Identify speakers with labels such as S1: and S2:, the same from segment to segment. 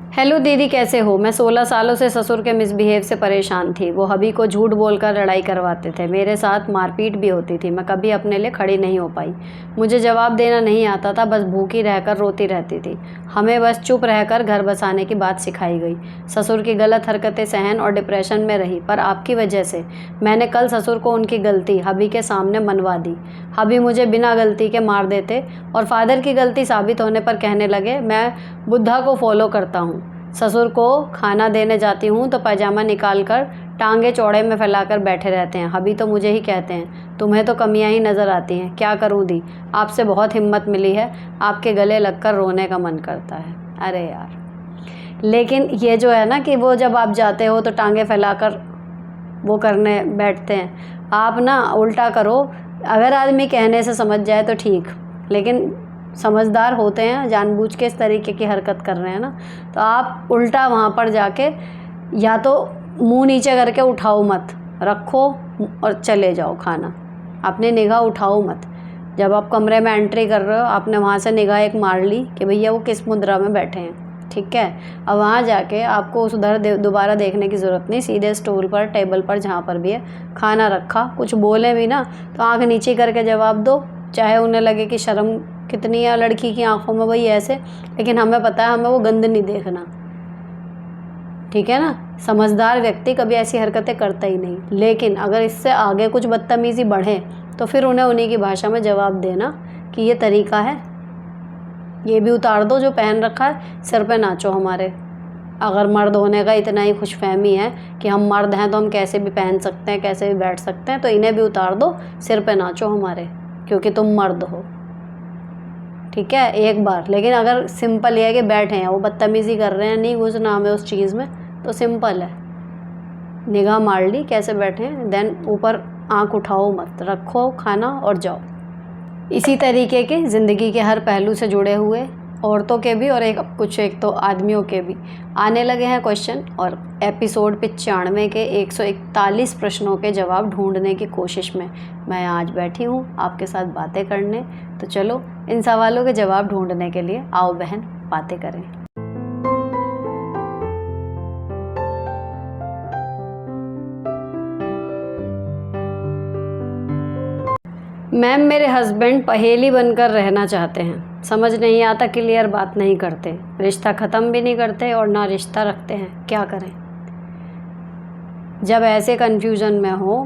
S1: Hello दीदी, कैसे हो? मैं 16 सालों से ससुर के मिसबिहेव से परेशान थी। वो हबी को झूठ बोलकर लड़ाई करवाते थे, मेरे साथ मारपीट भी होती थी। मैं कभी अपने लिए खड़ी नहीं हो पाई। मुझे जवाब देना नहीं आता था, बस भूखी रहकर रोती रहती थी। हमें बस चुप रहकर घर बसाने की बात सिखाई गई। ससुर की गलत हरकतें सहन और डिप्रेशन में रही, पर आपकी वजह से मैंने कल ससुर को उनकी गलती हबी के सामने मनवा दी। हबी मुझे बिना गलती के मार देते और फादर की गलती साबित होने पर कहने लगे मैं बुद्धा को फॉलो करता हूँ। ससुर को खाना देने जाती हूँ तो पैजामा निकाल कर टांगे चौड़े में फैलाकर बैठे रहते हैं। हबी तो मुझे ही कहते हैं तुम्हें तो कमियां ही नज़र आती हैं। क्या करूँ दी, आपसे बहुत हिम्मत मिली है, आपके गले लगकर रोने का मन करता है। अरे यार, लेकिन ये जो है ना कि वो जब आप जाते हो तो टांगे फैलाकर वो करने बैठते हैं। आप ना उल्टा करो। अगर आदमी कहने से समझ जाए तो ठीक, लेकिन समझदार होते हैं, जानबूझ के इस तरीके की हरकत कर रहे हैं ना, तो आप उल्टा वहाँ पर जाके या तो मुंह नीचे करके उठाओ मत, रखो और चले जाओ खाना। अपनी निगाह उठाओ मत। जब आप कमरे में एंट्री कर रहे हो, आपने वहाँ से निगाह एक मार ली कि भैया वो किस मुद्रा में बैठे हैं, ठीक है। अब वहाँ जाके आपको उस उधर दोबारा देखने की ज़रूरत नहीं। सीधे स्टूल पर, टेबल पर, जहाँ पर भी है खाना रखा, कुछ बोले भी ना तो आँख नीचे करके जवाब दो। चाहे उन्हें लगे कि शर्म कितनी है लड़की की आंखों में, वही ऐसे, लेकिन हमें पता है हमें वो गंद नहीं देखना, ठीक है ना। समझदार व्यक्ति कभी ऐसी हरकतें करता ही नहीं। लेकिन अगर इससे आगे कुछ बदतमीज़ी बढ़े तो फिर उन्हें उन्हीं की भाषा में जवाब देना कि ये तरीका है, ये भी उतार दो जो पहन रखा है, सिर पे नाचो हमारे। अगर मर्द होने का इतना ही खुशफहमी है कि हम मर्द हैं तो हम कैसे भी पहन सकते हैं, कैसे भी बैठ सकते हैं, तो इन्हें भी उतार दो, सिर पे नाचो हमारे, क्योंकि तुम मर्द हो, ठीक है, एक बार। लेकिन अगर सिंपल ये है कि बैठे हैं, वो बदतमीज़ी कर रहे हैं, नहीं घुसना हमें उस चीज़ में, तो सिंपल है, निगाह मार ली कैसे बैठे हैं, देन ऊपर आंख उठाओ मत, रखो खाना और जाओ। इसी तरीके के ज़िंदगी के हर पहलू से जुड़े हुए औरतों के भी और एक तो आदमियों के भी आने लगे हैं क्वेश्चन, और एपिसोड 95 के 141 प्रश्नों के जवाब ढूंढने की कोशिश में मैं आज बैठी हूँ आपके साथ बातें करने। तो चलो इन सवालों के जवाब ढूंढने के लिए आओ बहन बातें करें। मैम, मेरे हस्बैंड पहेली बनकर रहना चाहते हैं, समझ नहीं आता, क्लियर बात नहीं करते, रिश्ता ख़त्म भी नहीं करते और ना रिश्ता रखते हैं, क्या करें? जब ऐसे कन्फ्यूज़न में हो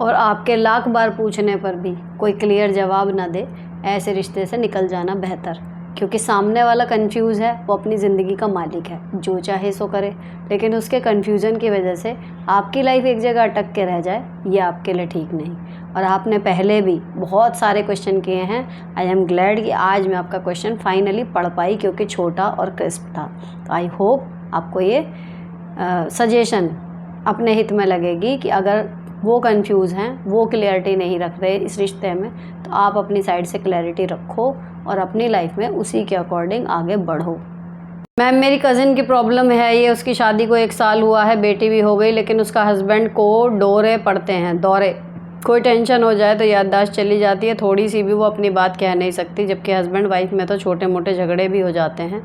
S1: और आपके लाख बार पूछने पर भी कोई क्लियर जवाब ना दे, ऐसे रिश्ते से निकल जाना बेहतर। क्योंकि सामने वाला कंफ्यूज है, वो अपनी ज़िंदगी का मालिक है, जो चाहे सो करे, लेकिन उसके कन्फ्यूज़न की वजह से आपकी लाइफ एक जगह अटक के रह जाए, ये आपके लिए ठीक नहीं। और आपने पहले भी बहुत सारे क्वेश्चन किए हैं। आई एम ग्लैड कि आज मैं आपका क्वेश्चन फाइनली पढ़ पाई, क्योंकि छोटा और क्रिस्प था। तो आई होप आपको ये सजेशन अपने हित में लगेगी कि अगर वो कंफ्यूज हैं, वो क्लैरिटी नहीं रख रहे इस रिश्ते में, तो आप अपनी साइड से क्लैरिटी रखो और अपनी लाइफ में उसी के अकॉर्डिंग आगे बढ़ो। मैम, मेरी कज़िन की प्रॉब्लम है ये, उसकी शादी को 1 साल हुआ है, बेटी भी हो गई, लेकिन उसका हस्बैंड को दौरे पड़ते हैं, दौरे। कोई टेंशन हो जाए तो याददाश्त चली जाती है, थोड़ी सी भी वो अपनी बात कह नहीं सकती, जबकि हस्बैंड वाइफ में तो छोटे मोटे झगड़े भी हो जाते हैं।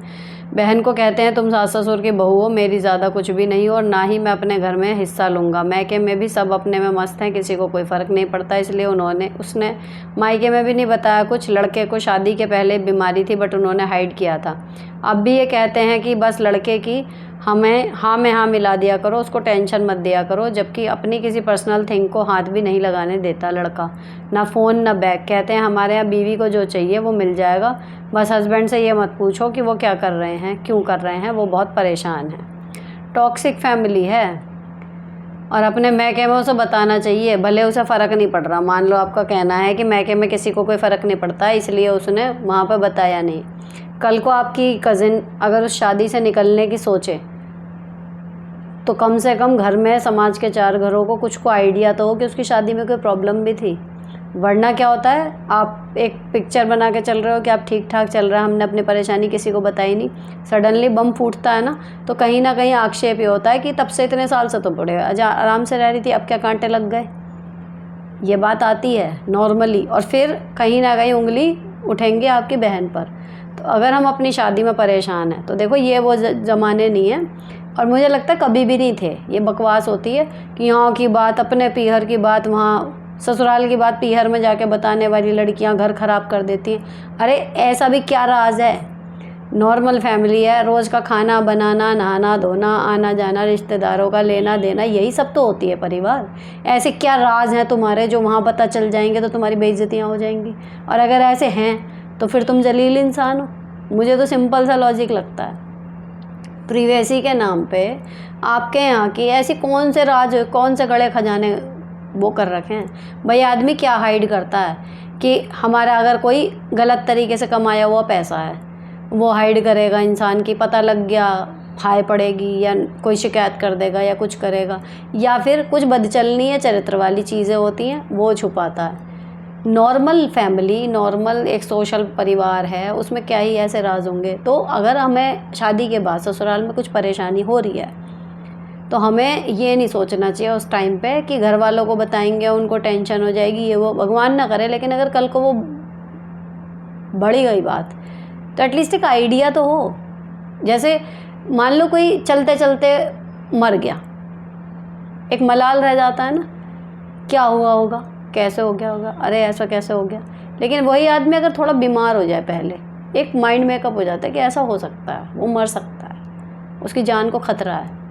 S1: बहन को कहते हैं तुम सास ससुर की बहू हो, मेरी ज़्यादा कुछ भी नहीं हो और ना ही मैं अपने घर में हिस्सा लूँगा। मायके में भी सब अपने में मस्त हैं, किसी को कोई फ़र्क नहीं पड़ता, इसलिए उसने मायके में भी नहीं बताया कुछ। लड़के को शादी के पहले बीमारी थी, बट उन्होंने हाइड किया था। अब भी ये कहते हैं कि बस लड़के की हमें हाँ में हाँ मिला दिया करो, उसको टेंशन मत दिया करो, जबकि अपनी किसी पर्सनल थिंग को हाथ भी नहीं लगाने देता लड़का, ना फ़ोन ना बैग। कहते हैं हमारे यहाँ बीवी को जो चाहिए वो मिल जाएगा, बस हस्बैंड से ये मत पूछो कि वो क्या कर रहे हैं, क्यों कर रहे हैं, वो बहुत परेशान हैं। टॉक्सिक फैमिली है और अपने मैके में उसे बताना चाहिए, भले उसे फ़र्क नहीं पड़ रहा। मान लो आपका कहना है कि मैके में किसी को कोई फ़र्क नहीं पड़ता, इसलिए उसने वहाँ पर बताया नहीं। कल को आपकी कज़िन अगर उस शादी से निकलने की सोचे तो कम से कम घर में समाज के 4 घरों को कुछ को आइडिया तो हो कि उसकी शादी में कोई प्रॉब्लम भी थी। वरना क्या होता है, आप एक पिक्चर बना के चल रहे हो कि आप ठीक ठाक चल रहा है, हमने अपनी परेशानी किसी को बताई नहीं, सडनली बम फूटता है ना, तो कहीं ना कहीं आक्षेप ये होता है कि तब से इतने साल से तो बड़े आराम से रह रही थी, अब क्या कांटे लग गए। ये बात आती है नॉर्मली, और फिर कहीं ना कहीं उंगली उठेंगे आपकी बहन पर। तो अगर हम अपनी शादी में परेशान हैं तो देखो ये वो ज़माने नहीं है, और मुझे लगता है कभी भी नहीं थे। ये बकवास होती है कि यहाँ की बात अपने पीहर की बात वहाँ, ससुराल की बात पीहर में जाके बताने वाली लड़कियाँ घर ख़राब कर देती हैं। अरे ऐसा भी क्या राज है, नॉर्मल फैमिली है, रोज़ का खाना बनाना, नहाना धोना, आना जाना, रिश्तेदारों का लेना देना, यही सब तो होती है परिवार। ऐसे क्या राज हैं तुम्हारे जो वहाँ पता चल जाएंगे तो तुम्हारी बेइज्जतियाँ हो जाएंगी? और अगर ऐसे हैं तो फिर तुम जलील इंसान हो। मुझे तो सिंपल सा लॉजिक लगता है। प्रिवेसी के नाम पे आपके यहाँ की ऐसी कौन से राज, कौन से गड़े खजाने वो कर रखे हैं? भाई आदमी क्या हाइड करता है कि हमारा अगर कोई गलत तरीके से कमाया हुआ पैसा है वो हाइड करेगा, इंसान की पता लग गया हाय पड़ेगी या कोई शिकायत कर देगा या कुछ करेगा, या फिर कुछ बदचलनी या चरित्र वाली चीज़ें होती हैं वो छुपाता है। नॉर्मल फैमिली, नॉर्मल एक सोशल परिवार है, उसमें क्या ही ऐसे राज होंगे? तो अगर हमें शादी के बाद ससुराल में कुछ परेशानी हो रही है तो हमें ये नहीं सोचना चाहिए उस टाइम पे कि घर वालों को बताएंगे उनको टेंशन हो जाएगी, ये वो, भगवान ना करे। लेकिन अगर कल को वो बढ़ी गई बात तो एटलीस्ट एक आइडिया तो हो। जैसे मान लो कोई चलते चलते मर गया, एक मलाल रह जाता है ना, क्या हुआ होगा, कैसे हो गया होगा, अरे ऐसा कैसे हो गया। लेकिन वही आदमी अगर थोड़ा बीमार हो जाए पहले, एक माइंड मेकअप हो जाता है कि ऐसा हो सकता है, वो मर सकता है, उसकी जान को खतरा है।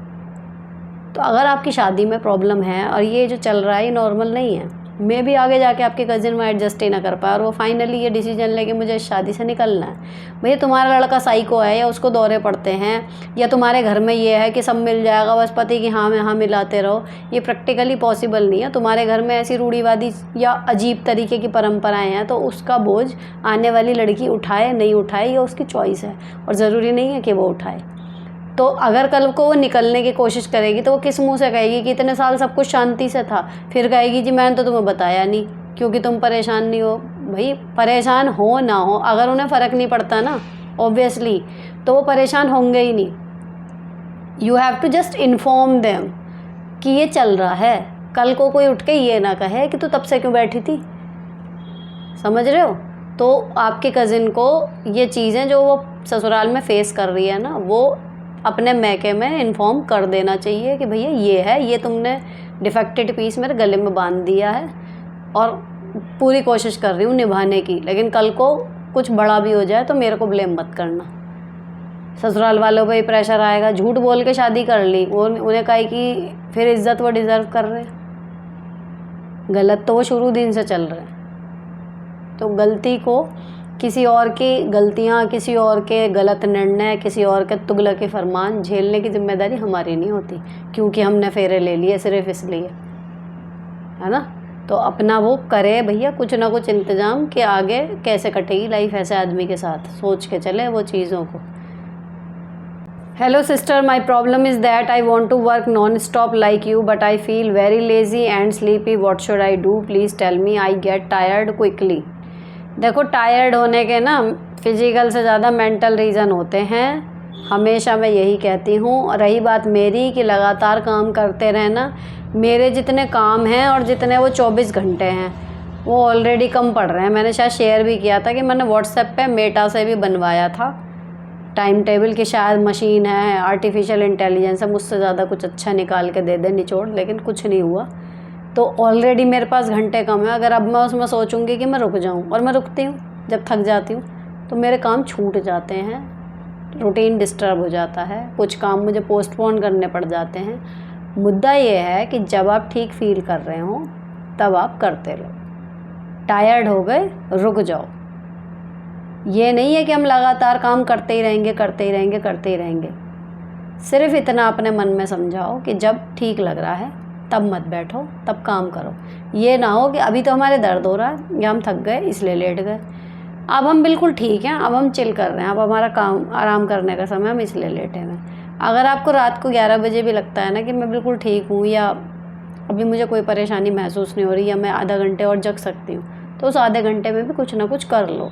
S1: तो अगर आपकी शादी में प्रॉब्लम है और ये जो चल रहा है ये नॉर्मल नहीं है, मैं भी आगे जाके आपके कज़िन में एडजस्ट ही ना कर पाया और वो फाइनली ये डिसीजन ले कि मुझे इस शादी से निकलना है, भैया तुम्हारा लड़का साइको है या उसको दौरे पड़ते हैं या तुम्हारे घर में ये है कि सब मिल जाएगा बस पति की हाँ में हाँ मिलाते रहो, ये प्रैक्टिकली पॉसिबल नहीं है। तुम्हारे घर में ऐसी रूढ़िवादी या अजीब तरीके की परंपराएं हैं तो उसका बोझ आने वाली लड़की उठाए नहीं उठाए ये उसकी चॉइस है, और ज़रूरी नहीं है कि वो उठाए। तो अगर कल को वो निकलने की कोशिश करेगी तो वो किस मुंह से कहेगी कि इतने साल सब कुछ शांति से था? फिर कहेगी जी मैंने तो तुम्हें बताया नहीं क्योंकि तुम परेशान नहीं हो। भाई परेशान हो ना हो, अगर उन्हें फ़र्क नहीं पड़ता ना ऑब्वियसली, तो वो परेशान होंगे ही नहीं। You have to just inform them कि ये चल रहा है। कल को कोई उठ के ये ना कहे कि तू तब से क्यों बैठी थी। समझ रहे हो? तो आपके कज़िन को ये चीज़ें जो वो ससुराल में फेस कर रही है ना, वो अपने मैके में इन्फॉर्म कर देना चाहिए कि भैया ये है, ये तुमने डिफेक्टेड पीस मेरे गले में बांध दिया है और पूरी कोशिश कर रही हूँ निभाने की, लेकिन कल को कुछ बड़ा भी हो जाए तो मेरे को ब्लेम मत करना। ससुराल वालों पे ही प्रेशर आएगा। झूठ बोल के शादी कर ली, वो उन्हें कहे कि फिर इज्जत वो डिज़र्व कर रहे हैं। गलत तो वो शुरू दिन से चल रहे हैं। तो गलती को, किसी और की गलतियाँ, किसी और के गलत निर्णय, किसी और के तुगलकी फरमान झेलने की जिम्मेदारी हमारी नहीं होती, क्योंकि हमने फेरे ले लिए सिर्फ इसलिए, है ना। तो अपना वो करे भैया कुछ ना कुछ इंतज़ाम कि आगे कैसे कटेगी लाइफ ऐसे आदमी के साथ, सोच के चले वो चीज़ों को। Hello sister, my problem is that I want to work non stop like you but I feel very lazy and sleepy. What should I do? Please tell me. I get tired quickly. देखो tired होने के ना physical से ज़्यादा mental reason होते हैं, हमेशा मैं यही कहती हूँ। रही बात मेरी कि लगातार काम करते रहना, मेरे जितने काम हैं और जितने वो 24 घंटे हैं वो ऑलरेडी कम पड़ रहे हैं। मैंने शायद शेयर भी किया था कि मैंने व्हाट्सएप पे मेटा से भी बनवाया था टाइम टेबल की, शायद मशीन है, आर्टिफिशियल इंटेलिजेंस है, मुझसे ज़्यादा कुछ अच्छा निकाल के दे दे निचोड़, लेकिन कुछ नहीं हुआ। तो ऑलरेडी मेरे पास घंटे कम है। अगर अब मैं उसमें सोचूंगी कि मैं रुक जाऊं, और मैं रुकती हूँ, जब थक जाती हूँ तो मेरे काम छूट जाते हैं, रूटीन डिस्टर्ब हो जाता है, कुछ काम मुझे पोस्टपोन करने पड़ जाते हैं। मुद्दा ये है कि जब आप ठीक फील कर रहे हो तब आप करते रहो। टायर्ड हो गए रुक जाओ। ये नहीं है कि हम लगातार काम करते ही रहेंगे करते ही रहेंगे करते ही रहेंगे। सिर्फ इतना अपने मन में समझाओ कि जब ठीक लग रहा है तब मत बैठो, तब काम करो। ये ना हो कि अभी तो हमारे दर्द हो रहा है या हम थक गए इसलिए लेट गए, अब हम बिल्कुल ठीक हैं, अब हम चिल कर रहे हैं, अब हमारा काम आराम करने का समय, हम इसलिए लेटे हुए हैं। अगर आपको रात को 11 बजे भी लगता है ना कि मैं बिल्कुल ठीक हूँ या अभी मुझे कोई परेशानी महसूस नहीं हो रही या मैं आधा घंटे और जग सकती हूँ, तो उस आधे घंटे में भी कुछ ना कुछ कर लो।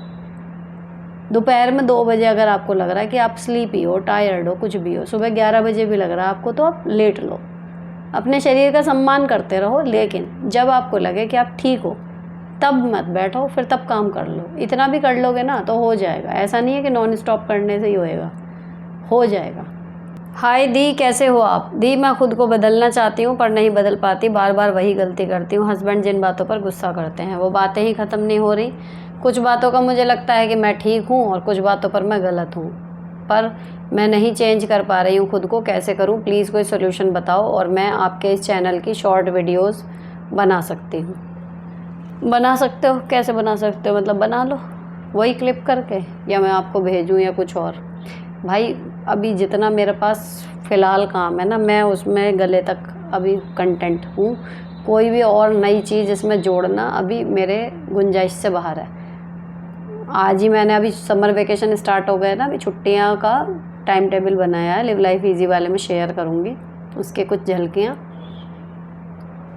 S1: दोपहर में 2 बजे अगर आपको लग रहा है कि आप स्लीपी हो, टायर्ड हो, कुछ भी हो, सुबह 11 बजे भी लग रहा है आपको, तो आप लेट लो। अपने शरीर का सम्मान करते रहो, लेकिन जब आपको लगे कि आप ठीक हो तब मत बैठो, फिर तब काम कर लो। इतना भी कर लोगे ना तो हो जाएगा, ऐसा नहीं है कि नॉन स्टॉप करने से ही होएगा, हो जाएगा। हाय दी, कैसे हो आप? दी, मैं खुद को बदलना चाहती हूँ पर नहीं बदल पाती, बार बार वही गलती करती हूँ। हस्बैंड जिन बातों पर गुस्सा करते हैं वो बातें ही ख़त्म नहीं हो रही। कुछ बातों का मुझे लगता है कि मैं ठीक हूँ और कुछ बातों पर मैं गलत हूँ, पर मैं नहीं चेंज कर पा रही हूँ खुद को। कैसे करूँ? प्लीज़ कोई सोल्यूशन बताओ और मैं आपके इस चैनल की शॉर्ट वीडियोज़ बना सकती हूँ। बना सकते हो? कैसे बना सकते हो? मतलब बना लो वही क्लिप करके, या मैं आपको भेजूँ या कुछ और? भाई अभी जितना मेरे पास फ़िलहाल काम है ना, मैं उसमें गले तक अभी कंटेंट हूँ। कोई भी और नई चीज़ इसमें जोड़ना अभी मेरे गुंजाइश से बाहर है। आज ही मैंने, अभी समर वेकेशन स्टार्ट हो गए ना, अभी छुट्टियाँ का टाइम टेबल बनाया है, लिव लाइफ ईजी वाले में शेयर करूँगी उसके कुछ झलकियाँ।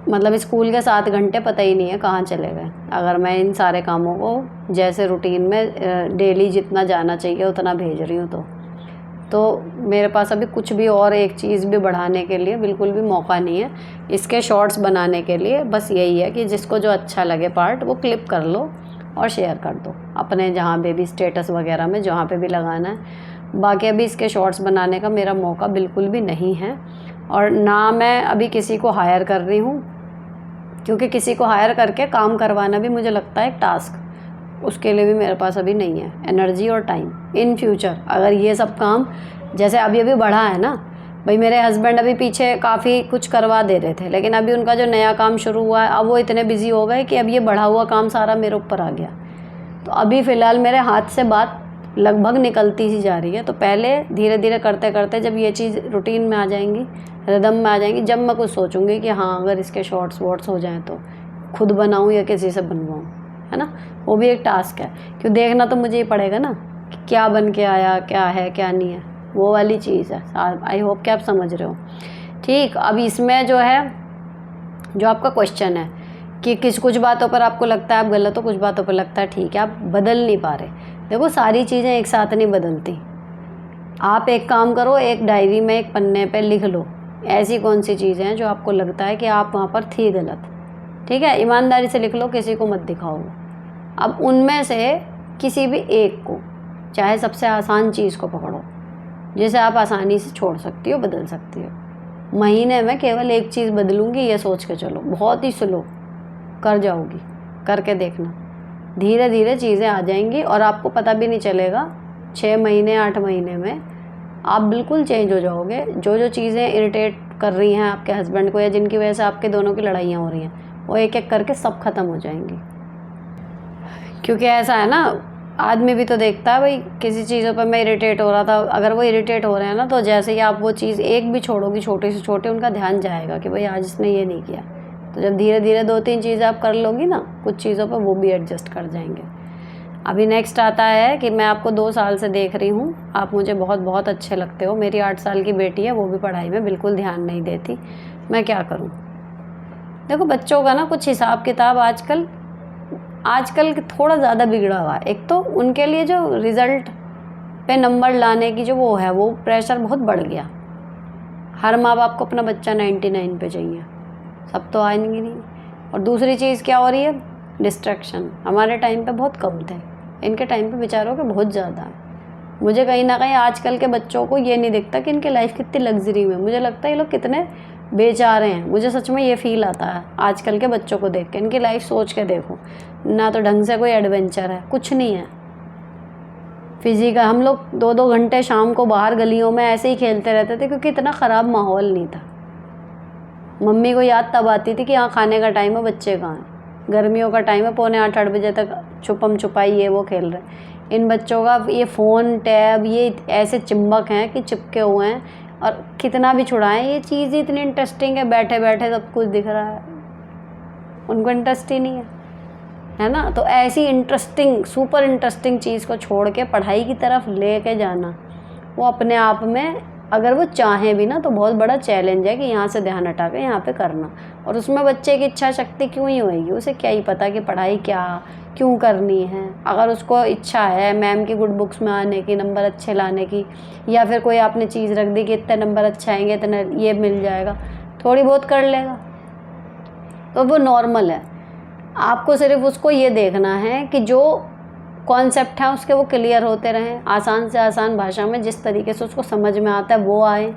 S1: मतलब स्कूल के 7 घंटे पता ही नहीं है कहाँ चले गए, अगर मैं इन सारे कामों को जैसे रूटीन में डेली जितना जाना चाहिए उतना भेज रही हूँ तो मेरे पास अभी कुछ भी और एक चीज़ भी बढ़ाने के लिए बिल्कुल भी मौका नहीं है। इसके शॉर्ट्स बनाने के लिए बस यही है कि जिसको जो अच्छा लगे पार्ट वो क्लिप कर लो और शेयर कर दो अपने जहाँ पे भी स्टेटस वगैरह में, जहाँ पे भी लगाना है। बाकी अभी इसके शॉर्ट्स बनाने का मेरा मौका बिल्कुल भी नहीं है, और ना मैं अभी किसी को हायर कर रही हूँ, क्योंकि किसी को हायर करके काम करवाना भी मुझे लगता है एक टास्क, उसके लिए भी मेरे पास अभी नहीं है एनर्जी और टाइम। इन फ्यूचर अगर ये सब काम जैसे अभी अभी बढ़ा है ना, भाई मेरे हस्बैंड अभी पीछे काफ़ी कुछ करवा दे रहे थे, लेकिन अभी उनका जो नया काम शुरू हुआ है अब वो इतने बिजी हो गए कि अब ये बढ़ा हुआ काम सारा मेरे ऊपर आ गया। तो अभी फ़िलहाल मेरे हाथ से बात लगभग निकलती ही जा रही है। तो पहले धीरे धीरे करते करते जब ये चीज़ रूटीन में आ जाएंगी, रिदम में आ जाएंगी, जब मैं कुछ सोचूंगी कि हाँ अगर इसके शॉर्ट्स वॉर्ट्स हो जाएं तो खुद बनाऊं या किसी से बनवाऊं, है ना, वो भी एक टास्क है। क्यों, देखना तो मुझे ही पड़ेगा ना कि क्या बन के आया, क्या है क्या नहीं है, वो वाली चीज़ है। आई होप कि आप समझ रहे हो। ठीक, अब इसमें जो है, जो आपका क्वेश्चन है कि कुछ बातों पर आपको लगता है आप गलत हो, कुछ बातों पर लगता है ठीक है, आप बदल नहीं पा रहे। देखो सारी चीज़ें एक साथ नहीं बदलती। आप एक काम करो, एक डायरी में एक पन्ने पे लिख लो ऐसी कौन सी चीज़ें हैं जो आपको लगता है कि आप वहाँ पर थी गलत, ठीक है, ईमानदारी से लिख लो, किसी को मत दिखाओ। अब उनमें से किसी भी एक को, चाहे सबसे आसान चीज़ को पकड़ो जिसे आप आसानी से छोड़ सकती हो, बदल सकती हो। महीने में केवल एक चीज़ बदलूँगी ये सोच के चलो, बहुत ही स्लो कर जाओगी, करके देखना, धीरे धीरे चीज़ें आ जाएंगी और आपको पता भी नहीं चलेगा। 6 महीने 8 महीने में आप बिल्कुल चेंज हो जाओगे। जो जो चीज़ें इरिटेट कर रही हैं आपके हस्बैंड को या जिनकी वजह से आपके दोनों की लड़ाइयाँ हो रही हैं, वो एक एक करके सब खत्म हो जाएंगी। क्योंकि ऐसा है ना, आदमी भी तो देखता है, भाई किसी चीज़ों पर मैं इरिटेट हो रहा था, अगर वो इरिटेट हो रहे हैं ना, तो जैसे ही आप वो चीज़ एक भी छोड़ोगी छोटे से छोटे, उनका ध्यान जाएगा कि भाई आज इसने ये नहीं किया। तो जब धीरे धीरे 2-3 चीज़ें आप कर लोगी ना, कुछ चीज़ों पर वो भी एडजस्ट कर जाएंगे। अभी नेक्स्ट आता है कि मैं आपको 2 साल से देख रही हूँ, आप मुझे बहुत बहुत अच्छे लगते हो। मेरी 8 साल की बेटी है, वो भी पढ़ाई में बिल्कुल ध्यान नहीं देती, मैं क्या करूँ? देखो बच्चों का ना कुछ हिसाब किताब आजकल थोड़ा ज़्यादा बिगड़ा हुआ है। एक तो उनके लिए जो रिज़ल्ट पे नंबर लाने की जो वो है, वो प्रेशर बहुत बढ़ गया। हर माँ बाप को अपना बच्चा 99 पे चाहिए, सब तो आएंगे नहीं। और दूसरी चीज़ क्या हो रही है, डिस्ट्रैक्शन। हमारे टाइम पे बहुत कम थे, इनके टाइम पे बेचारों के बहुत ज़्यादा है। मुझे कहीं ना कहीं आजकल के बच्चों को ये नहीं दिखता कि इनकी लाइफ कितनी लग्जरी में, मुझे लगता है ये लोग कितने बेचारे हैं। मुझे सच में ये फील आता है आजकल के बच्चों को देख के। इनकी लाइफ सोच के देखो ना, तो ढंग से कोई एडवेंचर है, कुछ नहीं है। फिजिकल हम लोग 2-2 घंटे शाम को बाहर गलियों में ऐसे ही खेलते रहते थे, क्योंकि इतना ख़राब माहौल नहीं था। मम्मी को याद तब आती थी कि हाँ खाने का टाइम है, बच्चे कहाँ हैं, गर्मियों का टाइम है, 7:45-8 बजे तक छुपम छुपाई ये वो खेल रहे। इन बच्चों का ये फ़ोन टैब ये ऐसे चिंबक हैं कि चिपके हुए हैं, और कितना भी छुड़ाएं ये चीज़ इतनी इंटरेस्टिंग है, बैठे बैठे सब कुछ दिख रहा है, उनको इंटरेस्ट ही नहीं है ना। तो ऐसी इंटरेस्टिंग सुपर इंटरेस्टिंग चीज़ को छोड़ के पढ़ाई की तरफ ले के जाना, वो अपने आप में अगर वो चाहें भी ना तो बहुत बड़ा चैलेंज है कि यहाँ से ध्यान हटा के यहाँ पे करना। और उसमें बच्चे की इच्छा शक्ति क्यों ही होएगी, उसे क्या ही पता कि पढ़ाई क्यों करनी है। अगर उसको इच्छा है मैम की गुड बुक्स में आने की, नंबर अच्छे लाने की, या फिर कोई आपने चीज़ रख दी कि इतने नंबर अच्छे आएंगे, इतना ये मिल जाएगा, थोड़ी बहुत कर लेगा तो वो नॉर्मल है। आपको सिर्फ उसको ये देखना है कि जो कॉन्सेप्ट हैं उसके वो क्लियर होते रहें, आसान से आसान भाषा में जिस तरीके से उसको समझ में आता है वो आए।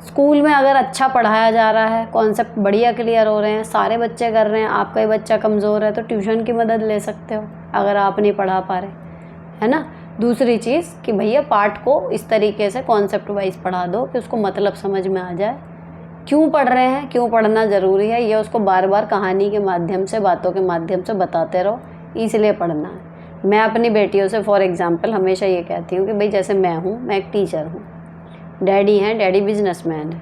S1: स्कूल में अगर अच्छा पढ़ाया जा रहा है, कॉन्सेप्ट बढ़िया क्लियर हो रहे हैं, सारे बच्चे कर रहे हैं, आपका ही बच्चा कमज़ोर है, तो ट्यूशन की मदद ले सकते हो अगर आप नहीं पढ़ा पा रहे, है ना। दूसरी चीज़ कि भैया पाठ को इस तरीके से कॉन्सेप्ट वाइज पढ़ा दो कि उसको मतलब समझ में आ जाए, क्यों पढ़ रहे हैं, क्यों पढ़ना ज़रूरी है, ये उसको बार बार कहानी के माध्यम से, बातों के माध्यम से बताते रहो, इसलिए पढ़ना है। मैं अपनी बेटियों से फॉर एग्ज़ाम्पल हमेशा ये कहती हूँ कि भाई जैसे मैं हूँ, मैं एक टीचर हूँ, डैडी हैं, डैडी बिजनेसमैन है,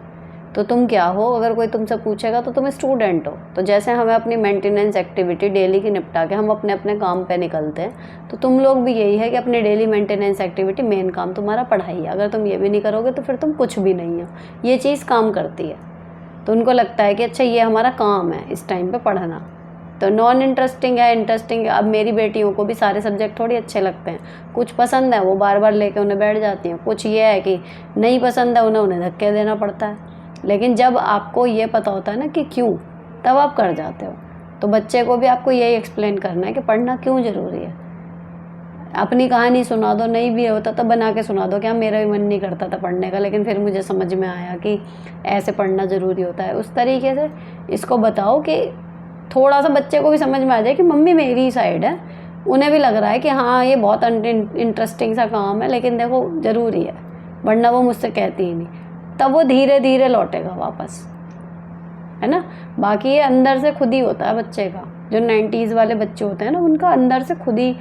S1: तो तुम क्या हो, अगर कोई तुमसे पूछेगा तो तुम स्टूडेंट हो। तो जैसे हमें अपनी मेंटेनेंस एक्टिविटी डेली की निपटा के हम अपने अपने काम पे निकलते हैं, तो तुम लोग भी यही है कि अपनी डेली मेंटेनेंस एक्टिविटी, मेन काम तुम्हारा पढ़ाई है। अगर तुम ये भी नहीं करोगे तो फिर तुम कुछ भी नहीं हो। ये चीज़ काम करती है, तो उनको लगता है कि अच्छा ये हमारा काम है इस टाइम पे पढ़ना। तो नॉन इंटरेस्टिंग है, इंटरेस्टिंग है। अब मेरी बेटियों को भी सारे सब्जेक्ट थोड़ी अच्छे लगते हैं, कुछ पसंद है वो बार बार लेके उन्हें बैठ जाती हैं, कुछ ये है कि नहीं पसंद है उन्हें धक्के देना पड़ता है। लेकिन जब आपको ये पता होता है ना कि क्यों, तब आप कर जाते हो। तो बच्चे को भी आपको यही एक्सप्लेन करना है कि पढ़ना क्यों ज़रूरी है। अपनी कहानी सुना दो, नहीं भी होता तो बना के सुना दो कि हाँ मेरा भी मन नहीं करता था पढ़ने का, लेकिन फिर मुझे समझ में आया कि ऐसे पढ़ना ज़रूरी होता है। उस तरीके से इसको बताओ कि थोड़ा सा बच्चे को भी समझ में आ जाए कि मम्मी मेरी साइड है, उन्हें भी लग रहा है कि हाँ ये बहुत इंटरेस्टिंग सा काम है, लेकिन देखो ज़रूरी है, वरना वो मुझसे कहती ही नहीं। तब वो धीरे धीरे लौटेगा वापस, है ना। बाकी ये अंदर से खुद ही होता है बच्चे का। जो 90s वाले बच्चे होते हैं ना, उनका अंदर से खुद ही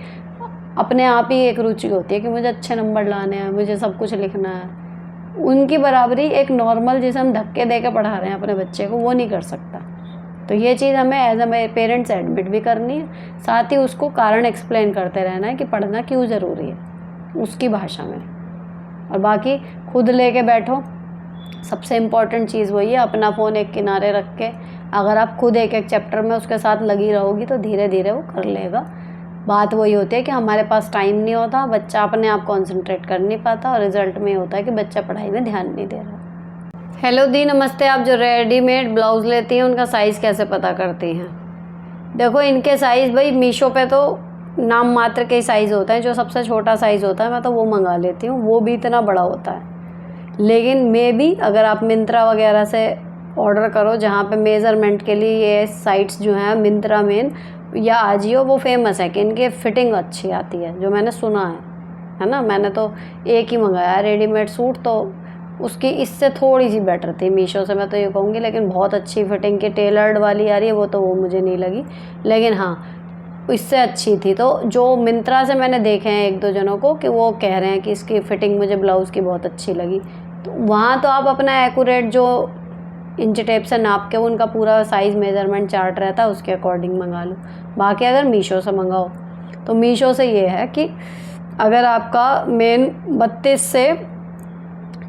S1: अपने आप ही एक रुचि होती है कि मुझे अच्छे नंबर लाने हैं, मुझे सब कुछ लिखना है। उनकी बराबरी एक नॉर्मल जिसे हम धक्के दे के पढ़ा रहे हैं अपने बच्चे को, वो नहीं कर सकता। तो ये चीज़ हमें एज ए पेरेंट्स एडमिट भी करनी है, साथ ही उसको कारण एक्सप्लेन करते रहना है कि पढ़ना क्यों ज़रूरी है उसकी भाषा में। और बाकी खुद लेके बैठो, सबसे इम्पॉर्टेंट चीज़ वही है, अपना फ़ोन एक किनारे रख के अगर आप खुद एक एक चैप्टर में उसके साथ लगी रहोगी तो धीरे धीरे वो कर लेगा। बात वही होती है कि हमारे पास टाइम नहीं होता, बच्चा अपने आप कॉन्सेंट्रेट कर नहीं पाता, और रिज़ल्ट में होता है कि बच्चा पढ़ाई में ध्यान नहीं दे रहा। हेलो दी, नमस्ते। आप जो रेडीमेड ब्लाउज़ लेती हैं उनका साइज़ कैसे पता करती हैं? देखो इनके साइज़ भाई मीशो पे तो नाम मात्र के ही साइज़ होता है, जो सबसे छोटा साइज़ होता है मैं तो वो मंगा लेती हूँ, वो भी इतना बड़ा होता है। लेकिन मे भी अगर आप मिंत्रा वगैरह से ऑर्डर करो, जहाँ पे मेज़रमेंट के लिए ये साइट्स जो हैं, मिंत्रा मेन या आजियो, वो फेमस है कि इनके फिटिंग अच्छी आती है, जो मैंने सुना है ना। मैंने तो एक ही मंगाया रेडीमेड सूट, तो उसकी इससे थोड़ी सी बेटर थी मीशो से, मैं तो ये कहूँगी। लेकिन बहुत अच्छी फिटिंग की टेलर्ड वाली आ रही है, वो मुझे नहीं लगी, लेकिन हाँ इससे अच्छी थी। तो जो मिंत्रा से मैंने देखे हैं एक दो जनों को कि वो कह रहे हैं कि इसकी फ़िटिंग मुझे ब्लाउज़ की बहुत अच्छी लगी, तो वहाँ तो आप अपना एक्यूरेट जो इंच टेप से नाप के उनका पूरा साइज़ मेज़रमेंट चार्ट रहता है उसके अकॉर्डिंग मंगा लो। बाकी अगर मीशो से मंगाओ तो मीशो से ये है कि अगर आपका मेन 32 से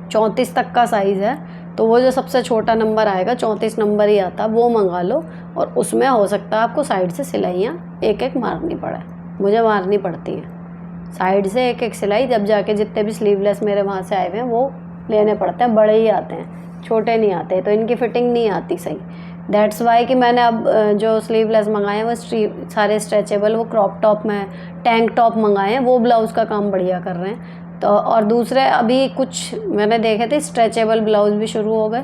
S1: 34 तक का साइज़ है, तो वो जो सबसे छोटा नंबर आएगा 34 नंबर ही आता, वो मंगा लो। और उसमें हो सकता है आपको साइड से सिलाइयाँ एक एक मारनी पड़े, मुझे मारनी पड़ती हैं साइड से एक एक सिलाई, जब जाके जितने भी स्लीवलेस मेरे वहाँ से आए हुए हैं वो लेने पड़ते हैं, बड़े ही आते हैं, छोटे नहीं आते, तो इनकी फ़िटिंग नहीं आती सही। दैट्स वाई कि मैंने अब जो स्लीवलेस मंगाए हैं वो सारे स्ट्रेचेबल, वो क्रॉप टॉप में टैंक टॉप मंगाए हैं, वो ब्लाउज़ का काम बढ़िया कर रहे हैं। तो और दूसरे अभी कुछ मैंने देखे थे स्ट्रेचेबल ब्लाउज़ भी शुरू हो गए,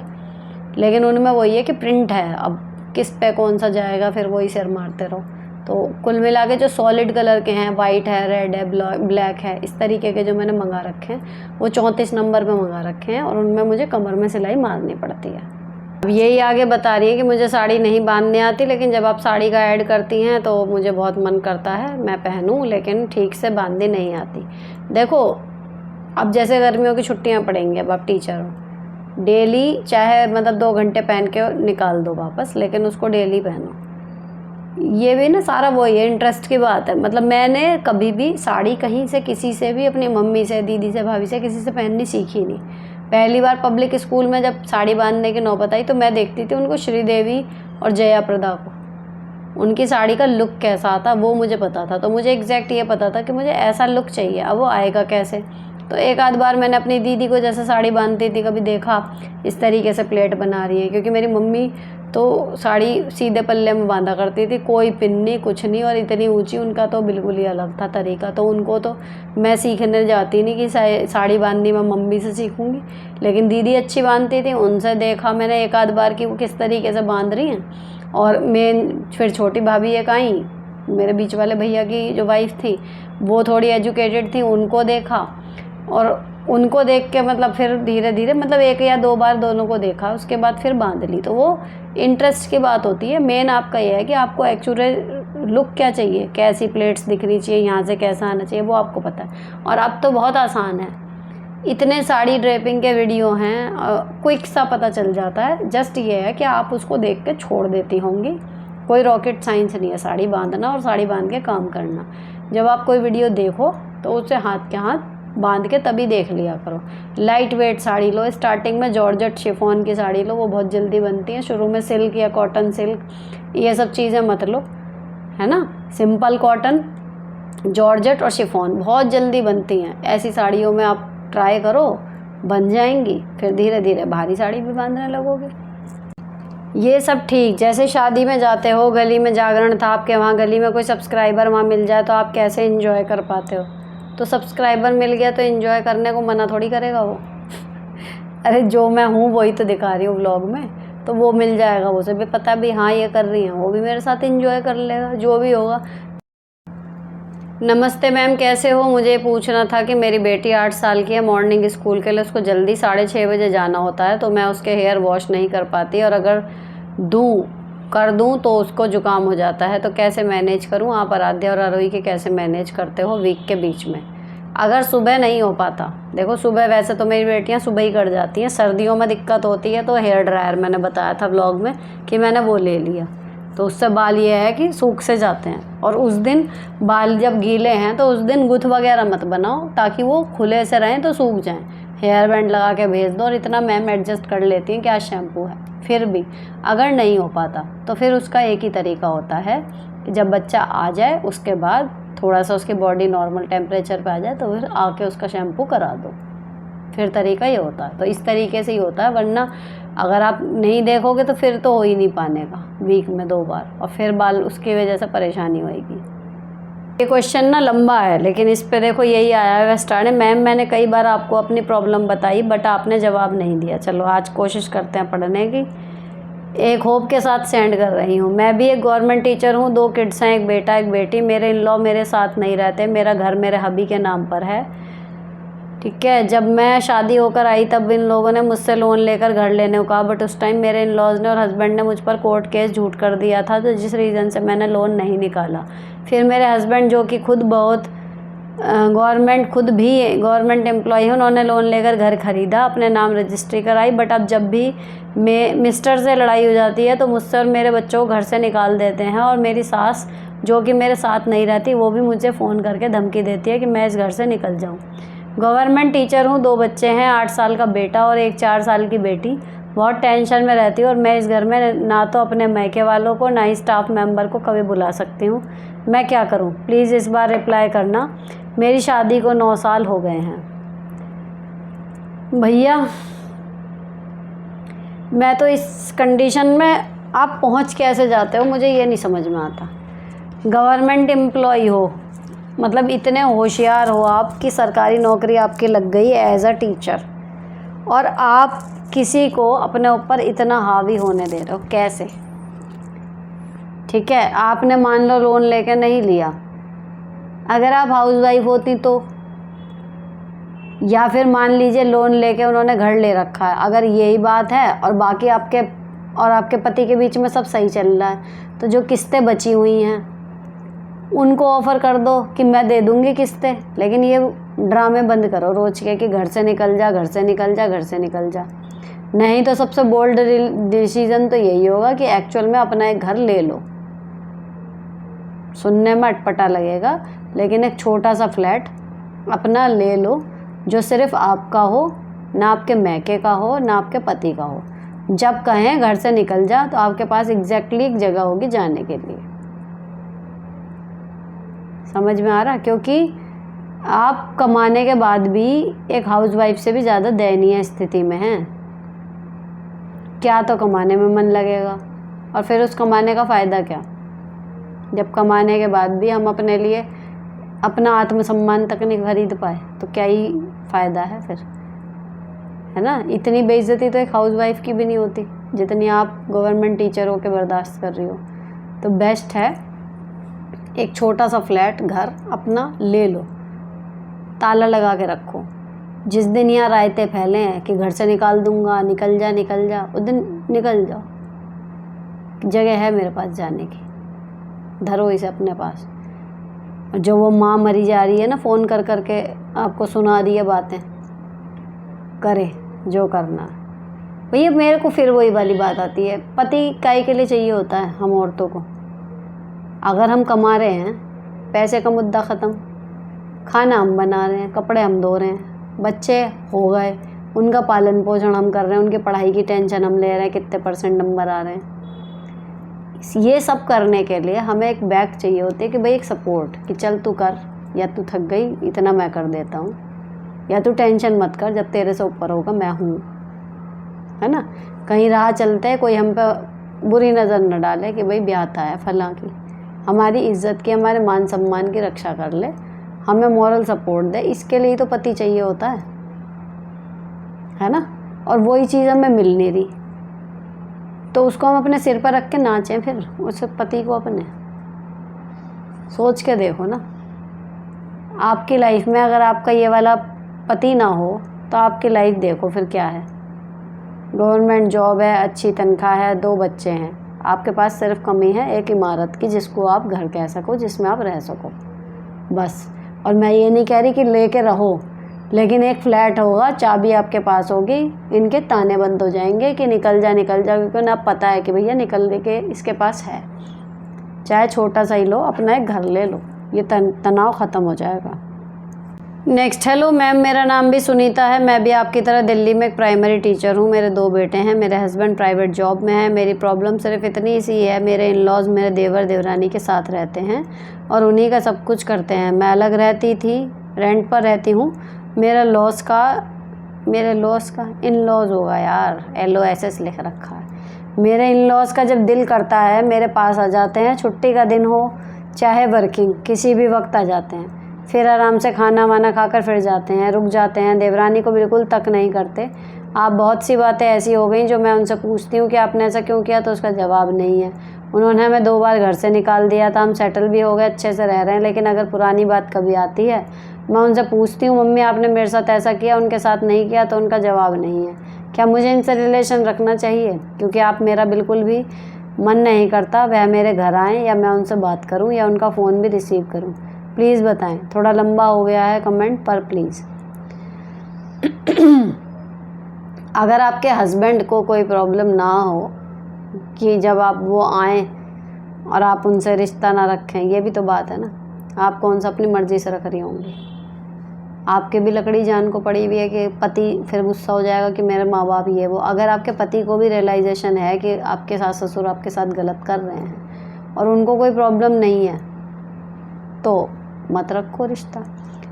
S1: लेकिन उनमें वही है कि प्रिंट है, अब किस पे कौन सा जाएगा, फिर वही सिर मारते रहो। तो कुल मिला के जो सॉलिड कलर के हैं, वाइट है, रेड है, ब्लैक है, इस तरीके के जो मैंने मंगा रखे हैं वो 34 नंबर पे मंगा रखे हैं, और उनमें मुझे कमर में सिलाई मारनी पड़ती है। अब यही आगे बता रही है कि मुझे साड़ी नहीं बांधने आती, लेकिन जब आप साड़ी का ऐड करती हैं तो मुझे बहुत मन करता है मैं पहनूं, लेकिन ठीक से बांधनी नहीं आती। देखो अब जैसे गर्मियों की छुट्टियां पड़ेंगी, अब आप टीचर हो, डेली चाहे मतलब 2 घंटे पहन के निकाल दो वापस, लेकिन उसको डेली पहनो। ये भी ना सारा वही है, इंटरेस्ट की बात है। मतलब मैंने कभी भी साड़ी कहीं से किसी से भी, अपनी मम्मी से, दीदी से, भाभी से, किसी से पहननी सीखी नहीं। पहली बार पब्लिक स्कूल में जब साड़ी बांधने की नौबत आई तो मैं देखती थी उनको, श्रीदेवी और जया प्रदा को, उनकी साड़ी का लुक कैसा आता वो मुझे पता था, तो मुझे एग्जैक्ट ये पता था कि मुझे ऐसा लुक चाहिए। अब वो आएगा कैसे? तो एक आध बार मैंने अपनी दीदी को जैसे साड़ी बांधती थी, कभी देखा इस तरीके से प्लेट बना रही है, क्योंकि मेरी मम्मी तो साड़ी सीधे पल्ले में बांधा करती थी, कोई पिन नहीं, कुछ नहीं, और इतनी ऊंची, उनका तो बिल्कुल ही अलग था तरीका। तो उनको तो मैं सीखने जाती नहीं कि साड़ी बांधनी मैं मम्मी से सीखूंगी, लेकिन दीदी अच्छी बांधती थी, उनसे देखा मैंने एक आध बार कि वो किस तरीके से बांध रही हैं। और मैं फिर छोटी भाभी एक आई, मेरे बीच वाले भैया की जो वाइफ थी, वो थोड़ी एजुकेटेड थी, उनको देखा, और उनको देख के मतलब फिर धीरे धीरे मतलब 1 या 2 बार दोनों को देखा, उसके बाद फिर बांध ली। तो वो इंटरेस्ट की बात होती है। मेन आपका ये है कि आपको एक्चुअल लुक क्या चाहिए, कैसी प्लेट्स दिखनी चाहिए, यहाँ से कैसा आना चाहिए, वो आपको पता है। और अब तो बहुत आसान है, इतने साड़ी ड्रेपिंग के वीडियो हैं, क्विक सा पता चल जाता है। जस्ट ये है कि आप उसको देख के छोड़ देती होंगी, कोई रॉकेट साइंस नहीं है साड़ी बांधना और साड़ी बांध के काम करना। जब आप कोई वीडियो देखो तो उसे हाथ के हाथ बांध के तभी देख लिया करो। लाइट वेट साड़ी लो, स्टार्टिंग में जॉर्जेट शिफॉन की साड़ी लो, वो बहुत जल्दी बनती है। शुरू में सिल्क या कॉटन सिल्क ये सब चीज़ें मत लो, है ना। सिंपल कॉटन, जॉर्जेट और शिफॉन बहुत जल्दी बनती हैं। ऐसी साड़ियों में आप ट्राई करो, बन जाएंगी, फिर धीरे धीरे भारी साड़ी भी बांधने लगोगे। ये सब ठीक, जैसे शादी में जाते हो, गली में जागरण था आपके वहाँ, गली में कोई सब्सक्राइबर वहाँ मिल जाए तो आप कैसे एंजॉय कर पाते हो। तो सब्सक्राइबर मिल गया तो एंजॉय करने को मना थोड़ी करेगा वो। अरे जो मैं हूँ वही तो दिखा रही हूँ व्लॉग में, तो वो मिल जाएगा, उसे भी पता भी हाँ ये कर रही हैं, वो भी मेरे साथ एंजॉय कर लेगा, जो भी होगा। नमस्ते मैम, कैसे हो? मुझे पूछना था कि मेरी बेटी 8 साल की है, मॉर्निंग स्कूल के लिए उसको जल्दी 6:30 बजे जाना होता है, तो मैं उसके हेयर वॉश नहीं कर पाती, और अगर कर दूँ तो उसको जुकाम हो जाता है, तो कैसे मैनेज करूँ? आप आराध्या और आरोही के कैसे मैनेज करते हो वीक के बीच में? अगर सुबह नहीं हो पाता, देखो सुबह वैसे तो मेरी बेटियां सुबह ही कर जाती हैं, सर्दियों में दिक्कत होती है तो हेयर ड्रायर मैंने बताया था व्लॉग में कि मैंने वो ले लिया, तो उससे बाल ये है कि सूख से जाते हैं। और उस दिन बाल जब गीले हैं तो उस दिन गुथ वगैरह मत बनाओ, ताकि वो खुले से रहें तो सूख जाएं। हेयर बैंड लगा के भेज दो, और इतना मैम एडजस्ट कर लेती हैं कि आज शैम्पू है। फिर भी अगर नहीं हो पाता तो फिर उसका एक ही तरीका होता है कि जब बच्चा आ जाए उसके बाद थोड़ा सा उसकी बॉडी नॉर्मल टेम्परेचर पे आ जाए तो फिर आके उसका शैम्पू करा दो। फिर तरीका ये होता है, तो इस तरीके से ही होता है। वरना अगर आप नहीं देखोगे तो फिर तो हो ही नहीं पाने का वीक में 2 बार, और फिर बाल उसकी वजह से परेशानी होएगी। ये क्वेश्चन ना लंबा है, लेकिन इस पे देखो यही आया है स्टार्ट में। मैम मैंने कई बार आपको अपनी प्रॉब्लम बताई बट आपने जवाब नहीं दिया। चलो आज कोशिश करते हैं पढ़ने की। एक होप के साथ सेंड कर रही हूँ। मैं भी एक गवर्नमेंट टीचर हूँ, 2 किड्स हैं, एक बेटा एक बेटी। मेरे इन लॉ मेरे साथ नहीं रहते, मेरा घर मेरे हबी के नाम पर है, ठीक है। जब मैं शादी होकर आई तब इन लोगों ने मुझसे लोन लेकर घर लेने को कहा, बट उस टाइम मेरे इन लॉज ने और हस्बैंड ने मुझ पर कोर्ट केस झूठ कर दिया था, तो जिस रीज़न से मैंने लोन नहीं निकाला। फिर मेरे हस्बैंड जो कि खुद भी गवर्नमेंट एम्प्लॉय है, उन्होंने लोन लेकर घर खरीदा, अपने नाम रजिस्ट्री कराई, बट अब जब भी मिस्टर से लड़ाई हो जाती है तो मुझसे और मेरे बच्चों को घर से निकाल देते हैं। और मेरी सास जो कि मेरे साथ नहीं रहती, वो भी मुझे फ़ोन करके धमकी देती है कि मैं इस घर से निकल जाऊँ। गवर्नमेंट टीचर हूँ, 2 बच्चे हैं, 8 साल का बेटा और एक 4 साल की बेटी। बहुत टेंशन में रहती हूँ, और मैं इस घर में ना तो अपने मायके वालों को ना ही स्टाफ मेंबर को कभी बुला सकती हूँ। मैं क्या करूँ? प्लीज़ इस बार रिप्लाई करना। मेरी शादी को 9 साल हो गए हैं। भैया मैं तो इस कंडीशन में आप पहुँच कैसे जाते हो, मुझे ये नहीं समझ में आता। गवर्नमेंट एम्प्लॉय हो, मतलब इतने होशियार हो आप कि सरकारी नौकरी आपकी लग गई एज अ टीचर, और आप किसी को अपने ऊपर इतना हावी होने दे रहे हो, कैसे? ठीक है, आपने मान लो लोन लेके नहीं लिया, अगर आप हाउसवाइफ होती तो, या फिर मान लीजिए लोन लेके उन्होंने घर ले रखा है, अगर यही बात है और बाकी आपके पति के बीच में सब सही चल रहा है, तो जो किस्तें बची हुई हैं उनको ऑफ़र कर दो कि मैं दे दूँगी किस्तें। लेकिन ये ड्रामे बंद करो रोज़ के कि घर से निकल जा, घर से निकल जा, घर से निकल जा। नहीं तो सबसे बोल्ड डिसीज़न तो यही होगा कि एक्चुअल में अपना एक घर ले लो। सुनने में अटपटा लगेगा, लेकिन एक छोटा सा फ्लैट अपना ले लो, जो सिर्फ आपका हो, ना आपके मैके का हो, ना आपके पति का हो। जब कहें घर से निकल जा तो आपके पास एग्जैक्टली एक जगह होगी जाने के लिए। समझ में आ रहा? क्योंकि आप कमाने के बाद भी एक हाउसवाइफ से भी ज़्यादा दयनीय स्थिति में हैं। क्या तो कमाने में मन लगेगा, और फिर उस कमाने का फ़ायदा क्या, जब कमाने के बाद भी हम अपने लिए अपना आत्मसम्मान तक नहीं खरीद पाए तो क्या ही फ़ायदा है फिर, है ना। इतनी बेइज्जती तो एक हाउसवाइफ की भी नहीं होती जितनी आप गवर्नमेंट टीचर हो के बर्दाश्त कर रही हो। तो बेस्ट है एक छोटा सा फ्लैट घर अपना ले लो, ताला लगा के रखो। जिस दिन यहाँ रायते फैले हैं कि घर से निकाल दूंगा, निकल जा, उस दिन निकल जाओ, जगह है मेरे पास जाने की, धरो इसे अपने पास। जो वो माँ मरी जा रही है ना, फ़ोन कर कर के आपको सुना रही है बातें, करे जो करना है भैया। मेरे को फिर वही वाली बात आती है, पति काहे के लिए चाहिए होता है हम औरतों को। अगर हम कमा रहे हैं, पैसे का मुद्दा ख़त्म, खाना हम बना रहे हैं, कपड़े हम धो रहे हैं, बच्चे हो गए, उनका पालन पोषण हम कर रहे हैं, उनकी पढ़ाई की टेंशन हम ले रहे हैं, कितने % नंबर आ रहे हैं, ये सब करने के लिए हमें एक बैक चाहिए होती है कि भाई एक सपोर्ट, कि चल तू कर, या तू थक गई इतना मैं कर देता हूँ, या तू टेंशन मत कर, जब तेरे से ऊपर होगा मैं हूँ, है ना। कहीं राह चलते हैं कोई हम पे बुरी नज़र न डाले कि भाई ब्याहता है फलां की, हमारी इज्जत की, हमारे मान सम्मान की रक्षा कर ले, हमें मॉरल सपोर्ट दे, इसके लिए तो पति चाहिए होता है ना। और वही चीज़ हमें मिल नहीं रही तो उसको हम अपने सिर पर रख के नाचें फिर उस पति को अपने। सोच के देखो ना, आपकी लाइफ में अगर आपका ये वाला पति ना हो तो आपकी लाइफ देखो फिर क्या है। गवर्नमेंट जॉब है, अच्छी तनख्वाह है, 2 बच्चे हैं, आपके पास सिर्फ कमी है एक इमारत की जिसको आप घर कह सको, जिसमें आप रह सको, बस। और मैं ये नहीं कह रही कि लेके रहो, लेकिन एक फ्लैट होगा, चाबी आपके पास होगी, इनके ताने बंद हो जाएंगे कि निकल जा, क्योंकि ना पता है कि भैया निकलने के इसके पास है, चाहे छोटा सा ही लो, अपना एक घर ले लो, ये तनाव ख़त्म हो जाएगा। नेक्स्ट, हेलो मैम, मेरा नाम भी सुनीता है, मैं भी आपकी तरह दिल्ली में एक प्राइमरी टीचर हूँ, मेरे 2 बेटे हैं, मेरे हस्बैंड प्राइवेट जॉब में है। मेरी प्रॉब्लम सिर्फ इतनी सी है, मेरे इन-लॉज़ मेरे देवर देवरानी के साथ रहते हैं और उन्हीं का सब कुछ करते हैं। मैं अलग रहती थी, रेंट पर रहती हूँ। मेरे लॉस का इन-लॉज़ होगा यार, LOSS लिख रखा है। मेरे इन-लॉज़ का जब दिल करता है मेरे पास आ जाते हैं, छुट्टी का दिन हो चाहे वर्किंग, किसी भी वक्त आ जाते हैं, फिर आराम से खाना वाना खाकर फिर जाते हैं, रुक जाते हैं, देवरानी को बिल्कुल तक नहीं करते। आप बहुत सी बातें ऐसी हो गई जो मैं उनसे पूछती हूँ कि आपने ऐसा क्यों किया, तो उसका जवाब नहीं है। उन्होंने हमें 2 बार घर से निकाल दिया था, हम सेटल भी हो गए, अच्छे से रह रहे हैं, लेकिन अगर पुरानी बात कभी आती है, मैं उनसे पूछती हूँ मम्मी आपने मेरे साथ ऐसा किया, उनके साथ नहीं किया, तो उनका जवाब नहीं है। क्या मुझे इनसे रिलेशन रखना चाहिए? क्योंकि आप मेरा बिल्कुल भी मन नहीं करता वह मेरे घर आएँ या मैं उनसे बात करूँ या उनका फ़ोन भी रिसीव करूँ। प्लीज़ बताएं। थोड़ा लंबा हो गया है कमेंट पर प्लीज़। अगर आपके हस्बैंड को कोई प्रॉब्लम ना हो कि जब आप वो आएँ और आप उनसे रिश्ता ना रखें, ये भी तो बात है ना। आप कौन सा अपनी मर्ज़ी से रख रही होंगी? आपके भी लकड़ी जान को पड़ी हुई है कि पति फिर गुस्सा हो जाएगा कि मेरे माँ बाप ये वो। अगर आपके पति को भी रियलाइजेशन है कि आपके सास ससुर आपके साथ गलत कर रहे हैं और उनको कोई प्रॉब्लम नहीं है तो मत रखो रिश्ता।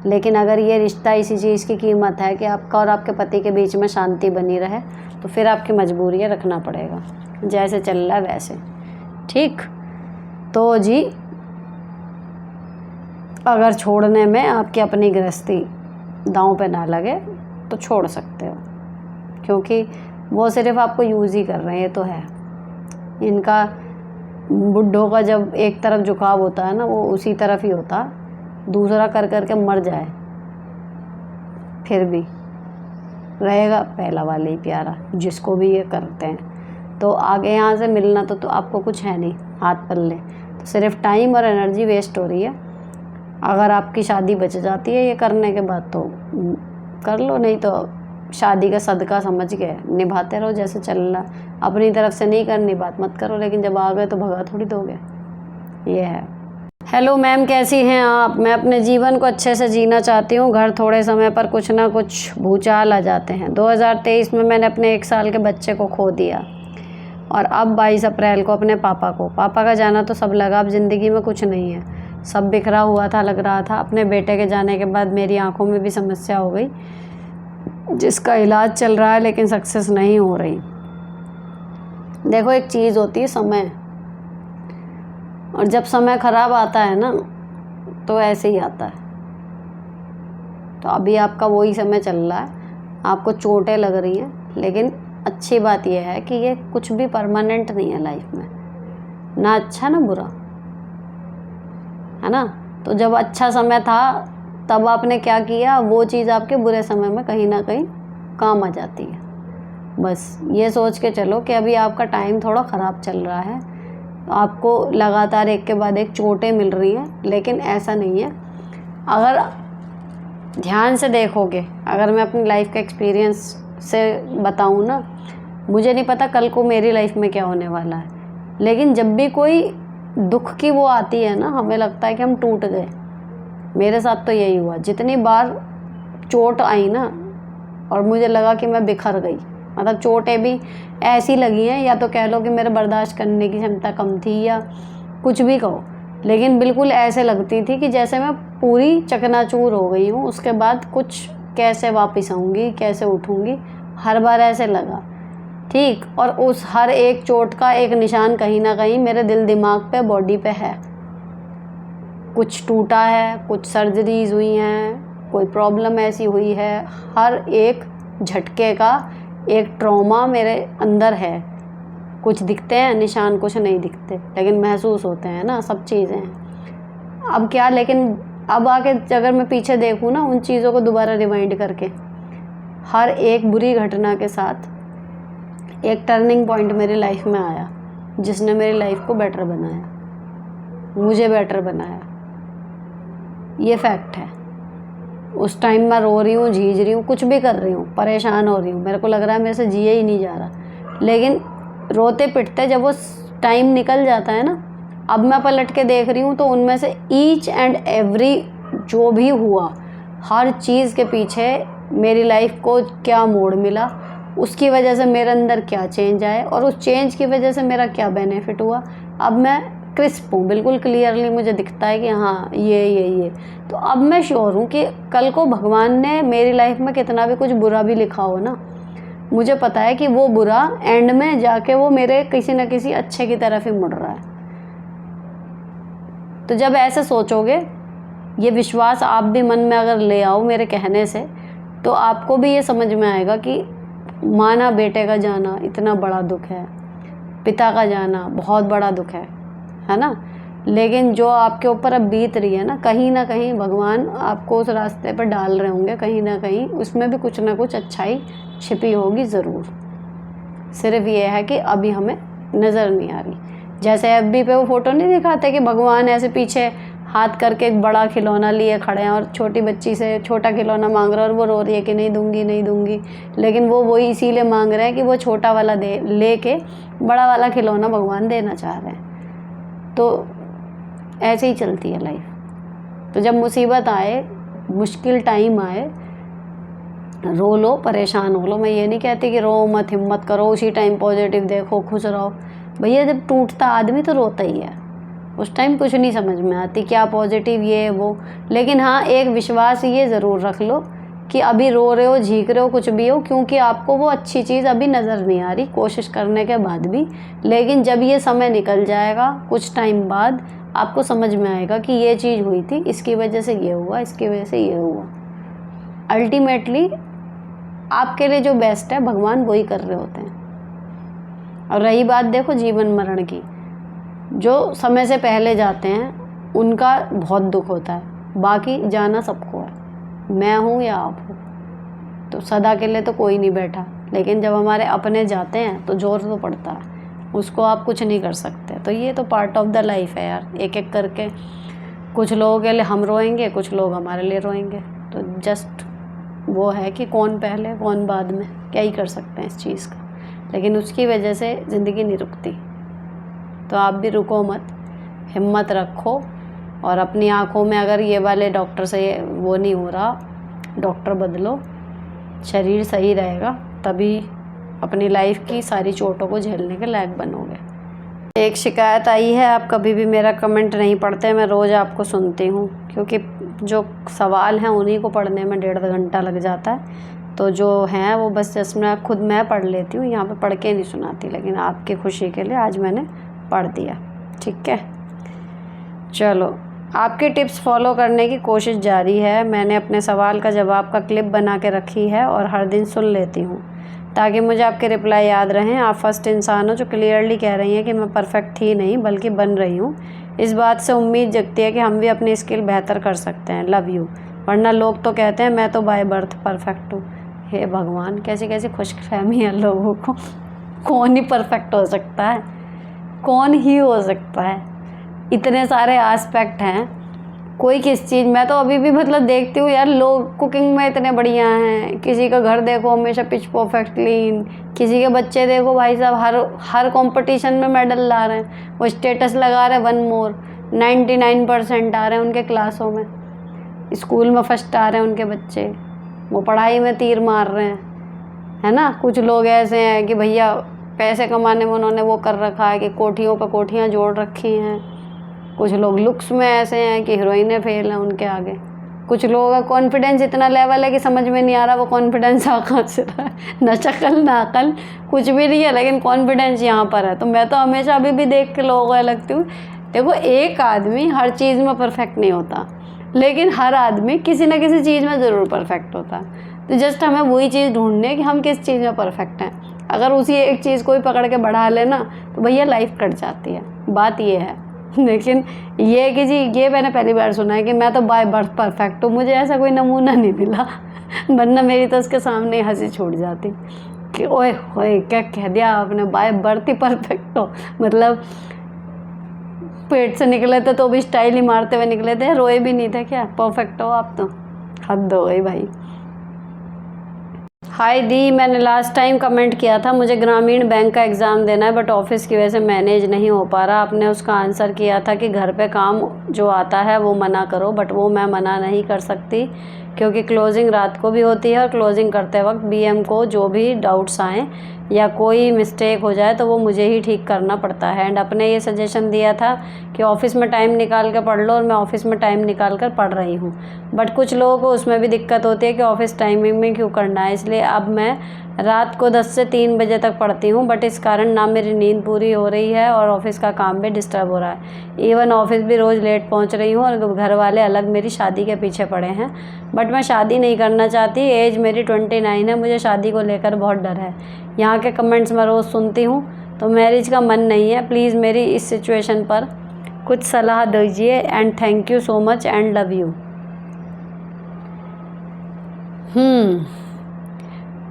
S1: लेकिन अगर ये रिश्ता इसी चीज़ की कीमत है कि आपका और आपके पति के बीच में शांति बनी रहे, तो फिर आपकी मजबूरी है, रखना पड़ेगा, जैसे चल रहा है वैसे। ठीक, तो जी अगर छोड़ने में आपकी अपनी गृहस्थी दांव पे ना लगे तो छोड़ सकते हो, क्योंकि वो सिर्फ आपको यूज़ ही कर रहे हैं, ये तो है। इनका बुड्ढों का जब एक तरफ झुकाव होता है ना, वो उसी तरफ ही होता, दूसरा कर कर के मर जाए फिर भी रहेगा पहला वाला ही प्यारा, जिसको भी ये करते हैं। तो आगे यहाँ से मिलना तो आपको कुछ है नहीं हाथ पल्ले, तो सिर्फ टाइम और एनर्जी वेस्ट हो रही है। अगर आपकी शादी बच जाती है ये करने के बाद तो कर लो, नहीं तो शादी का सदका समझ के निभाते रहो जैसे चल रहा। अपनी तरफ से नहीं करनी बात मत करो, लेकिन जब आ गए तो भगा थोड़ी दोगे, ये है। हेलो मैम, कैसी हैं आप? मैं अपने जीवन को अच्छे से जीना चाहती हूँ। घर थोड़े समय पर कुछ ना कुछ भूचाल आ जाते हैं। 2023 में मैंने अपने 1 साल के बच्चे को खो दिया और अब 22 अप्रैल को अपने पापा को। पापा का जाना तो सब लगा, अब ज़िंदगी में कुछ नहीं है, सब बिखरा हुआ था लग रहा था। अपने बेटे के जाने के बाद मेरी आंखों में भी समस्या हो गई, जिसका इलाज चल रहा है लेकिन सक्सेस नहीं हो रही। देखो एक चीज़ होती है समय, और जब समय ख़राब आता है ना तो ऐसे ही आता है। तो अभी आपका वही समय चल रहा है, आपको चोटें लग रही हैं, लेकिन अच्छी बात यह है कि ये कुछ भी परमानेंट नहीं है लाइफ में, ना अच्छा ना बुरा, है ना। तो जब अच्छा समय था तब आपने क्या किया, वो चीज़ आपके बुरे समय में कहीं ना कहीं काम आ जाती है। बस ये सोच के चलो कि अभी आपका टाइम थोड़ा ख़राब चल रहा है, आपको लगातार एक के बाद एक चोटें मिल रही हैं, लेकिन ऐसा नहीं है। अगर ध्यान से देखोगे, अगर मैं अपनी लाइफ का एक्सपीरियंस से बताऊँ ना, मुझे नहीं पता कल को मेरी लाइफ में क्या होने वाला है, लेकिन जब भी कोई दुख की वो आती है ना, हमें लगता है कि हम टूट गए। मेरे साथ तो यही हुआ, जितनी बार चोट आई ना और मुझे लगा कि मैं बिखर गई, मतलब चोटें भी ऐसी लगी हैं, या तो कह लो कि मेरे बर्दाश्त करने की क्षमता कम थी या कुछ भी कहो, लेकिन बिल्कुल ऐसे लगती थी कि जैसे मैं पूरी चकनाचूर हो गई हूँ। उसके बाद कुछ कैसे वापस आऊँगी, कैसे उठूँगी, हर बार ऐसे लगा, ठीक। और उस हर एक चोट का एक निशान कहीं ना कहीं मेरे दिल दिमाग पे, बॉडी पे है। कुछ टूटा है, कुछ सर्जरीज हुई हैं, कोई प्रॉब्लम ऐसी हुई है, हर एक झटके का एक ट्रॉमा मेरे अंदर है। कुछ दिखते हैं निशान, कुछ नहीं दिखते, लेकिन महसूस होते हैं ना, सब चीज़ें हैं। अब क्या, लेकिन अब आके अगर मैं पीछे देखूँ ना, उन चीज़ों को दोबारा रिवाइंड करके, हर एक बुरी घटना के साथ एक टर्निंग पॉइंट मेरी लाइफ में आया, जिसने मेरी लाइफ को बेटर बनाया, मुझे बेटर बनाया। ये फैक्ट है। उस टाइम मैं रो रही हूँ, झीझ रही हूँ, कुछ भी कर रही हूँ, परेशान हो रही हूँ, मेरे को लग रहा है मेरे से जिए ही नहीं जा रहा, लेकिन रोते पिटते जब वो टाइम निकल जाता है ना, अब मैं पलट के देख रही हूँ तो उनमें से ईच एंड एवरी जो भी हुआ, हर चीज़ के पीछे मेरी लाइफ को क्या मोड़ मिला, उसकी वजह से मेरे अंदर क्या चेंज आए, और उस चेंज की वजह से मेरा क्या बेनिफिट हुआ। अब मैं क्रिस्प हूँ, बिल्कुल क्लियरली मुझे दिखता है कि हाँ ये। तो अब मैं श्योर हूँ कि कल को भगवान ने मेरी लाइफ में कितना भी कुछ बुरा भी लिखा हो ना, मुझे पता है कि वो बुरा एंड में जाके वो मेरे किसी न किसी अच्छे की तरफ ही मुड़ रहा है। तो जब ऐसे सोचोगे, ये विश्वास आप भी मन में अगर ले आओ मेरे कहने से, तो आपको भी ये समझ में आएगा कि माना बेटे का जाना इतना बड़ा दुख है, पिता का जाना बहुत बड़ा दुख है ना, लेकिन जो आपके ऊपर अब बीत रही है ना कहीं भगवान आपको उस रास्ते पर डाल रहे होंगे, कहीं ना कहीं उसमें भी कुछ ना कुछ अच्छाई छिपी होगी ज़रूर। सिर्फ ये है कि अभी हमें नज़र नहीं आ रही। जैसे एफबी पे वो फ़ोटो नहीं दिखाते कि भगवान ऐसे पीछे हाथ करके एक बड़ा खिलौना लिए खड़े हैं और छोटी बच्ची से छोटा खिलौना मांग रहा है और वो रो रही है कि नहीं दूंगी, लेकिन वो वही इसीलिए मांग रहे हैं कि वो छोटा वाला दे, लेके बड़ा वाला खिलौना भगवान देना चाह रहे हैं। तो ऐसे ही चलती है लाइफ। तो जब मुसीबत आए, मुश्किल टाइम आए, रो लो, परेशान हो लो, मैं ये नहीं कहती कि रो मत, हिम्मत करो, उसी टाइम पॉजिटिव देखो, खुश रहो। भैया जब टूटता आदमी तो रोता ही है, उस टाइम कुछ नहीं समझ में आती क्या पॉजिटिव ये वो, लेकिन हाँ एक विश्वास ये ज़रूर रख लो कि अभी रो रहे हो, झीक रहे हो, कुछ भी हो, क्योंकि आपको वो अच्छी चीज़ अभी नज़र नहीं आ रही कोशिश करने के बाद भी, लेकिन जब ये समय निकल जाएगा कुछ टाइम बाद आपको समझ में आएगा कि ये चीज़ हुई थी, इसकी वजह से ये हुआ, इसकी वजह से ये हुआ। अल्टीमेटली आपके लिए जो बेस्ट है भगवान वही कर रहे होते हैं। और रही बात देखो जीवन मरण की, जो समय से पहले जाते हैं उनका बहुत दुख होता है, बाकी जाना सबको है, मैं हूँ या आप हो, तो सदा के लिए तो कोई नहीं बैठा, लेकिन जब हमारे अपने जाते हैं तो जोर तो पड़ता है, उसको आप कुछ नहीं कर सकते। तो ये तो पार्ट ऑफ द लाइफ है यार, एक एक करके कुछ लोगों के लिए हम रोएंगे, कुछ लोग हमारे लिए रोएंगे, तो जस्ट वो है कि कौन पहले कौन बाद में, क्या ही कर सकते हैं इस चीज़ का, लेकिन उसकी वजह से ज़िंदगी नहीं रुकती। तो आप भी रुको मत, हिम्मत रखो, और अपनी आँखों में अगर ये वाले डॉक्टर से वो नहीं हो रहा, डॉक्टर बदलो, शरीर सही रहेगा तभी अपनी लाइफ की सारी चोटों को झेलने के लायक बनोगे। एक शिकायत आई है, आप कभी भी मेरा कमेंट नहीं पढ़ते, मैं रोज़ आपको सुनती हूँ, क्योंकि जो सवाल हैं उन्हीं को पढ़ने में 1.5 घंटा लग जाता है, तो जो हैं वो बस जस्ट मैं पढ़ लेती हूँ, यहाँ पे पढ़ के नहीं सुनाती, लेकिन आपकी खुशी के लिए आज मैंने पढ़ दिया। ठीक है, चलो आपके टिप्स फॉलो करने की कोशिश जारी है। मैंने अपने सवाल का जवाब का क्लिप बना के रखी है और हर दिन सुन लेती हूँ ताकि मुझे आपके रिप्लाई याद रहें। आप फर्स्ट इंसान हो जो क्लियरली कह रही हैं कि मैं परफेक्ट थी नहीं बल्कि बन रही हूँ। इस बात से उम्मीद जगती है कि हम भी अपनी स्किल बेहतर कर सकते हैं। Love you. वरना लोग तो कहते हैं मैं तो बाय बर्थ परफेक्ट हूँ। हे भगवान, कैसी कैसी खुशफहमी है लोगों को। कौन ही परफेक्ट हो सकता है, कौन ही हो सकता है? इतने सारे एस्पेक्ट हैं, कोई किस चीज़। मैं तो अभी भी मतलब देखती हूँ यार, लोग कुकिंग में इतने बढ़िया हैं, किसी का घर देखो हमेशा पिच परफेक्ट क्लीन, किसी के बच्चे देखो भाई साहब हर कंपटीशन में मेडल ला रहे हैं, वो स्टेटस लगा रहे हैं 1 मोर, 99% आ रहे हैं उनके क्लासों में, स्कूल में फर्स्ट आ रहे हैं उनके बच्चे, वो पढ़ाई में तीर मार रहे हैं, है ना। कुछ लोग ऐसे हैं कि भैया पैसे कमाने में उन्होंने वो कर रखा है कि कोठियों पर कोठियाँ जोड़ रखी हैं। कुछ लोग लुक्स में ऐसे हैं कि हीरोइनें फेल हैं उनके आगे। कुछ लोगों का कॉन्फिडेंस इतना लेवल है कि समझ में नहीं आ रहा वो कॉन्फिडेंस आ कहाँ से रहा है। न शक्ल ना अकल कुछ भी नहीं है, लेकिन कॉन्फिडेंस यहाँ पर है। तो मैं तो हमेशा अभी भी देख के लोगों को लगती हूँ, देखो एक आदमी हर चीज़ में परफेक्ट नहीं होता, लेकिन हर आदमी किसी न किसी चीज़ में ज़रूर परफेक्ट होता है। तो जस्ट हमें वही चीज़ ढूंढनी है कि हम किस चीज़ में परफेक्ट हैं। अगर उसी एक चीज़ को ही पकड़ के बढ़ा लेना तो भैया लाइफ कट जाती है, बात ये है। लेकिन ये कि जी, ये मैंने पहली बार सुना है कि मैं तो बाय बर्थ परफेक्ट हूँ। मुझे ऐसा कोई नमूना नहीं मिला, वरना मेरी तो उसके सामने हंसी छूट जाती कि ओए होए क्या कह दिया आपने, बाय बर्थ ही परफेक्ट हो। मतलब पेट से निकले थे तो भी स्टाइल ही मारते हुए निकले थे, रोए भी नहीं थे क्या? परफेक्ट हो आप तो, हद हो गई भाई। हाय दी, मैंने लास्ट टाइम कमेंट किया था मुझे ग्रामीण बैंक का एग्ज़ाम देना है बट ऑफिस की वजह से मैनेज नहीं हो पा रहा। आपने उसका आंसर किया था कि घर पे काम जो आता है वो मना करो, बट वो मैं मना नहीं कर सकती क्योंकि क्लोजिंग रात को भी होती है और क्लोजिंग करते वक्त बीएम को जो भी डाउट्स आएँ या कोई मिस्टेक हो जाए तो वो मुझे ही ठीक करना पड़ता है। एंड अपने ये सजेशन दिया था कि ऑफ़िस में टाइम निकाल कर पढ़ लो, और मैं ऑफ़िस में टाइम निकाल कर पढ़ रही हूँ, बट कुछ लोगों को उसमें भी दिक्कत होती है कि ऑफ़िस टाइमिंग में क्यों करना है। इसलिए अब मैं रात को 10 से 3 बजे तक पढ़ती हूँ, बट इस कारण ना मेरी नींद पूरी हो रही है और ऑफ़िस का काम भी डिस्टर्ब हो रहा है। इवन ऑफ़िस भी रोज़ लेट पहुँच रही हूँ और घर वाले अलग मेरी शादी के पीछे पड़े हैं, बट मैं शादी नहीं करना चाहती। एज मेरी 29 है, मुझे शादी को लेकर बहुत डर है। यहाँ के कमेंट्स मैं रोज़ सुनती हूँ तो मैरिज का मन नहीं है। प्लीज़ मेरी इस सिचुएशन पर कुछ सलाह दीजिए and thank you so much and love you.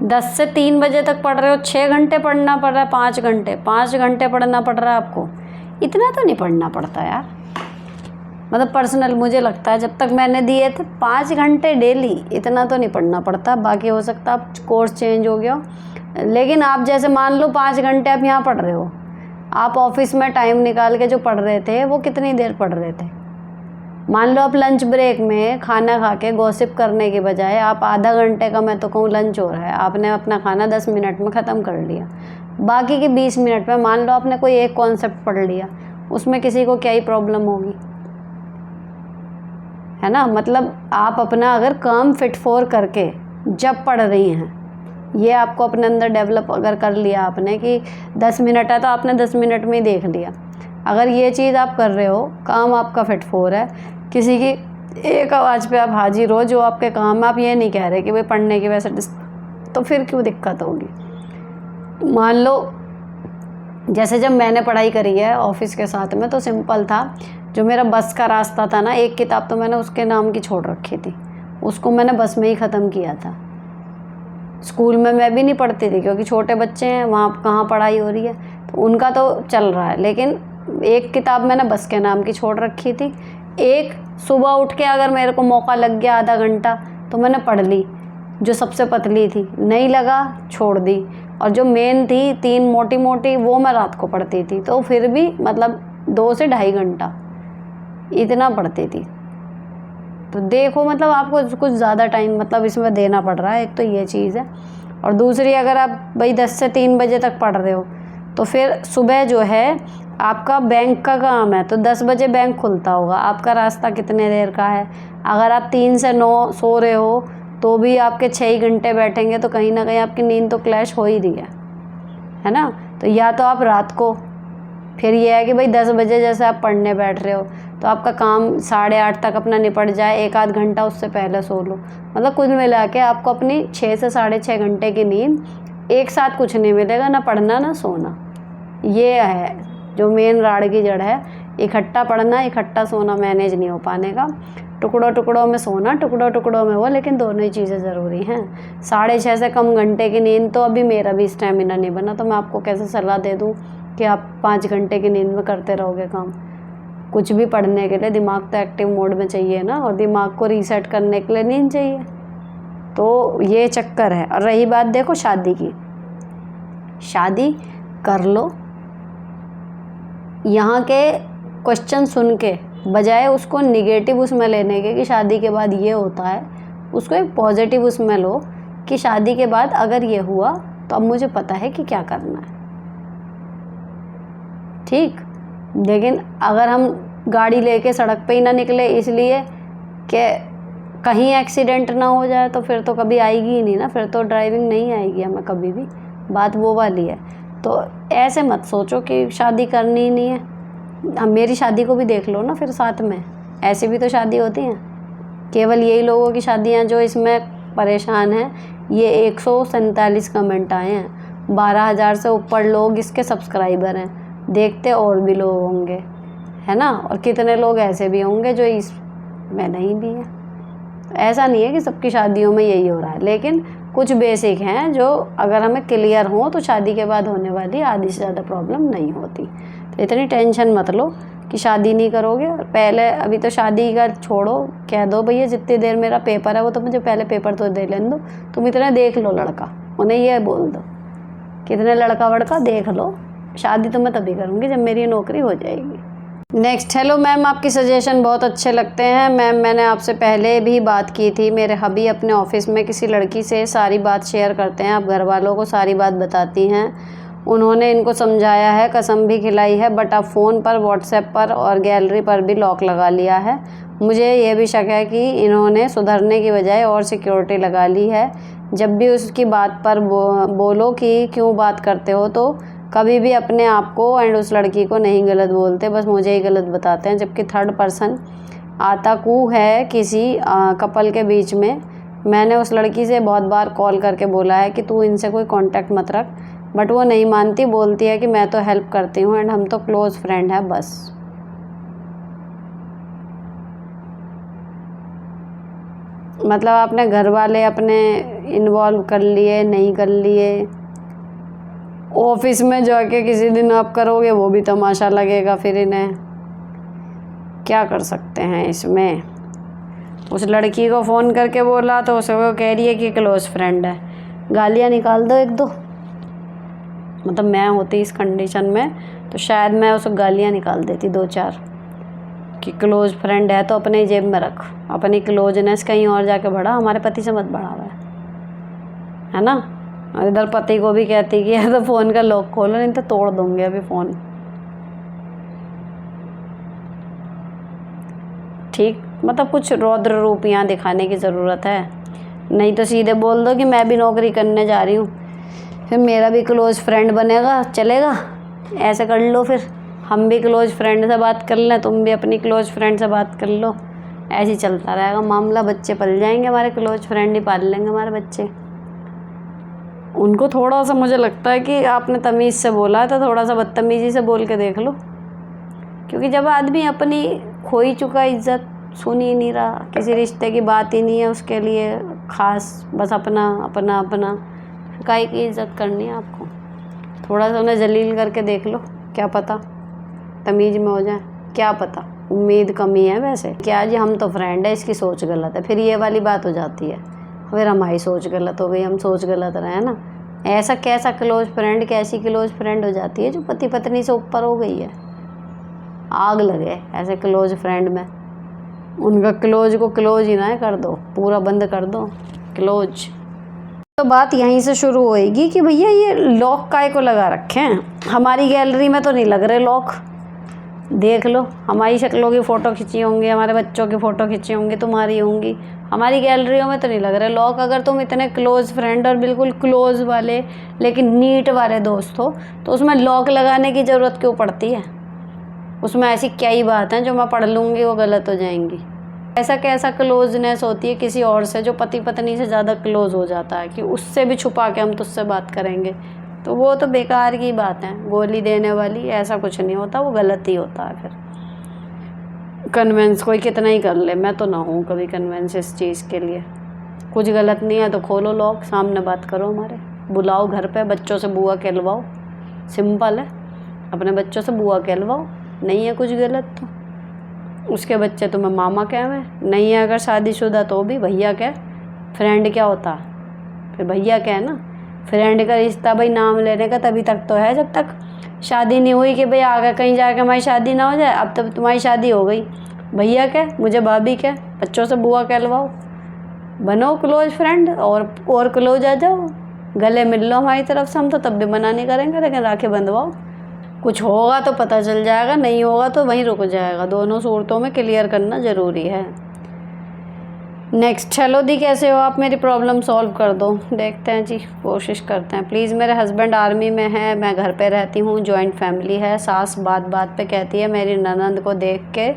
S1: 10 से 3 बजे तक पढ़ रहे हो, 6 घंटे पढ़ना पड़ रहा है, 5 घंटे पढ़ना पड़ रहा है आपको। इतना तो नहीं पढ़ना पड़ता यार, मतलब पर्सनल मुझे लगता है जब तक मैंने दिए थे 5 घंटे डेली, इतना तो नहीं पढ़ना पड़ता। बाकी हो सकता है आप कोर्स चेंज हो गया हो, लेकिन आप जैसे मान लो 5 घंटे आप यहाँ पढ़ रहे हो, आप ऑफिस में टाइम निकाल के जो पढ़ रहे थे वो कितनी देर पढ़ रहे थे? मान लो आप लंच ब्रेक में खाना खा के गॉसिप करने के बजाय आप आधा घंटे का, मैं तो कहूँ लंच हो रहा है, आपने अपना खाना 10 मिनट में ख़त्म कर लिया, बाकी के 20 मिनट में मान लो आपने कोई एक कॉन्सेप्ट पढ़ लिया, उसमें किसी को क्या ही प्रॉब्लम होगी, है ना। मतलब आप अपना अगर काम फिट फॉर करके जब पढ़ रही हैं, ये आपको अपने अंदर डेवलप अगर कर लिया आपने कि 10 मिनट है तो आपने 10 मिनट में ही देख लिया, अगर ये चीज़ आप कर रहे हो, काम आपका फिट फॉर है, किसी की एक आवाज़ पे आप हाजिर हो जो आपके काम में, आप ये नहीं कह रहे कि भाई पढ़ने की वजह से, तो फिर क्यों दिक्कत होगी। मान लो जैसे जब मैंने पढ़ाई करी है ऑफिस के साथ में तो सिंपल था, जो मेरा बस का रास्ता था ना, एक किताब तो मैंने उसके नाम की छोड़ रखी थी, उसको मैंने बस में ही ख़त्म किया था। स्कूल में मैं भी नहीं पढ़ती थी क्योंकि छोटे बच्चे हैं, वहाँ कहाँ पढ़ाई हो रही है, तो उनका तो चल रहा है, लेकिन एक किताब मैंने बस के नाम की छोड़ रखी थी। एक सुबह उठ के अगर मेरे को मौका लग गया आधा घंटा तो मैंने पढ़ ली, जो सबसे पतली थी, नहीं लगा छोड़ दी, और जो मेन थी 3 मोटी मोटी वो मैं रात को पढ़ती थी, तो फिर भी मतलब 2 से ढाई घंटा इतना पढ़ती थी। तो देखो मतलब आपको कुछ ज़्यादा टाइम मतलब इसमें देना पड़ रहा है, एक तो ये चीज़ है, और दूसरी अगर आप भाई 10 से 3 बजे तक पढ़ रहे हो तो फिर सुबह जो है आपका बैंक का काम है तो 10 बजे बैंक खुलता होगा, आपका रास्ता कितने देर का है, अगर आप 3 से 9 सो रहे हो तो भी आपके 6 ही घंटे बैठेंगे तो कहीं ना कहीं आपकी नींद तो क्लैश हो ही रही है ना। तो या तो आप रात को, फिर ये है कि भाई 10 बजे जैसे आप पढ़ने बैठ रहे हो तो आपका काम 8:30 तक अपना निपट जाए, 1 आध घंटा उससे पहले सो लो। मतलब कुल मिला के आपको अपनी 6 से 6.5 घंटे की नींद एक साथ कुछ नहीं मिलेगा, ना पढ़ना ना सोना। ये है जो मेन राड़ की जड़ है। इकट्ठा पढ़ना इकट्ठा सोना मैनेज नहीं हो पाने का। टुकड़ों टुकड़ों में सोना, टुकड़ों टुकड़ों में वो, लेकिन दोनों ही चीज़ें ज़रूरी हैं। 6.5 से कम घंटे की नींद तो अभी मेरा भी स्टेमिना नहीं बना, तो मैं आपको कैसे सलाह दे दूँ कि आप 5 घंटे की नींद में करते रहोगे काम। कुछ भी पढ़ने के लिए दिमाग तो एक्टिव मोड में चाहिए ना, और दिमाग को रीसेट करने के लिए नींद चाहिए। तो ये चक्कर है। और रही बात देखो शादी की, शादी कर लो, यहाँ के क्वेश्चन सुन के बजाय उसको निगेटिव उसमें लेने के कि शादी के बाद ये होता है, उसको एक पॉजिटिव उसमें लो कि शादी के बाद अगर ये हुआ तो अब मुझे पता है कि क्या करना है। ठीक, लेकिन अगर हम गाड़ी लेके सड़क पे ही ना निकले इसलिए कि कहीं एक्सीडेंट ना हो जाए, तो फिर तो कभी आएगी ही नहीं ना, फिर तो ड्राइविंग नहीं आएगी हमें कभी भी। बात वो वाली है। तो ऐसे मत सोचो कि शादी करनी ही नहीं है। अब मेरी शादी को भी देख लो ना फिर साथ में, ऐसी भी तो शादी होती हैं। केवल यही लोगों की शादियां जो इसमें परेशान हैं। ये 147 कमेंट आए हैं, 12,000 से ऊपर लोग इसके सब्सक्राइबर हैं, देखते और भी लोग होंगे, है ना। और कितने लोग ऐसे भी होंगे जो इसमें नहीं भी हैं। ऐसा नहीं है कि सबकी शादियों में यही हो रहा है, लेकिन कुछ बेसिक हैं जो अगर हमें क्लियर हो तो शादी के बाद होने वाली आधी से ज़्यादा प्रॉब्लम नहीं होती। तो इतनी टेंशन मत लो कि शादी नहीं करोगे। पहले अभी तो शादी का छोड़ो, कह दो भैया जितनी देर मेरा पेपर है वो तो मुझे पहले पेपर तो दे लेने दो, तुम इतना देख लो लड़का, उन्हें ये बोल दो कितने लड़का वड़का देख लो, शादी तो मैं तभी करूँगी जब मेरी नौकरी हो जाएगी। नेक्स्ट, हेलो मैम, आपकी सजेशन बहुत अच्छे लगते हैं मैम। मैंने आपसे पहले भी बात की थी। मेरे हबी अपने ऑफिस में किसी लड़की से सारी बात शेयर करते हैं, आप घर वालों को सारी बात बताती हैं। उन्होंने इनको समझाया है, कसम भी खिलाई है, बट अब फ़ोन पर, व्हाट्सएप पर और गैलरी पर भी लॉक लगा लिया है। मुझे ये भी शक है कि इन्होंने सुधरने की बजाय और सिक्योरिटी लगा ली है। जब भी उसकी बात पर बोलो कि क्यों बात करते हो, तो कभी भी अपने आप को एंड उस लड़की को नहीं गलत बोलते, बस मुझे ही गलत बताते हैं। जबकि थर्ड पर्सन आतंकू है किसी कपल के बीच में। मैंने उस लड़की से बहुत बार कॉल करके बोला है कि तू इनसे कोई कांटेक्ट मत रख, बट वो नहीं मानती, बोलती है कि मैं तो हेल्प करती हूँ एंड हम तो क्लोज़ फ्रेंड है बस। मतलब आपने घर वाले अपने इन्वॉल्व कर लिए, नहीं कर लिए। ऑफिस में जाके किसी दिन आप करोगे वो भी तमाशा लगेगा, फिर इन्हें क्या कर सकते हैं इसमें। उस लड़की को फ़ोन करके बोला तो उसे वो कह रही है कि क्लोज़ फ्रेंड है। गालियाँ निकाल दो एक दो। मतलब मैं होती इस कंडीशन में तो शायद मैं उसे गालियाँ निकाल देती 2-4 कि क्लोज़ फ्रेंड है तो अपने जेब में रख, अपनी क्लोजनेस कहीं और जाके बढ़ा, हमारे पति से मत बढ़ावा है ना। और इधर पति को भी कहती कि या तो फ़ोन का लॉक खोलो नहीं तो तोड़ दूँगी अभी फ़ोन। ठीक, मतलब कुछ रौद्र रूप यहाँ दिखाने की ज़रूरत है। नहीं तो सीधे बोल दो कि मैं भी नौकरी करने जा रही हूँ, फिर मेरा भी क्लोज़ फ्रेंड बनेगा, चलेगा। ऐसे कर लो, फिर हम भी क्लोज़ फ्रेंड से बात कर लें, तुम भी अपनी क्लोज़ फ्रेंड से बात कर लो। ऐसे ही चलता रहेगा मामला। बच्चे पल जाएंगे, हमारे क्लोज़ फ्रेंड ही पाल लेंगे हमारे बच्चे। उनको थोड़ा सा मुझे लगता है कि आपने तमीज़ से बोला है तो थोड़ा सा बदतमीज़ी से बोल के देख लो, क्योंकि जब आदमी अपनी खो ही चुका इज्जत, सुन ही नहीं रहा, किसी रिश्ते की बात ही नहीं है उसके लिए ख़ास, बस अपना अपना अपना, काहे की इज्जत करनी है आपको। थोड़ा सा उन्हें जलील करके देख लो, क्या पता तमीज़ में हो जाए, क्या पता। उम्मीद कमी है वैसे, क्या जी हम तो फ्रेंड है, इसकी सोच गलत है, फिर ये वाली बात हो जाती है, फिर हमारी सोच गलत हो गई, हम सोच गलत रहे हैं ना। ऐसा कैसा क्लोज़ फ्रेंड, कैसी क्लोज़ फ्रेंड हो जाती है जो पति पत्नी से ऊपर हो गई है। आग लगे ऐसे क्लोज़ फ्रेंड में। उनका क्लोज को क्लोज ही ना कर दो, पूरा बंद कर दो क्लोज। तो बात यहीं से शुरू होएगी कि भैया ये लॉक काहे को लगा रखे हैं, हमारी गैलरी में तो नहीं लग रहे लॉक, देख लो, हमारी शक्लों की फ़ोटो खींची होंगी, हमारे बच्चों की फ़ोटो खींची होंगी, तुम्हारी होंगी, हमारी गैलरियों में तो नहीं लग रहे लॉक। अगर तुम इतने क्लोज़ फ्रेंड और बिल्कुल क्लोज़ वाले लेकिन नीट वाले दोस्त हो तो उसमें लॉक लगाने की ज़रूरत क्यों पड़ती है? उसमें ऐसी क्या ही बात है जो मैं पढ़ लूँगी वो गलत हो जाएंगी? ऐसा कैसा क्लोजनेस होती है किसी और से जो पति पत्नी से ज़्यादा क्लोज हो जाता है कि उससे भी छुपा के हम तुझसे बात करेंगे? तो वो तो बेकार की बात है, गोली देने वाली। ऐसा कुछ नहीं होता, वो गलत ही होता है। फिर कन्वेंस कोई कितना ही कर ले, मैं तो ना हूँ कभी कन्वेंस इस चीज़ के लिए। कुछ गलत नहीं है तो खोलो लॉक, सामने बात करो, हमारे बुलाओ घर पे, बच्चों से बुआ कहलवाओ, सिंपल है। अपने बच्चों से बुआ कहलवाओ, नहीं है कुछ गलत तो। उसके बच्चे तुम्हें मामा कहवे, नहीं है अगर शादीशुदा तो भी भैया कह। फ्रेंड क्या होता है? फिर भैया कह ना। फ्रेंड का रिश्ता भाई नाम लेने का तभी तक तो है जब तक शादी नहीं हुई कि भाई आगे कहीं जाके हमारी शादी ना हो जाए। अब तब तुम्हारी शादी हो गई, भैया कह, मुझे भाभी कह, बच्चों से बुआ कहलवाओ, बनो क्लोज फ्रेंड और क्लोज आ जाओ, गले मिल लो हमारी तरफ से। हम तो तब भी मना नहीं करेंगे, लेकिन राखी बंधवाओ। कुछ होगा तो पता चल जाएगा, नहीं होगा तो वहीं रुक जाएगा। दोनों सूरतों में क्लियर करना ज़रूरी है। नेक्स्ट, हेलो दी, कैसे हो आप? मेरी प्रॉब्लम सॉल्व कर दो। देखते हैं जी, कोशिश करते हैं। प्लीज़, मेरे हस्बैंड आर्मी में है, मैं घर पे रहती हूँ, जॉइंट फैमिली है। सास बात बात पे कहती है मेरी ननंद को देख के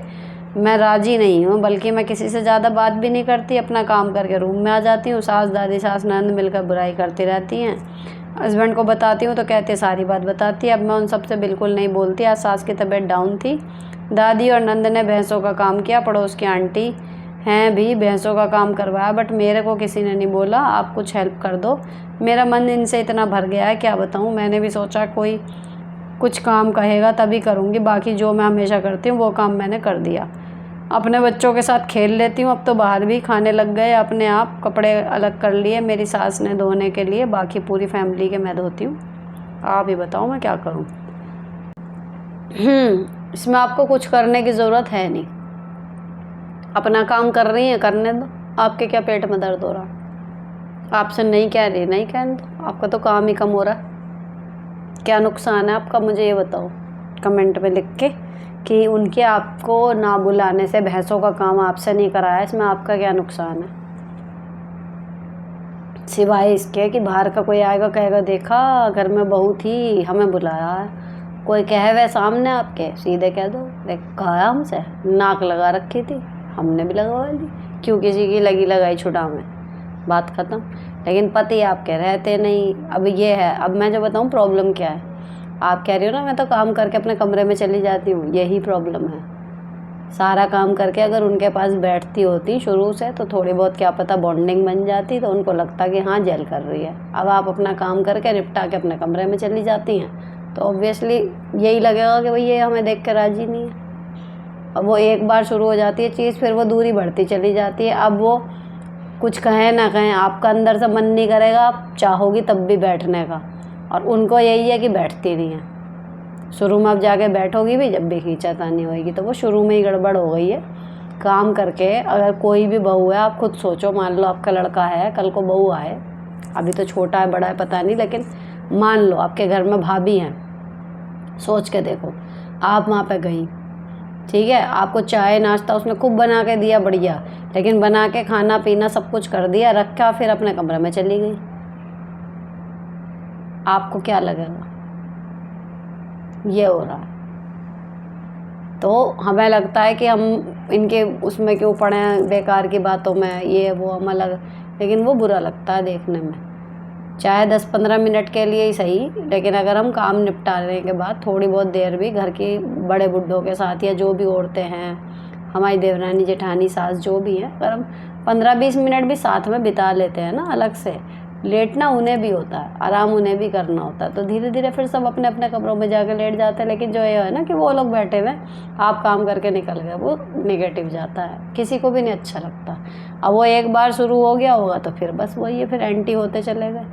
S1: मैं राज़ी नहीं हूँ, बल्कि मैं किसी से ज़्यादा बात भी नहीं करती, अपना काम करके रूम में आ जाती हूँ। सास दादी सास ननंद मिलकर बुराई करती रहती हैं। हस्बैंड को बताती हूँ तो कहते सारी बात बताती है। अब मैं उन सबसे बिल्कुल नहीं बोलती। आज सास की तबीयत डाउन थी, दादी और नंद ने भैंसों का काम किया, पड़ोस की आंटी हैं भी भैंसों का काम करवाया, बट मेरे को किसी ने नहीं बोला। आप कुछ हेल्प कर दो, मेरा मन इनसे इतना भर गया है, क्या बताऊँ। मैंने भी सोचा कोई कुछ काम कहेगा तभी करूँगी, बाकी जो मैं हमेशा करती हूँ वो काम मैंने कर दिया। अपने बच्चों के साथ खेल लेती हूँ, अब तो बाहर भी खाने लग गए अपने आप। कपड़े अलग कर लिए मेरी सास ने धोने के लिए, बाकी पूरी फैमिली के मैं धोती हूँ। आप ही बताओ मैं क्या करूँ? इसमें आपको कुछ करने की ज़रूरत है नहीं, अपना काम कर रही हैं, करने दो। आपके क्या पेट में दर्द हो रहा? आपसे नहीं कह रही, नहीं कहने दो। आपका तो काम ही कम हो रहा है। क्या नुकसान है आपका, मुझे ये बताओ कमेंट में लिख के कि उनके आपको ना बुलाने से भैंसों का काम आपसे नहीं कराया, इसमें आपका क्या नुकसान है? सिवाय इसके कि बाहर का कोई आएगा कहेगा देखा घर में बहू थी, हमें बुलाया है। कोई कहे वह सामने आपके, सीधे कह दो देख कहा हमसे, नाक लगा रखी थी, हमने भी लगवा ली, क्यों किसी की लगी लगाई छुड़ा में, बात ख़त्म। लेकिन पति आपके रहते नहीं। अब ये है, अब मैं जो बताऊँ प्रॉब्लम क्या है। आप कह रही हो ना मैं तो काम करके अपने कमरे में चली जाती हूँ, यही प्रॉब्लम है। सारा काम करके अगर उनके पास बैठती होती शुरू से तो थोड़ी बहुत क्या पता बॉन्डिंग बन जाती, तो उनको लगता कि हाँ जेल कर रही है। अब आप अपना काम करके निपटा के अपने कमरे में चली जाती हैं तो ऑब्वियसली यही लगेगा कि भाई ये हमें देख कर राजी नहीं है। अब वो एक बार शुरू हो जाती है चीज़, फिर वो दूरी बढ़ती चली जाती है। अब वो कुछ कहें ना कहें, आपका अंदर से मन नहीं करेगा, आप चाहोगी तब भी बैठने का, और उनको यही है कि बैठती नहीं है। शुरू में अब जाके बैठोगी भी, जब भी खींचातानी होगी तो वो शुरू में ही गड़बड़ हो गई है। काम करके अगर कोई भी बहू है, आप खुद सोचो, मान लो आपका लड़का है, कल को बहू आए, अभी तो छोटा है बड़ा है पता नहीं, लेकिन मान लो आपके घर में भाभी हैं, सोच के देखो, आप वहाँ पे गई, ठीक है, आपको चाय नाश्ता उसने खूब बना के दिया बढ़िया, लेकिन बना के खाना पीना सब कुछ कर दिया, रखा, फिर अपने कमरे में चली गई, आपको क्या लगेगा? ये हो रहा है। तो हमें लगता है कि हम इनके उसमें क्यों पड़े हैं बेकार की बातों में, ये वो हमें लेकिन वो बुरा लगता है देखने में। चाहे 10-15 मिनट के लिए ही सही, लेकिन अगर हम काम निपटाने के बाद थोड़ी बहुत देर भी घर की बड़े बुड्ढों के साथ या जो भी औरतें हैं, हमारी देवरानी जेठानी सास जो भी हैं, अगर हम 15-20 मिनट भी साथ में बिता लेते हैं ना, अलग से लेटना उन्हें भी होता है, आराम उन्हें भी करना होता है, तो धीरे धीरे फिर सब अपने अपने कमरों में जाकर लेट जाते हैं। लेकिन जो ये है ना कि वो लोग बैठे हुए, आप काम करके निकल गए, वो नेगेटिव जाता है, किसी को भी नहीं अच्छा लगता। अब वो एक बार शुरू हो गया होगा तो फिर बस वही है, फिर एंटी होते चले गए।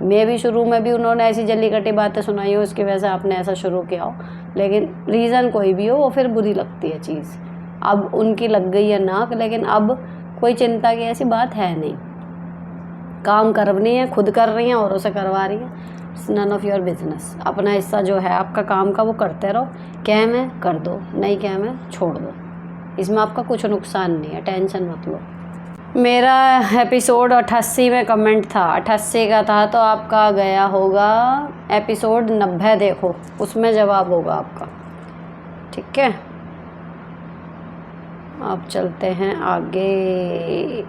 S1: मैं भी शुरू में भी उन्होंने ऐसी जली कटी बातें सुनाई हो, उसकी वजह से आपने ऐसा शुरू किया हो, लेकिन रीज़न कोई भी हो वो फिर बुरी लगती है चीज़। अब उनकी लग गई है नाक, लेकिन अब कोई चिंता की ऐसी बात है नहीं, काम करनी है, खुद कर रही हैं, औरों से करवा रही हैं, it's none of your business. अपना हिस्सा जो है आपका काम का वो करते रहो, कैम है कर दो, नहीं कैम है छोड़ दो, इसमें आपका कुछ नुकसान नहीं है, टेंशन मत लो। मेरा एपिसोड 88 में कमेंट था, 88 का था, तो आपका गया होगा एपिसोड 90, देखो उसमें जवाब होगा आपका। ठीक है, अब चलते हैं आगे।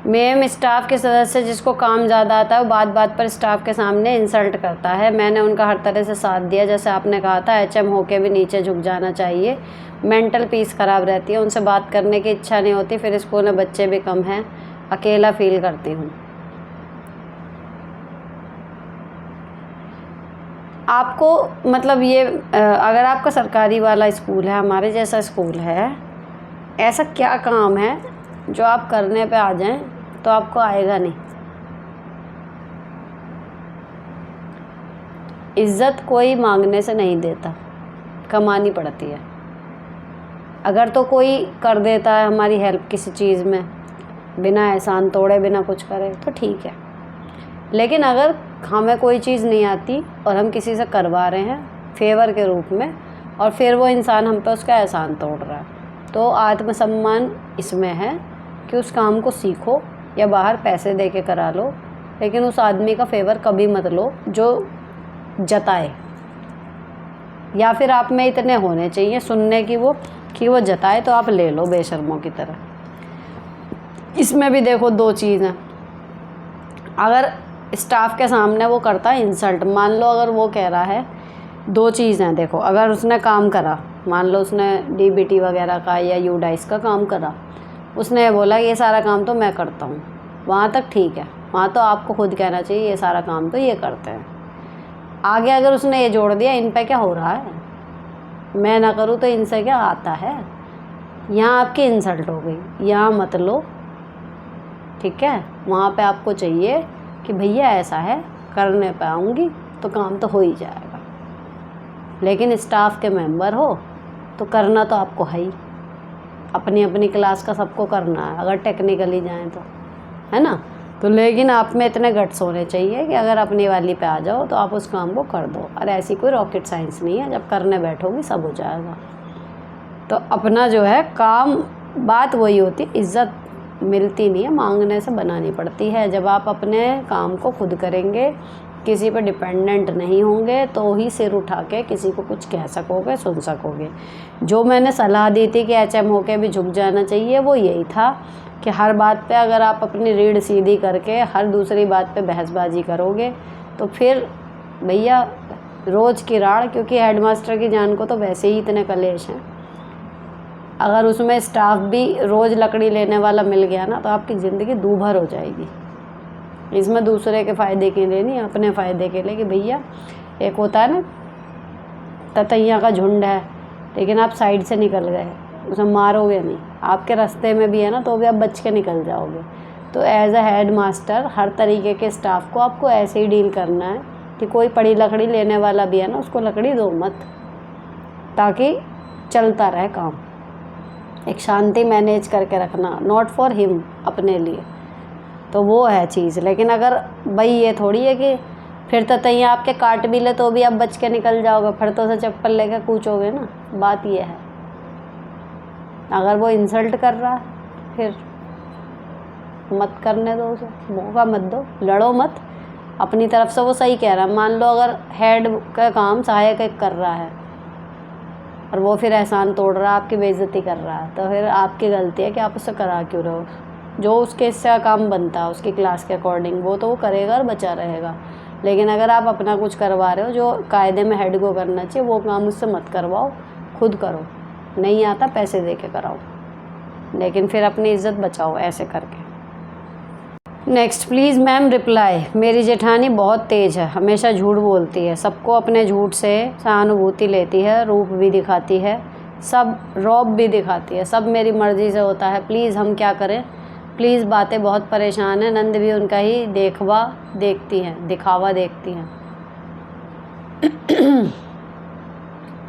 S1: मैम, स्टाफ के सदस्य जिसको काम ज़्यादा आता है वो बात बात पर स्टाफ के सामने इंसल्ट करता है। मैंने उनका हर तरह से साथ दिया, जैसे आपने कहा था एचएम होके भी नीचे झुक जाना चाहिए। मेंटल पीस ख़राब रहती है, उनसे बात करने की इच्छा नहीं होती, फिर स्कूल में बच्चे भी कम हैं, अकेला फील करती हूँ। आपको मतलब ये अगर आपका सरकारी वाला स्कूल है, हमारे जैसा स्कूल है, ऐसा क्या काम है जो आप करने पे आ जाएं तो आपको आएगा नहीं। इज़्ज़त कोई मांगने से नहीं देता, कमानी पड़ती है। अगर तो कोई कर देता है हमारी हेल्प किसी चीज़ में, बिना एहसान तोड़े, बिना कुछ करे, तो ठीक है। लेकिन अगर हमें कोई चीज़ नहीं आती और हम किसी से करवा रहे हैं फेवर के रूप में, और फिर वो इंसान हम पे उसका एहसान तोड़ रहा है, तो आत्मसम्मान इसमें है कि उस काम को सीखो या बाहर पैसे दे के करा लो, लेकिन उस आदमी का फेवर कभी मत लो जो जताए। या फिर आप में इतने होने चाहिए सुनने की वो कि वो जताए तो आप ले लो बेशर्मों की तरह। इसमें भी देखो दो चीज़ हैं। अगर स्टाफ के सामने वो करता है इंसल्ट, मान लो अगर वो कह रहा है, दो चीज़ हैं देखो, अगर उसने काम करा, मान लो उसने डीबीटी वगैरह का या यूडाइस का काम करा, उसने बोला ये सारा काम तो मैं करता हूँ, वहाँ तक ठीक है, वहाँ तो आपको खुद कहना चाहिए ये सारा काम तो ये करते हैं। आगे अगर उसने ये जोड़ दिया इन पे क्या हो रहा है, मैं ना करूँ तो इनसे क्या आता है, यहाँ आपकी इंसल्ट हो गई, यहाँ मत लो। ठीक है, वहाँ पे आपको चाहिए कि भैया ऐसा है, करने पे आऊँगी तो काम तो हो ही जाएगा। लेकिन स्टाफ के मेंबर हो तो करना तो आपको है ही, अपनी अपनी क्लास का सबको करना है, अगर टेक्निकली जाएं तो, है ना। तो लेकिन आप में इतने गट्स होने चाहिए कि अगर अपनी वाली पे आ जाओ तो आप उस काम को कर दो। और ऐसी कोई रॉकेट साइंस नहीं है, जब करने बैठोगी सब हो जाएगा। तो अपना जो है काम, बात वही होती, इज़्ज़त मिलती नहीं है, मांगने से बनानी पड़ती है। जब आप अपने काम को खुद करेंगे, किसी पर डिपेंडेंट नहीं होंगे, तो ही सिर उठा के किसी को कुछ कह सकोगे, सुन सकोगे। जो मैंने सलाह दी थी कि एचएम होके भी झुक जाना चाहिए, वो यही था कि हर बात पे अगर आप अपनी रीढ़ सीधी करके हर दूसरी बात पे बहसबाजी करोगे तो फिर भैया रोज़ की राड़, क्योंकि हेडमास्टर की जान को तो वैसे ही इतने कलेश हैं। अगर उसमें स्टाफ भी रोज़ लकड़ी लेने वाला मिल गया ना, तो आपकी ज़िंदगी दूभर हो जाएगी। इसमें दूसरे के फ़ायदे के लिए नहीं, अपने फ़ायदे के लिए कि भैया एक होता है ना ततैया का झुंड है, लेकिन आप साइड से निकल गए, उसे मारोगे नहीं, आपके रास्ते में भी है ना तो भी आप बच के निकल जाओगे। तो एज अ हेड मास्टर हर तरीके के स्टाफ को आपको ऐसे ही डील करना है कि कोई पड़ी लकड़ी लेने वाला भी है ना, उसको लकड़ी दो मत, ताकि चलता रहे काम। एक शांति मैनेज करके रखना, नॉट फॉर हिम, अपने लिए, तो वो है चीज़। लेकिन अगर भाई ये थोड़ी है कि फिर ततैया आपके काट भी ले तो भी आप बच के निकल जाओगे, फिर तो उसे चप्पल लेकर कूचोगे ना। बात ये है, अगर वो इंसल्ट कर रहा है फिर मत करने दो उसे, मौका मत दो, लड़ो मत। अपनी तरफ से वो सही कह रहा है, मान लो अगर हेड का काम सहायक एक कर रहा है और वो फिर एहसान तोड़ रहा है, आपकी बेइज्जती कर रहा है, तो फिर आपकी गलती है कि आप उससे करा क्यों रहे हो। जो उसके इससे काम बनता है उसकी क्लास के अकॉर्डिंग, वो तो वो करेगा और बचा रहेगा। लेकिन अगर आप अपना कुछ करवा रहे हो जो कायदे में हेड को करना चाहिए, वो काम उससे मत करवाओ, खुद करो। नहीं आता पैसे दे के कराओ, लेकिन फिर अपनी इज़्ज़त बचाओ ऐसे करके। Next please ma'am reply. मेरी जेठानी बहुत तेज़ है, हमेशा झूठ बोलती है, सबको अपने झूठ से सहानुभूति लेती है, रूप भी दिखाती है, सब रौब भी दिखाती है, सब मेरी मर्ज़ी से होता है। प्लीज़ हम क्या करें प्लीज़, बातें बहुत परेशान है। नंद भी उनका ही दिखावा देखती हैं।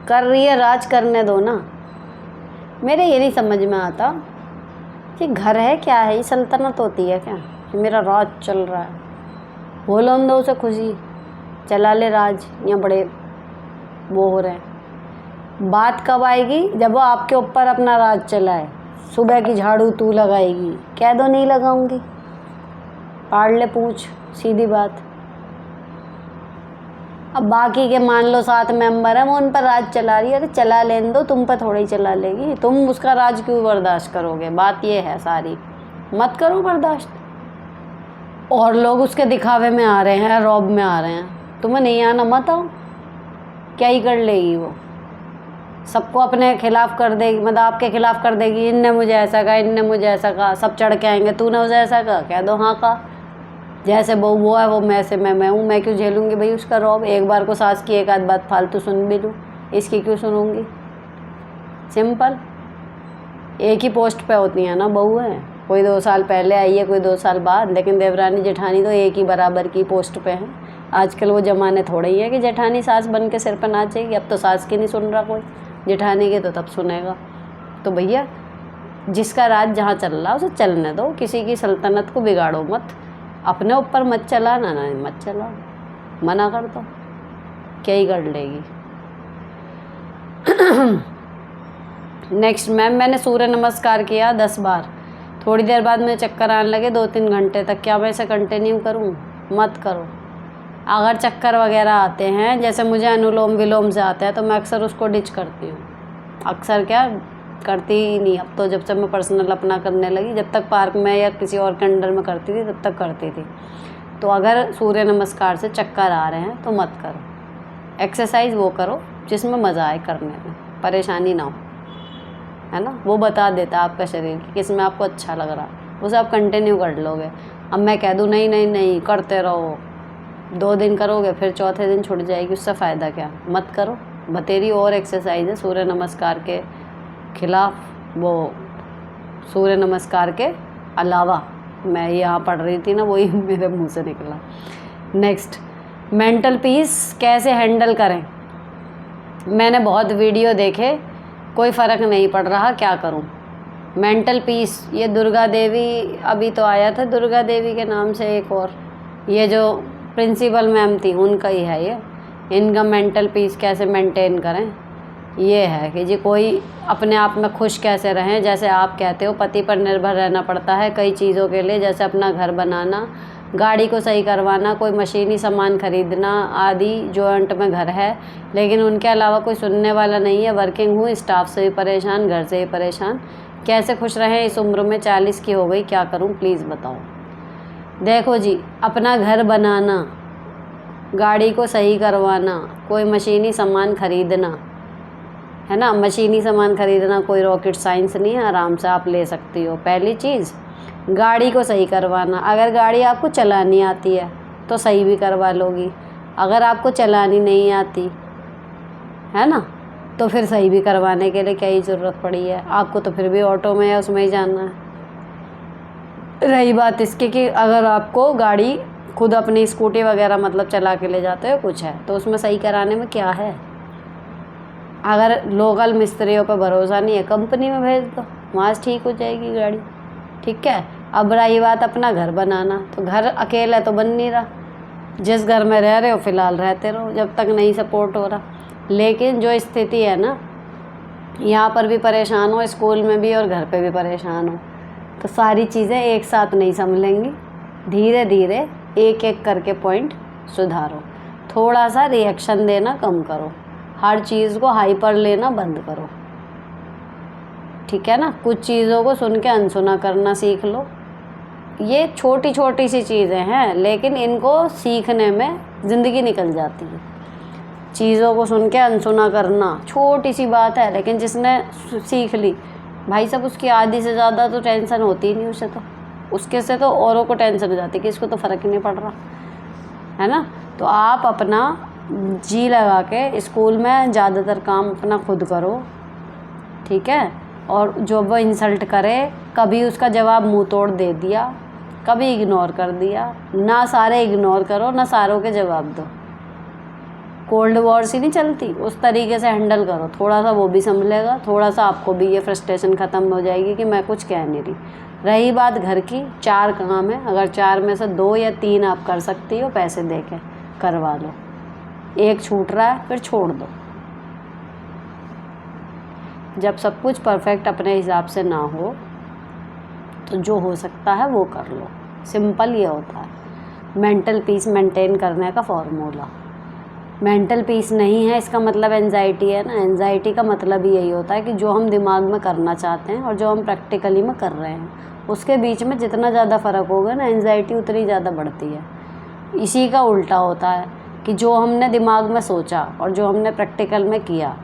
S1: कर रही है राज, करने दो ना। मेरे ये नहीं समझ में आता कि घर है क्या है, ये सल्तनत होती है क्या कि मेरा राज चल रहा है। बोलो हम दो उसे खुशी, चला ले राज, या बड़े वो हो रहे हैं। बात कब आएगी? जब वो आपके ऊपर अपना राज चलाए। सुबह की झाड़ू तू लगाएगी, कह दो नहीं लगाऊंगी, पाड़ ले पूछ, सीधी बात। अब बाकी के मान लो 7 मेंबर हैं, वो उन पर राज चला रही है, अरे चला लेने दो, तुम पर थोड़ा ही चला लेगी, तुम उसका राज क्यों बर्दाश्त करोगे? बात ये है सारी, मत करो बर्दाश्त। और लोग उसके दिखावे में आ रहे हैं, रौब में आ रहे हैं, तुम्हें नहीं आना मत आओ, क्या ही कर लेगी वो? सबको अपने खिलाफ कर देगी, मतलब आपके खिलाफ कर देगी, इनने मुझे ऐसा कहा, इनने मुझे ऐसा कहा, सब चढ़ के आएंगे, तूने उसे ऐसा कहा, कह दो हाँ कहा, जैसे वो है वो मैं से मैं हूँ, मैं क्यों झेलूँगी भाई उसका रौब? एक बार को सास की एक आध बात फालतू सुन भी लूँ, इसकी क्यों सुनूँगी? सिंपल। एक ही पोस्ट पे होती हैं ना बहू है, कोई 2 साल पहले आई है, कोई 2 साल बाद, लेकिन देवरानी जेठानी तो एक ही बराबर की पोस्ट पे हैं। आजकल वो ज़माने थोड़े ही है कि जेठानी सास बन के सिर पर नाचेगी। अब तो सास की नहीं सुन रहा कोई, जेठानी के तो तब सुनेगा। तो भैया जिसका राज जहाँ चल रहा है उसे चलने दो, किसी की सल्तनत को बिगाड़ो मत, अपने ऊपर मत चलाना, ना मत चलाओ, मना कर दो, क्या ही कर लेगी। नेक्स्ट मैम, मैंने सूर्य नमस्कार किया 10 बार, थोड़ी देर बाद मुझे चक्कर आने लगे 2-3 घंटे तक, क्या मैं इसे कंटिन्यू करूं? मत करो। अगर चक्कर वगैरह आते हैं, जैसे मुझे अनुलोम विलोम से आता है, तो मैं अक्सर उसको डिच करती हूँ। अक्सर क्या करती ही नहीं, अब तो जब से मैं पर्सनल अपना करने लगी, जब तक पार्क में या किसी और के अंडर में करती थी तब तक करती थी। तो अगर सूर्य नमस्कार से चक्कर आ रहे हैं तो मत करो। एक्सरसाइज वो करो जिसमें मज़ा आए करने में, परेशानी ना हो, है ना। वो बता देता है आपका शरीर कि किस में आपको अच्छा लग रहा, उसे आप कंटिन्यू कर लोगे। अब मैं कह दूँ नहीं नहीं नहीं करते रहो, 2 दिन करोगे फिर चौथे दिन छूट जाएगी, उससे फ़ायदा क्या? मत करो। बतेरी और एक्सरसाइज है सूर्य नमस्कार के खिलाफ, वो सूर्य नमस्कार के अलावा मैं यहाँ पढ़ रही थी ना, वही मेरे मुंह से निकला। नेक्स्ट, मेंटल पीस कैसे हैंडल करें? मैंने बहुत वीडियो देखे, कोई फ़र्क नहीं पड़ रहा, क्या करूँ? मेंटल पीस, ये दुर्गा देवी अभी तो आया था, दुर्गा देवी के नाम से एक और, ये जो प्रिंसिपल मैम थी उनका ही है ये। इनका मेंटल पीस कैसे मेंटेन करें, ये है कि जी कोई अपने आप में खुश कैसे रहें। जैसे आप कहते हो पति पर निर्भर रहना पड़ता है कई चीज़ों के लिए, जैसे अपना घर बनाना, गाड़ी को सही करवाना, कोई मशीनी सामान खरीदना आदि। जॉइंट में घर है लेकिन उनके अलावा कोई सुनने वाला नहीं है, वर्किंग हूँ, स्टाफ से भी परेशान, घर से भी परेशान, कैसे खुश रहें? इस उम्र में 40 की हो गई, क्या करूँ प्लीज़ बताओ। देखो जी, अपना घर बनाना, गाड़ी को सही करवाना, कोई मशीनी सामान खरीदना, है ना, मशीनी सामान खरीदना कोई रॉकेट साइंस नहीं है, आराम से आप ले सकती हो। पहली चीज़, गाड़ी को सही करवाना, अगर गाड़ी आपको चलानी आती है तो सही भी करवा लोगी, अगर आपको चलानी नहीं आती है ना, तो फिर सही भी करवाने के लिए क्या ही ज़रूरत पड़ी है आपको, तो फिर भी ऑटो में या उसमें ही जाना है। रही बात इसकी कि अगर आपको गाड़ी खुद अपनी स्कूटी वगैरह मतलब चला के ले जाते हो कुछ है, तो उसमें सही कराने में क्या है? अगर लोकल मिस्त्रियों पर भरोसा नहीं है, कंपनी में भेज दो, वहाँ से ठीक हो जाएगी गाड़ी, ठीक है। अब रही बात अपना घर बनाना, तो घर अकेला तो बन नहीं रहा, जिस घर में रह रहे हो फ़िलहाल रहते रहो जब तक नहीं सपोर्ट हो रहा। लेकिन जो स्थिति है ना, यहाँ पर भी परेशान हो, स्कूल में भी और घर पे भी परेशान हो, तो सारी चीज़ें एक साथ नहीं संभलेंगी। धीरे धीरे एक एक करके पॉइंट सुधारो, थोड़ा सा रिएक्शन देना कम करो, हर चीज़ को हाइपर लेना बंद करो, ठीक है ना। कुछ चीज़ों को सुन के अनसुना करना सीख लो। ये छोटी छोटी सी चीज़ें हैं लेकिन इनको सीखने में ज़िंदगी निकल जाती है। चीज़ों को सुन के अनसुना करना छोटी सी बात है, लेकिन जिसने सीख ली भाई साहब, उसकी आधी से ज़्यादा तो टेंशन होती ही नहीं उसे, तो उसके से तो औरों को टेंशन हो जाती है कि इसको तो फ़र्क ही नहीं पड़ रहा, है ना। तो आप अपना जी लगा के स्कूल में ज़्यादातर काम अपना खुद करो, ठीक है। और जो वो इंसल्ट करे, कभी उसका जवाब मुंह तोड़ दे दिया, कभी इग्नोर कर दिया, ना सारे इग्नोर करो ना सारों के जवाब दो। कोल्ड वॉर सी नहीं चलती, उस तरीके से हैंडल करो, थोड़ा सा वो भी संभलेगा, थोड़ा सा आपको भी ये फ्रस्ट्रेशन ख़त्म हो जाएगी कि मैं कुछ कह नहीं रही। रही बात घर की, 4 काम है, अगर 4 में से 2 या 3 आप कर सकती हो, पैसे दे के करवा लो, एक छूट रहा है फिर छोड़ दो। जब सब कुछ परफेक्ट अपने हिसाब से ना हो तो जो हो सकता है वो कर लो। सिंपल ये होता है मेंटल पीस मेंटेन करने का फॉर्मूला। मेंटल पीस नहीं है इसका मतलब एंजाइटी है ना। एंजाइटी का मतलब ही यही होता है कि जो हम दिमाग में करना चाहते हैं और जो हम प्रैक्टिकली में कर रहे हैं उसके बीच में जितना ज़्यादा फ़र्क होगा ना एंजाइटी उतनी ज़्यादा बढ़ती है। इसी का उल्टा होता है कि जो हमने दिमाग में सोचा और जो हमने प्रैक्टिकल में किया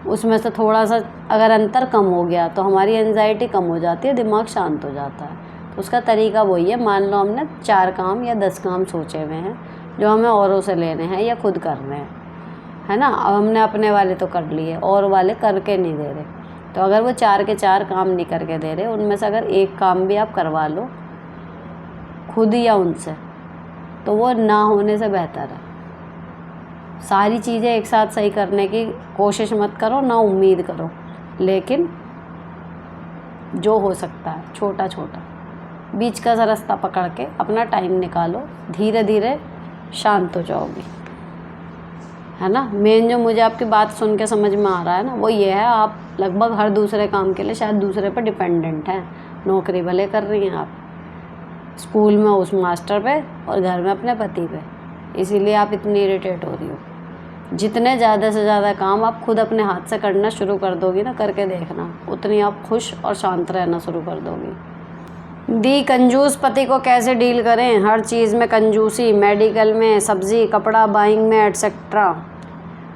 S1: उसमें से थोड़ा सा अगर अंतर कम हो गया तो हमारी एंजाइटी कम हो जाती है, दिमाग शांत हो जाता है। तो उसका तरीका वही है। मान लो हमने 4 काम या 10 काम सोचे हुए हैं जो हमें औरों से लेने हैं या खुद करने हैं, है ना। अब हमने अपने वाले तो कर लिए और वाले करके नहीं दे रहे, तो अगर वो 4 के 4 काम नहीं करके दे रहे उनमें से अगर एक काम भी आप करवा लो खुद या उनसे तो वो ना होने से बेहतर है। सारी चीज़ें एक साथ सही करने की कोशिश मत करो, ना उम्मीद करो, लेकिन जो हो सकता है छोटा छोटा बीच का सा रास्ता पकड़ के अपना टाइम निकालो, धीरे धीरे शांत हो जाओगी, है ना। मेन जो मुझे आपकी बात सुन के समझ में आ रहा है ना वो ये है, आप लगभग हर दूसरे काम के लिए शायद दूसरे पर डिपेंडेंट हैं। नौकरी भले कर रही हैं आप, स्कूल में उस मास्टर पे और घर में अपने पति पे, इसीलिए आप इतनी इरिटेट हो रही हो। जितने ज़्यादा से ज़्यादा काम आप खुद अपने हाथ से करना शुरू कर दोगी ना, करके देखना, उतनी आप खुश और शांत रहना शुरू कर दोगी। दी कंजूस पति को कैसे डील करें? हर चीज़ में कंजूसी, मेडिकल में, सब्ज़ी कपड़ा बाइंग में एट्सेट्रा।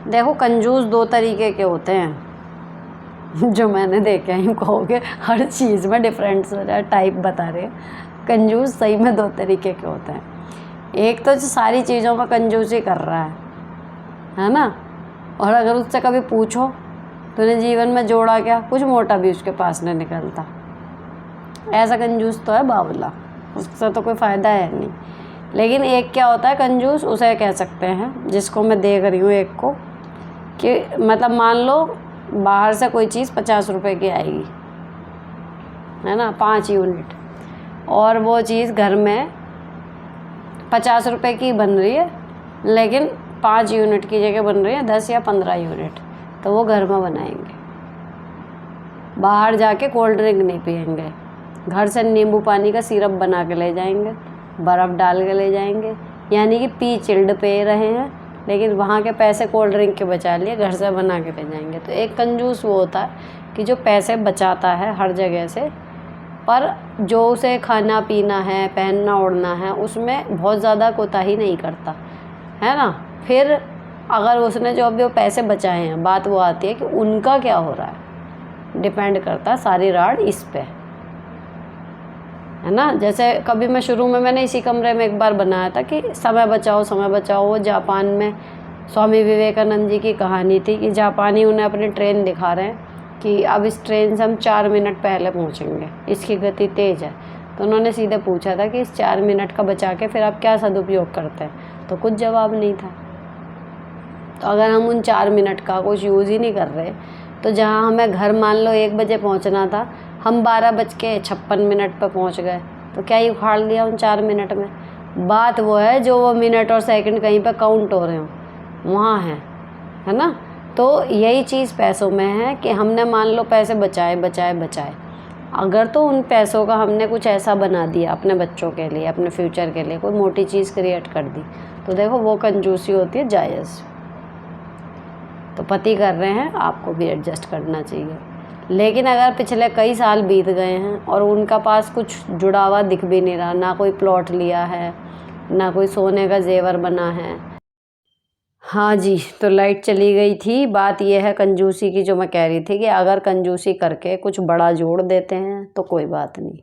S1: देखो कंजूस 2 तरीके के होते हैं जो मैंने देखे हैं। कहोगे हर चीज़ में डिफरेंट टाइप बता रहे हैं। कंजूस सही में 2 तरीके के होते हैं। एक तो जो सारी चीज़ों में कंजूसी कर रहा है ना, और अगर उससे कभी पूछो तूने जीवन में जोड़ा क्या, कुछ मोटा भी उसके पास नहीं निकलता। ऐसा कंजूस तो है बावला, उससे तो कोई फ़ायदा है नहीं। लेकिन एक क्या होता है कंजूस, उसे कह सकते हैं जिसको मैं देख रही हूँ एक को, कि मतलब मान लो बाहर से कोई चीज़ 50 रुपए की आएगी, है ना, 5 यूनिट, और वो चीज़ घर में 50 रुपए की बन रही है लेकिन 5 यूनिट की जगह बन रही है 10 या 15 यूनिट, तो वो घर में बनाएंगे। बाहर जाके कोल्ड ड्रिंक नहीं पियेंगे, घर से नींबू पानी का सिरप बना के ले जाएंगे, बर्फ़ डाल के ले जाएंगे, यानी कि पी चिल्ड पे रहे हैं लेकिन वहाँ के पैसे कोल्ड ड्रिंक के बचा लिए, घर से बना के ले जाएंगे। तो एक कंजूस वो होता है कि जो पैसे बचाता है हर जगह से, पर जो उसे खाना पीना है पहनना ओढ़ना है उसमें बहुत ज़्यादा कोताही नहीं करता, है ना। फिर अगर उसने जो अभी वो पैसे बचाए हैं, बात वो आती है कि उनका क्या हो रहा है, डिपेंड करता है सारी राड इस पे, है ना। जैसे कभी मैं शुरू में मैंने इसी कमरे में एक बार बनाया था कि समय बचाओ समय बचाओ। वो जापान में स्वामी विवेकानंद जी की कहानी थी कि जापानी उन्हें अपनी ट्रेन दिखा रहे हैं कि अब इस ट्रेन से हम 4 मिनट पहले पहुंचेंगे, इसकी गति तेज़ है। तो उन्होंने सीधे पूछा था कि इस 4 मिनट का बचा के फिर आप क्या सदुपयोग करते हैं, तो कुछ जवाब नहीं था। तो अगर हम उन 4 मिनट का कुछ यूज़ ही नहीं कर रहे, तो जहाँ हमें घर मान लो 1 बजे पहुँचना था, हम 12:56 पर पहुँच गए, तो क्या ही उखाड़ लिया उन 4 मिनट में। बात वो है जो वो मिनट और सेकंड कहीं पे काउंट हो रहे हो वहाँ है ना। तो यही चीज़ पैसों में है कि हमने मान लो पैसे बचाए बचाए बचाए, अगर तो उन पैसों का हमने कुछ ऐसा बना दिया अपने बच्चों के लिए, अपने फ्यूचर के लिए कोई मोटी चीज़ क्रिएट कर दी, तो देखो वो कंजूसी होती है जायज़। तो पति कर रहे हैं, आपको भी एडजस्ट करना चाहिए। लेकिन अगर पिछले कई साल बीत गए हैं और उनका पास कुछ जुड़ा हुआ दिख भी नहीं रहा, ना कोई प्लॉट लिया है, ना कोई सोने का जेवर बना है। हाँ जी, तो लाइट चली गई थी। बात यह है कंजूसी की जो मैं कह रही थी कि अगर कंजूसी करके कुछ बड़ा जोड़ देते हैं तो कोई बात नहीं,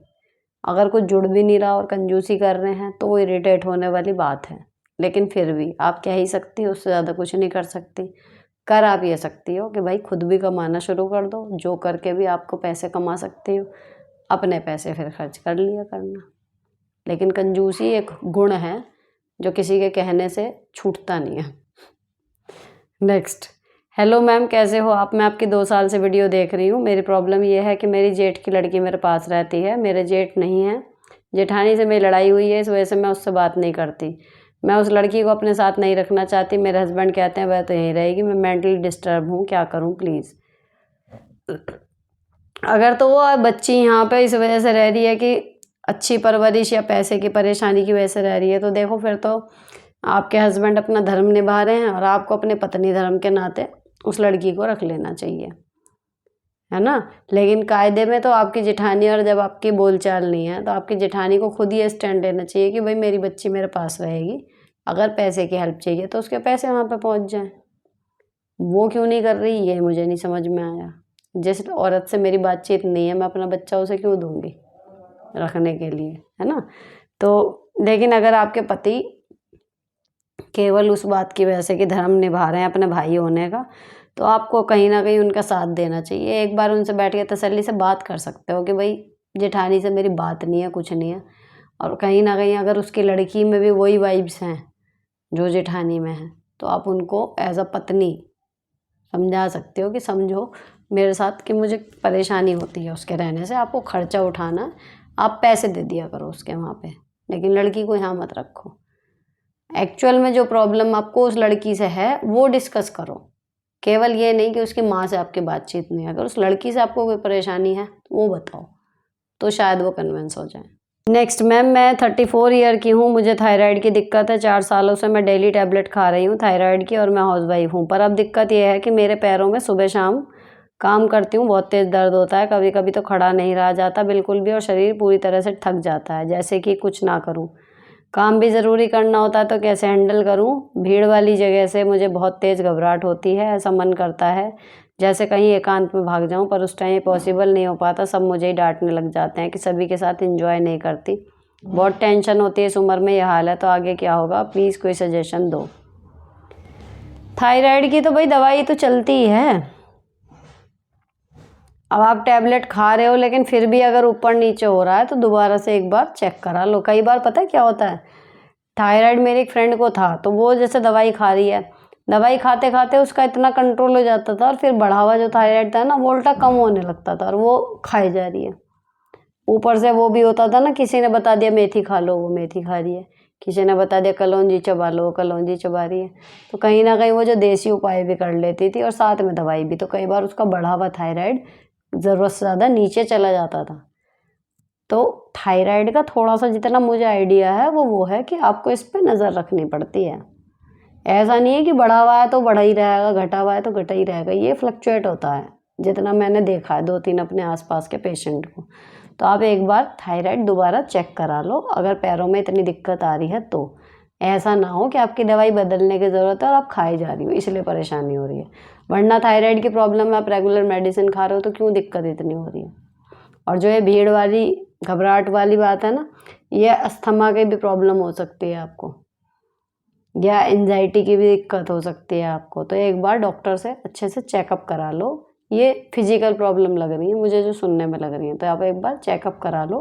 S1: अगर कुछ जुड़ भी नहीं रहा और कंजूसी कर रहे हैं तो वो इरिटेट होने वाली बात है। लेकिन फिर भी आप कह ही सकती हो, उससे ज़्यादा कुछ नहीं कर सकती। कर आप ये सकती हो कि भाई खुद भी कमाना शुरू कर दो, जो करके भी आपको पैसे कमा सकती हो, अपने पैसे फिर खर्च कर लिया करना। लेकिन कंजूसी एक गुण है जो किसी के कहने से छूटता नहीं है। नेक्स्ट, हेलो मैम कैसे हो आप? मैं आपकी 2 साल से वीडियो देख रही हूँ। मेरी प्रॉब्लम ये है कि मेरी जेठ की लड़की मेरे पास रहती है, मेरे जेठ नहीं है, जेठानी से मेरी लड़ाई हुई है, इस वजह से मैं उससे बात नहीं करती। मैं उस लड़की को अपने साथ नहीं रखना चाहती। मेरे हस्बैंड कहते हैं वह तो यहीं रहेगी, मैं मेंटली डिस्टर्ब हूँ, क्या करूँ प्लीज़। अगर तो वो बच्ची यहाँ पे इस वजह से रह रही है कि अच्छी परवरिश या पैसे की परेशानी की वजह से रह रही है, तो देखो फिर तो आपके हस्बैंड अपना धर्म निभा रहे हैं और आपको अपने पत्नी धर्म के नाते उस लड़की को रख लेना चाहिए, है ना। लेकिन कायदे में तो आपकी जेठानी, और जब आपकी बोलचाल नहीं है तो आपकी जेठानी को खुद ही स्टैंड लेना चाहिए कि भाई मेरी बच्ची मेरे पास रहेगी, अगर पैसे की हेल्प चाहिए तो उसके पैसे वहाँ पे पहुँच जाएं। वो क्यों नहीं कर रही ये मुझे नहीं समझ में आया। जिस औरत से मेरी बातचीत नहीं है मैं अपना बच्चा उसे क्यों दूंगी रखने के लिए, है ना। तो लेकिन अगर आपके पति केवल उस बात की वजह से कि धर्म निभा रहे हैं अपने भाई होने का, तो आपको कहीं ना कहीं उनका साथ देना चाहिए। एक बार उनसे बैठ के तसल्ली से बात कर सकते हो कि भाई जेठानी से मेरी बात नहीं है, कुछ नहीं है। और कहीं ना कहीं अगर उसकी लड़की में भी वही वाइब्स हैं जो जेठानी में है, तो आप उनको एज अ पत्नी समझा सकते हो कि समझो मेरे साथ कि मुझे परेशानी होती है उसके रहने से, आपको खर्चा उठाना है, आप पैसे दे दिया करो उसके वहाँ पे, लेकिन लड़की को यहाँ मत रखो। एक्चुअल में जो प्रॉब्लम आपको उस लड़की से है वो डिस्कस करो, केवल ये नहीं कि उसकी माँ से आपकी बातचीत नहीं है। अगर उस लड़की से आपको कोई परेशानी है वो बताओ, तो शायद वो कन्विंस हो जाए। नेक्स्ट मैम, मैं 34 ईयर की हूँ, मुझे थायराइड की दिक्कत है। 4 सालों से मैं डेली टैबलेट खा रही हूँ थायराइड की, और मैं हाउसवाइफ हूँ। पर अब दिक्कत ये है कि मेरे पैरों में सुबह शाम काम करती हूँ बहुत तेज़ दर्द होता है, कभी कभी तो खड़ा नहीं रहा जाता बिल्कुल भी, और शरीर पूरी तरह से थक जाता है, जैसे कि कुछ ना करूँ। काम भी ज़रूरी करना होता है तो कैसे हैंडल करूँ। भीड़ वाली जगह से मुझे बहुत तेज़ घबराहट होती है, ऐसा मन करता है जैसे कहीं एकांत में भाग जाऊं, पर उस टाइम पॉसिबल नहीं हो पाता। सब मुझे ही डांटने लग जाते हैं कि सभी के साथ एंजॉय नहीं करती। बहुत टेंशन होती है इस उम्र में, ये हाल है तो आगे क्या होगा, प्लीज़ कोई सजेशन दो। थायराइड की तो भाई दवाई तो चलती ही है। अब आप टैबलेट खा रहे हो लेकिन फिर भी अगर ऊपर नीचे हो रहा है तो दोबारा से एक बार चेक करा लो। कई बार पता है क्या होता है, थायराइड मेरी एक फ्रेंड को था तो वो जैसे दवाई खा रही है, दवाई खाते खाते उसका इतना कंट्रोल हो जाता था और फिर बढ़ा हुआ जो थायराइड था ना वो उल्टा कम होने लगता था, और वो खाई जा रही है। ऊपर से वो भी होता था ना, किसी ने बता दिया मेथी खा लो, वो मेथी खा रही है। किसी ने बता दिया कलौंजी चबा लो, वो कलौंजी चबा रही है। तो कहीं ना कहीं वो जो देसी उपाय भी कर लेती थी और साथ में दवाई भी, तो कई बार उसका बढ़ा हुआ थायराइड ज़रूरत से ज़्यादा नीचे चला जाता था। तो थायराइड का थोड़ा सा जितना मुझे आइडिया है वो है कि आपको इस पर नज़र रखनी पड़ती है। ऐसा नहीं है कि बढ़ा हुआ है तो बढ़ा ही रहेगा, घटा हुआ है तो घटा ही रहेगा, ये फ्लक्चुएट होता है, जितना मैंने देखा है 2-3 अपने आसपास के पेशेंट को। तो आप एक बार थायराइड दोबारा चेक करा लो, अगर पैरों में इतनी दिक्कत आ रही है तो। ऐसा ना हो कि आपकी दवाई बदलने की ज़रूरत है और आप खाई जा रही हो इसलिए परेशानी हो रही है, वरना थायराइड की प्रॉब्लम में आप रेगुलर मेडिसिन खा रहे हो तो क्यों दिक्कत इतनी हो रही है। और जो ये भीड़ वाली घबराहट वाली बात है ना, ये अस्थमा की भी प्रॉब्लम हो सकती है आपको, या एंजाइटी की भी दिक्कत हो सकती है आपको। तो एक बार डॉक्टर से अच्छे से चेकअप करा लो। ये फिजिकल प्रॉब्लम लग रही है मुझे जो सुनने में लग रही है, तो आप एक बार चेकअप करा लो,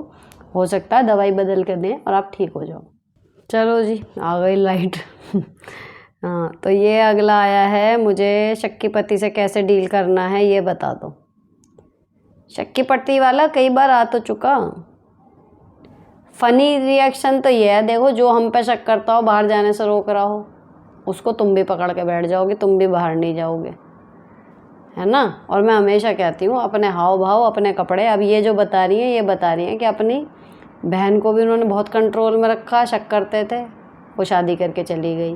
S1: हो सकता है दवाई बदल के दें और आप ठीक हो जाओ। चलो जी, आ गई लाइट। हाँ, तो ये अगला आया है, मुझे शक्की पति से कैसे डील करना है ये बता दो। शक्की पति वाला कई बार आ तो चुका। फ़नी रिएक्शन तो ये है, देखो जो हम पे शक करता हो बाहर जाने से रोक रहा हो, उसको तुम भी पकड़ के बैठ जाओगे, तुम भी बाहर नहीं जाओगे, है ना। और मैं हमेशा कहती हूँ अपने हाव भाव अपने कपड़े। अब ये जो बता रही हैं, ये बता रही हैं कि अपनी बहन को भी उन्होंने बहुत कंट्रोल में रखा, शक करते थे, वो शादी करके चली गई,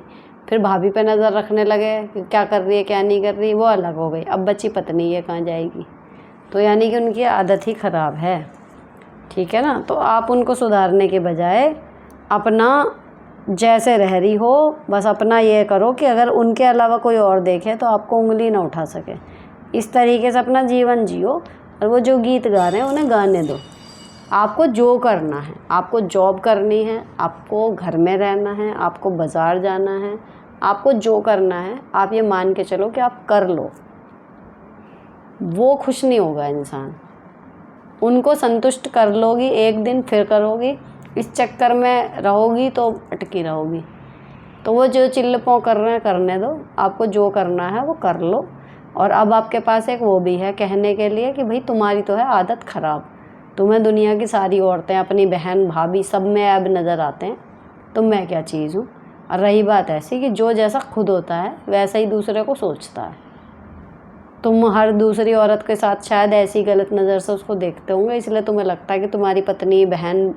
S1: फिर भाभी पे नज़र रखने लगे कि क्या कर रही है क्या नहीं कर रही, वो अलग हो गई, अब बच्ची पत्नी ये कहाँ जाएगी। तो यानी कि उनकी आदत ही ख़राब है, ठीक है ना। तो आप उनको सुधारने के बजाय अपना जैसे रह रही हो बस अपना ये करो कि अगर उनके अलावा कोई और देखे तो आपको उंगली ना उठा सके, इस तरीके से अपना जीवन जियो। और वो जो गीत गा रहे हैं उन्हें गाने दो। आपको जो करना है, आपको जॉब करनी है, आपको घर में रहना है, आपको बाज़ार जाना है, आपको जो करना है आप ये मान के चलो कि आप कर लो। वो खुश नहीं होगा इंसान, उनको संतुष्ट कर लोगी एक दिन फिर करोगी, इस चक्कर में रहोगी तो अटकी रहोगी। तो वो जो चिल्लपों कर रहे हैं करने दो, आपको जो करना है वो कर लो। और अब आपके पास एक वो भी है कहने के लिए कि भाई तुम्हारी तो है आदत ख़राब, तुम्हें दुनिया की सारी औरतें अपनी बहन भाभी सब में ऐब नज़र आते हैं, तो मैं क्या चीज़ हूँ। और रही बात ऐसी कि जो जैसा खुद होता है वैसा ही दूसरे को सोचता है। तुम हर दूसरी औरत के साथ शायद ऐसी गलत नज़र से उसको देखते होंगे, इसलिए तुम्हें लगता है कि तुम्हारी पत्नी, बहन,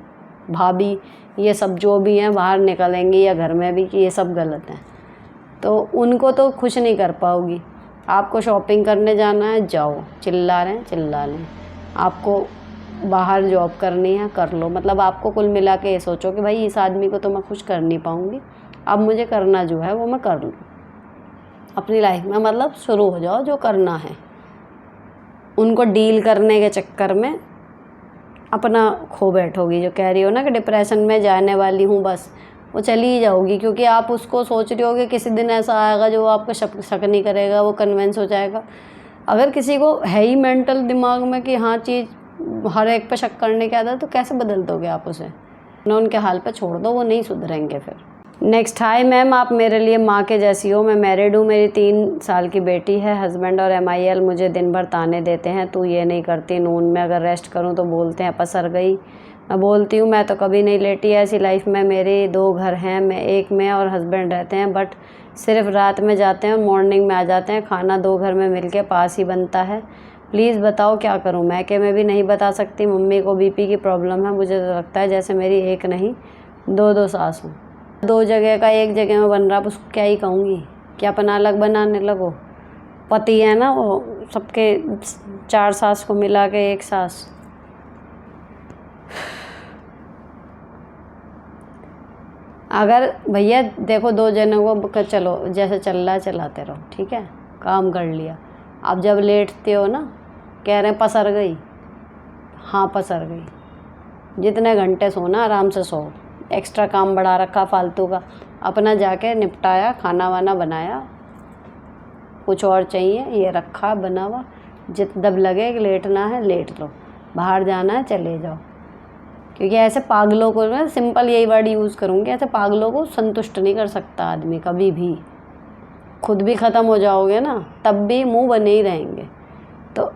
S1: भाभी, ये सब जो भी हैं बाहर निकलेंगी या घर में भी कि ये सब गलत हैं। तो उनको तो खुश नहीं कर पाओगी। आपको शॉपिंग करने जाना है, जाओ, चिल्ला रहे हैं चिल्ला लें। आपको बाहर जॉब करनी है, कर लो। मतलब आपको कुल मिला के ये सोचो कि भाई इस आदमी को तो मैं खुश कर नहीं पाऊँगी, अब मुझे करना जो है वो मैं कर लूँ अपनी लाइफ में। मतलब शुरू हो जाओ जो करना है। उनको डील करने के चक्कर में अपना खो बैठोगी। जो कह रही हो ना कि डिप्रेशन में जाने वाली हूँ, बस वो चली ही जाओगी, क्योंकि आप उसको सोच रही हो कि किसी दिन ऐसा आएगा जो आपको शक नहीं करेगा, वो कन्विंस हो जाएगा। अगर किसी को है ही मेंटल दिमाग में कि हाँ चीज़ हर एक पे शक करने की आदत, तो कैसे बदल दोगे आप उसे? ना उनके हाल पे छोड़ दो, वो नहीं सुधरेंगे फिर। नेक्स्ट, हाय मैम, आप मेरे लिए माँ के जैसी हो। मैं मैरिड हूँ, मेरी 3 साल की बेटी है। हस्बैंड और MIL मुझे दिन भर ताने देते हैं, तू ये नहीं करती, नून में अगर रेस्ट करूँ तो बोलते हैं पसर गई। मैं बोलती हूँ मैं तो कभी नहीं लेटी ऐसी लाइफ में। मेरे 2 घर हैं, मैं एक में और हस्बैंड रहते हैं, बट सिर्फ रात में जाते हैं और मॉर्निंग में आ जाते हैं। खाना 2 घर में मिल के पास ही बनता है। प्लीज़ बताओ क्या करूँ? मैके में भी नहीं बता सकती। मम्मी को BP की प्रॉब्लम है। मुझे तो लगता है जैसे मेरी एक नहीं 2 सास हों। 2 जगह का एक जगह में बन रहा, अब उसको क्या ही कहूँगी कि अपना अलग बनाने लगो। पति है ना वो, सबके 4 सास को मिला के 1 सास। अगर भैया देखो 2 जनों को चलो जैसे चल रहा है चलाते रहो, ठीक है, काम कर लिया। अब जब लेटते हो ना, कह रहे हैं पसर गई, हाँ पसर गई। जितने घंटे सोना आराम से सो। एक्स्ट्रा काम बढ़ा रखा फालतू का, अपना जाके निपटाया, खाना वाना बनाया, कुछ और चाहिए ये रखा बना हुआ। जब लगे कि लेटना है लेट लो, बाहर जाना है चले जाओ। क्योंकि ऐसे पागलों को, मैं सिंपल यही वर्ड यूज़ करूँगी, ऐसे पागलों को संतुष्ट नहीं कर सकता आदमी कभी भी। खुद भी ख़त्म हो जाओगे ना तब भी मुंह बने ही रहेंगे। तो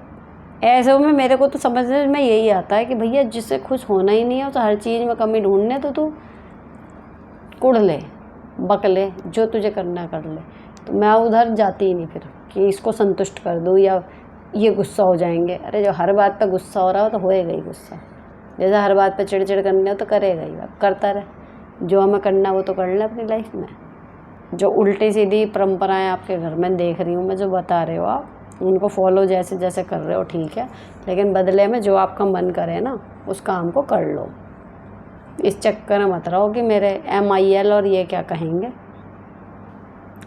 S1: ऐसे में मेरे को तो समझने में यही आता है कि भैया जिससे खुश होना ही नहीं है तो हर चीज़ में कमी ढूंढने, तो तू कुड़ ले, बक ले, जो तुझे करना कर ले। तो मैं उधर जाती ही नहीं फिर कि इसको संतुष्ट कर दूँ या ये गुस्सा हो जाएंगे। अरे जो हर बात पे गुस्सा हो रहा हो तो होएगा ही गुस्सा। जैसे हर बात पे चिड़चिड़ करने हो तो करेगा ही, अब करता रहे। जो हमें करना वो तो कर ले अपनी लाइफ में। जो उल्टी सीधी परंपराएं आपके घर में देख रही हूँ मैं, जो बता रहे हो आप, उनको फॉलो जैसे जैसे कर रहे हो ठीक है, लेकिन बदले में जो आपका मन करे ना उस काम को कर लो। इस चक्कर में मत रहो कि मेरे MIL और ये क्या कहेंगे।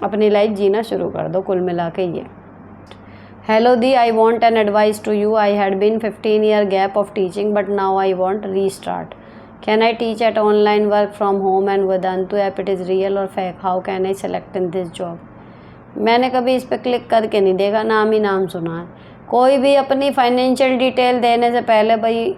S1: अपनी लाइफ जीना शुरू कर दो कुल मिला के ये। हेलो दी, I want an advice to you. I had been 15 year gap of teaching but now I want restart. Can I teach at online work from home and Vedantu app it is real or fake? How can I select in this job? मैंने कभी इस पर click करके नहीं देखा, नाम ही नाम सुना है। कोई भी अपनी फाइनेंशियल डिटेल देने से पहले भाई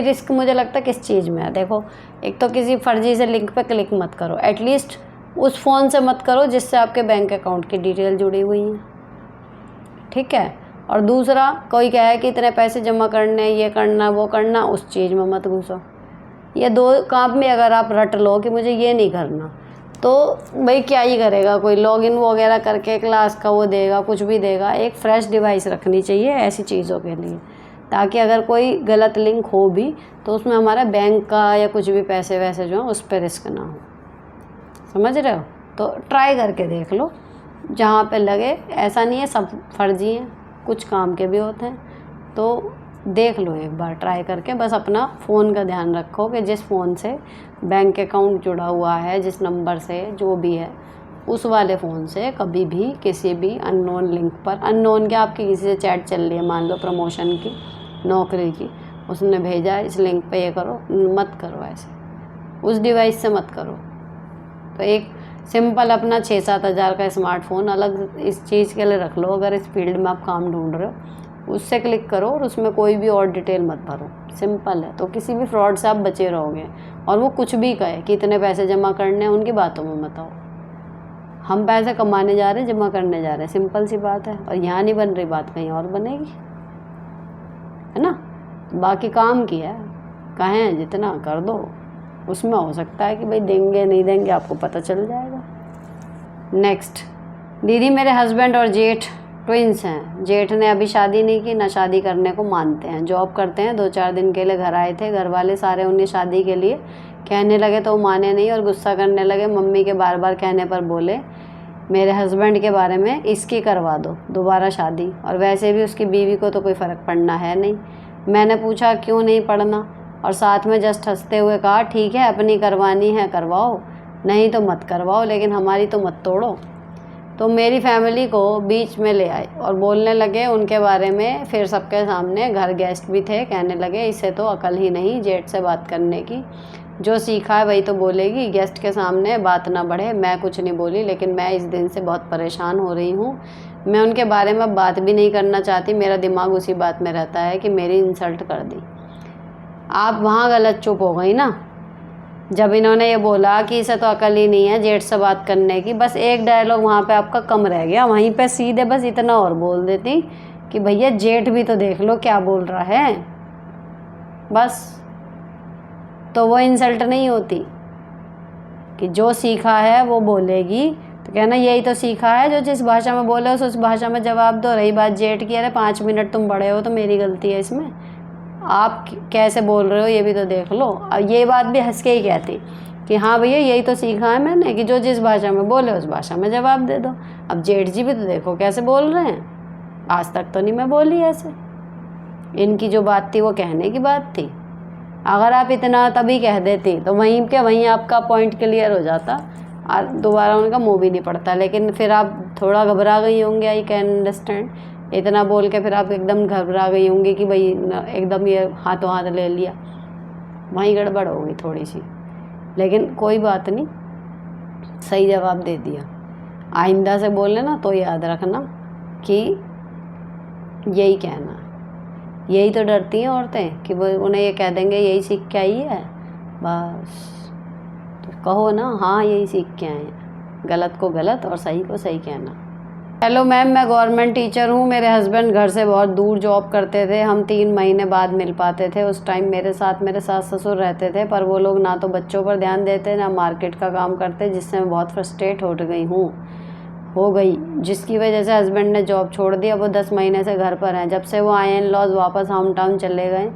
S1: रिस्क मुझे लगता है किस चीज़ में है। देखो, एक तो किसी फर्जी से लिंक पे क्लिक मत करो, एटलीस्ट उस फ़ोन से मत करो जिससे आपके बैंक अकाउंट की डिटेल जुड़ी हुई हैं, ठीक है। और दूसरा, कोई कहे कि इतने पैसे जमा करने, ये करना वो करना, उस चीज़ में मत घुसो। ये 2 काम में अगर आप रट लो कि मुझे ये नहीं करना, तो भाई क्या ही करेगा कोई? लॉगिन वगैरह करके क्लास का वो देगा, कुछ भी देगा। एक फ्रेश डिवाइस रखनी चाहिए ऐसी चीज़ों के लिए, ताकि अगर कोई गलत लिंक हो भी तो उसमें हमारा बैंक का या कुछ भी पैसे वैसे जो हैं उस पर रिस्क ना हो। समझ रहे हो? तो ट्राई करके देख लो जहाँ पे लगे। ऐसा नहीं है सब फर्जी हैं, कुछ काम के भी होते हैं, तो देख लो एक बार ट्राई करके। बस अपना फ़ोन का ध्यान रखो कि जिस फ़ोन से बैंक अकाउंट जुड़ा हुआ है, जिस नंबर से जो भी है, उस वाले फ़ोन से कभी भी किसी भी अननोन लिंक पर, अननोन क्या आपकी किसी से चैट चल रही है, मान लो प्रमोशन की, नौकरी की, उसने भेजा इस लिंक पे ये करो, मत करो ऐसे, उस डिवाइस से मत करो। तो एक सिंपल अपना 6-7 हज़ार का स्मार्टफोन अलग इस चीज़ के लिए रख लो। अगर इस फील्ड में आप काम ढूंढ रहे हो, उससे क्लिक करो और उसमें कोई भी और डिटेल मत भरो। सिंपल है, तो किसी भी फ्रॉड से आप बचे रहोगे। और वो कुछ भी कहे कि इतने पैसे जमा करने हैं, उनकी बातों में मत आओ। हम पैसे कमाने जा रहे हैं, जमा करने जा रहे हैं, सिंपल सी बात है। और यहाँ नहीं बन रही बात, कहीं और बनेगी, है ना। बाकी काम की है, कहें जितना कर दो, उसमें हो सकता है कि भाई देंगे नहीं देंगे, आपको पता चल जाएगा। नेक्स्ट, दीदी मेरे हस्बैंड और जेठ ट्विंस हैं। जेठ ने अभी शादी नहीं की, ना शादी करने को मानते हैं, जॉब करते हैं। 2-4 दिन के लिए घर आए थे, घर वाले सारे उन्हें शादी के लिए कहने लगे तो वो माने नहीं और गुस्सा करने लगे। मम्मी के बार बार कहने पर बोले मेरे हस्बैंड के बारे में इसकी करवा दो दोबारा शादी, और वैसे भी उसकी बीवी को तो कोई फ़र्क पड़ना है नहीं। मैंने पूछा क्यों नहीं पड़ना, और साथ में जस्ट हंसते हुए कहा ठीक है अपनी करवानी है करवाओ, नहीं तो मत करवाओ, लेकिन हमारी तो मत तोड़ो। तो मेरी फैमिली को बीच में ले आए और बोलने लगे उनके बारे में, फिर सबके सामने। घर गेस्ट भी थे, कहने लगे इसे तो अकल ही नहीं जेठ से बात करने की, जो सीखा है वही तो बोलेगी, गेस्ट के सामने बात ना बढ़े। मैं कुछ नहीं बोली, लेकिन मैं इस दिन से बहुत परेशान हो रही हूँ। मैं उनके बारे में बात भी नहीं करना चाहती, मेरा दिमाग उसी बात में रहता है कि मेरी इंसल्ट कर दी। आप वहाँ गलत चुप हो गई ना, जब इन्होंने ये बोला कि इसे तो अकल ही नहीं है जेठ से बात करने की। बस एक डायलॉग वहाँ पे आपका कम रह गया, वहीं पे सीधे बस इतना और बोल देती कि भैया जेठ भी तो देख लो क्या बोल रहा है, बस। तो वो इंसल्ट नहीं होती कि जो सीखा है वो बोलेगी, तो कहना यही तो सीखा है, जो जिस भाषा में बोले उस भाषा में जवाब दो। रही बात जेठ की, अरे 5 मिनट तुम बड़े हो तो मेरी गलती है इसमें, आप कैसे बोल रहे हो ये भी तो देख लो। अब ये बात भी हंस के ही कहती कि हाँ भैया यही तो सीखा है मैंने कि जो जिस भाषा में बोले उस भाषा में जवाब दे दो। अब जेठ जी भी तो देखो कैसे बोल रहे हैं, आज तक तो नहीं मैं बोली ऐसे। इनकी जो बात थी वो कहने की बात थी, अगर आप इतना तभी कह देती तो वहीं के वहीं आपका पॉइंट क्लियर हो जाता और दोबारा उनका मुँह भी नहीं पड़ता। लेकिन फिर आप थोड़ा घबरा गई होंगी, आई कैन अंडरस्टैंड। इतना बोल के फिर आप एकदम घबरा गई होंगी कि भाई एकदम ये हाथों हाथ ले लिया, वहीं गड़बड़ हो गई थोड़ी सी। लेकिन कोई बात नहीं, सही जवाब दे दिया। आइंदा से बोले ना तो याद रखना कि यही कहना। यही तो डरती हैं औरतें कि वो उन्हें ये कह देंगे यही सीख के आई है, बस। तो कहो ना हाँ यही सीख के आए हैं, गलत को गलत और सही को सही कहना। हेलो मैम, मैं गवर्नमेंट टीचर हूँ। मेरे हस्बैंड घर से बहुत दूर जॉब करते थे, हम 3 महीने बाद मिल पाते थे। उस टाइम मेरे साथ मेरे सास ससुर रहते थे, पर वो लोग ना तो बच्चों पर ध्यान देते ना मार्केट का काम करते, जिससे मैं बहुत फ्रस्ट्रेट हो गई, जिसकी वजह से हस्बैंड ने जॉब छोड़ दी। अब वो 10 महीने से घर पर हैं। जब से वो आए इन लॉज वापस होम टाउन चले गए।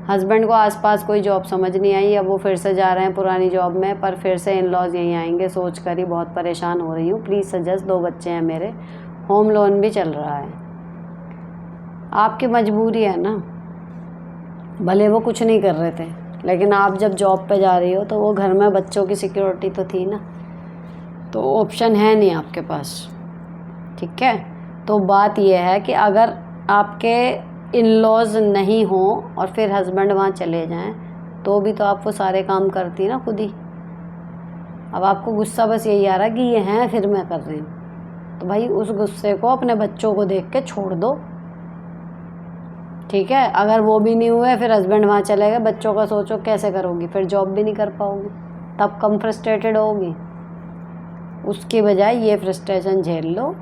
S1: हस्बैंड को आसपास कोई जॉब समझ नहीं आई, अब वो फिर से जा रहे हैं पुरानी जॉब में, पर फिर से इन लॉज यहीं आएंगे सोच कर ही बहुत परेशान हो रही हूँ। Please suggest. 2 बच्चे हैं मेरे, होम लोन भी चल रहा है। आपकी मजबूरी है ना, भले वो कुछ नहीं कर रहे थे, लेकिन आप जब जॉब पे जा रही हो तो वो घर में बच्चों की सिक्योरिटी तो थी ना, तो ऑप्शन है नहीं आपके पास, ठीक है। तो बात यह है कि अगर आपके इन लॉज नहीं हों और फिर हस्बैंड वहाँ चले जाएं तो भी तो आप वो सारे काम करती ना खुद ही। अब आपको गुस्सा बस यही आ रहा है कि ये हैं फिर मैं कर रही हूँ, तो भाई उस गुस्से को अपने बच्चों को देख के छोड़ दो, ठीक है। अगर वो भी नहीं हुए फिर हस्बैंड वहाँ चले गए, बच्चों का सोचो कैसे करोगी, फिर जॉब भी नहीं कर पाओगी, तब कम फ्रस्ट्रेटेड होगी। उसकी बजाय ये फ्रस्ट्रेशन झेल लो,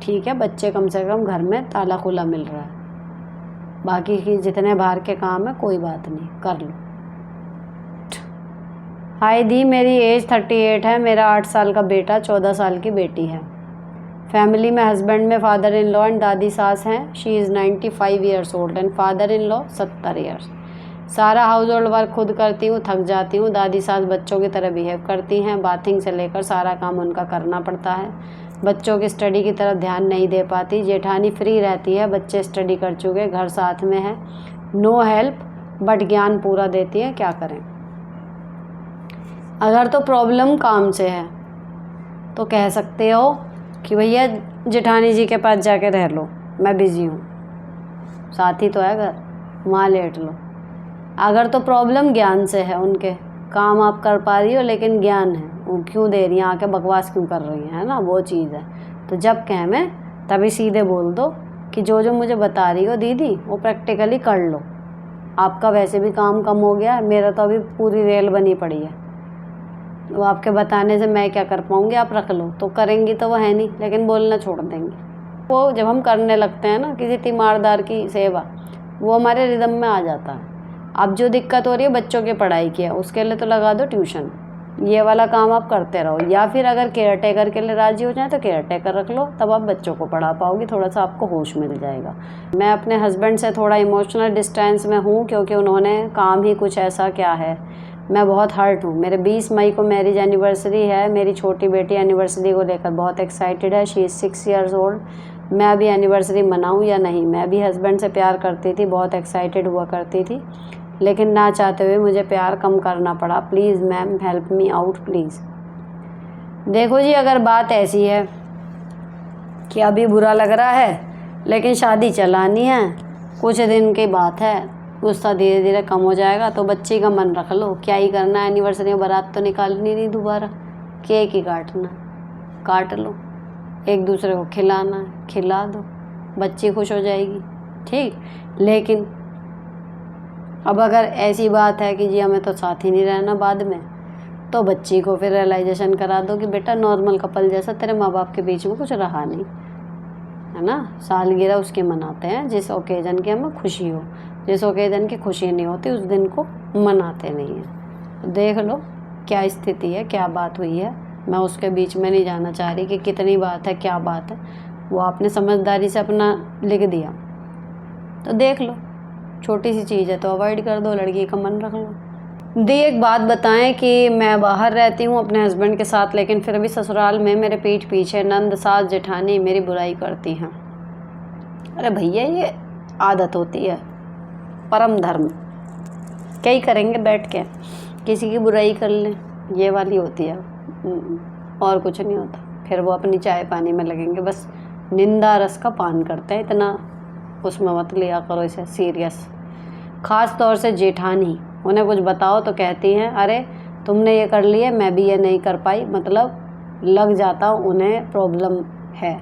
S1: ठीक है। बच्चे कम से कम घर में ताला खुला मिल रहा है, बाकी की जितने बाहर के काम है कोई बात नहीं, कर लो। हाय दी, मेरी एज 38 है, मेरा 8 साल का बेटा 14 साल की बेटी है। फैमिली में हस्बैंड में फादर इन लॉ एंड दादी सास हैं। She is 95 years old and father in law 70 years. सारा हाउस होल्ड वर्क खुद करती हूँ, थक जाती हूँ। दादी सास बच्चों की तरह बिहेव करती हैं, बाथिंग से लेकर सारा काम उनका करना पड़ता है। बच्चों की स्टडी की तरफ ध्यान नहीं दे पाती। जेठानी फ्री रहती है, बच्चे स्टडी कर चुके, घर साथ में है। नो हेल्प बट ज्ञान पूरा देती है, क्या करें। अगर तो प्रॉब्लम काम से है तो कह सकते हो कि भैया जेठानी जी के पास जाके रह लो, मैं बिज़ी हूँ, साथ ही तो है घर, वहाँ लेट लो। अगर तो प्रॉब्लम ज्ञान से है, उनके काम आप कर पा रही हो लेकिन ज्ञान है, वो क्यों दे रही हैं आके, बकवास क्यों कर रही हैं, है ना, वो चीज़ है। तो जब कह में तभी सीधे बोल दो कि जो जो मुझे बता रही हो दीदी वो प्रैक्टिकली कर लो। आपका वैसे भी काम कम हो गया है, मेरा तो अभी पूरी रेल बनी पड़ी है, वो आपके बताने से मैं क्या कर पाऊँगी, आप रख लो। तो करेंगी तो वो है नहीं, लेकिन बोलना छोड़ देंगे। वो जब हम करने लगते हैं ना किसी तीमारदार की सेवा, वो हमारे रिदम में आ जाता है। अब जो दिक्कत हो रही है बच्चों की पढ़ाई की है, उसके लिए तो लगा दो ट्यूशन। ये वाला काम आप करते रहो, या फिर अगर केयर टेकर के लिए राज़ी हो जाए तो केयर टेकर रख लो, तब आप बच्चों को पढ़ा पाओगी, थोड़ा सा आपको होश मिल जाएगा। मैं अपने हस्बैंड से थोड़ा इमोशनल डिस्टेंस में हूँ, क्योंकि उन्होंने काम ही कुछ ऐसा क्या है। मैं बहुत हर्ट हूँ। मेरे 20 मई को मैरिज एनिवर्सरी है। मेरी छोटी बेटी एनिवर्सरी को लेकर बहुत एक्साइटेड है। She is 6 years old। मैं अभी एनिवर्सरी मनाऊँ या नहीं। मैं भी हस्बैंड से प्यार करती थी, बहुत एक्साइटेड हुआ करती थी, लेकिन ना चाहते हुए मुझे प्यार कम करना पड़ा। Please ma'am help me out please. देखो जी, अगर बात ऐसी है कि अभी बुरा लग रहा है लेकिन शादी चलानी है, कुछ दिन की बात है, गुस्सा धीरे धीरे कम हो जाएगा, तो बच्ची का मन रख लो। क्या ही करना है, एनिवर्सरी में बारात तो निकालनी नहीं दोबारा, केक ही काटना, काट लो। एक दूसरे को खिलाना है, खिला दो, बच्ची खुश हो जाएगी, ठीक। लेकिन अब अगर ऐसी बात है कि जी हमें तो साथ ही नहीं रहना बाद में, तो बच्ची को फिर रियलाइजेशन करा दो कि बेटा नॉर्मल कपल जैसा तेरे माँ बाप के बीच में कुछ रहा नहीं, है ना। सालगिरह उसकी मनाते हैं जिस ओकेजन की हमें खुशी हो, जिस ओकेजन की खुशी नहीं होती उस दिन को मनाते नहीं हैं। तो देख लो क्या स्थिति है, क्या बात हुई है। मैं उसके बीच में नहीं जाना चाह रही कि कितनी बात है, क्या बात है। वो आपने समझदारी से अपना लिख दिया, तो देख लो। छोटी सी चीज़ है तो अवॉइड कर दो, लड़की का मन रख लो। दी एक बात बताएं कि मैं बाहर रहती हूँ अपने हस्बैंड के साथ, लेकिन फिर भी ससुराल में मेरे पीठ पीछे नंद, सास, जेठानी मेरी बुराई करती हैं। अरे भैया, ये आदत होती है, परम धर्म। क्या ही करेंगे बैठ के, किसी की बुराई कर लें, ये वाली होती है, और कुछ नहीं होता। फिर वो अपनी चाय पानी में लगेंगे, बस निंदा रस का पान करते हैं, इतना उसमें मत लिया करो इसे सीरियस। ख़ास तौर से जेठानी, उन्हें कुछ बताओ तो कहती हैं अरे तुमने ये कर लिया, मैं भी ये नहीं कर पाई, मतलब लग जाता उन्हें प्रॉब्लम है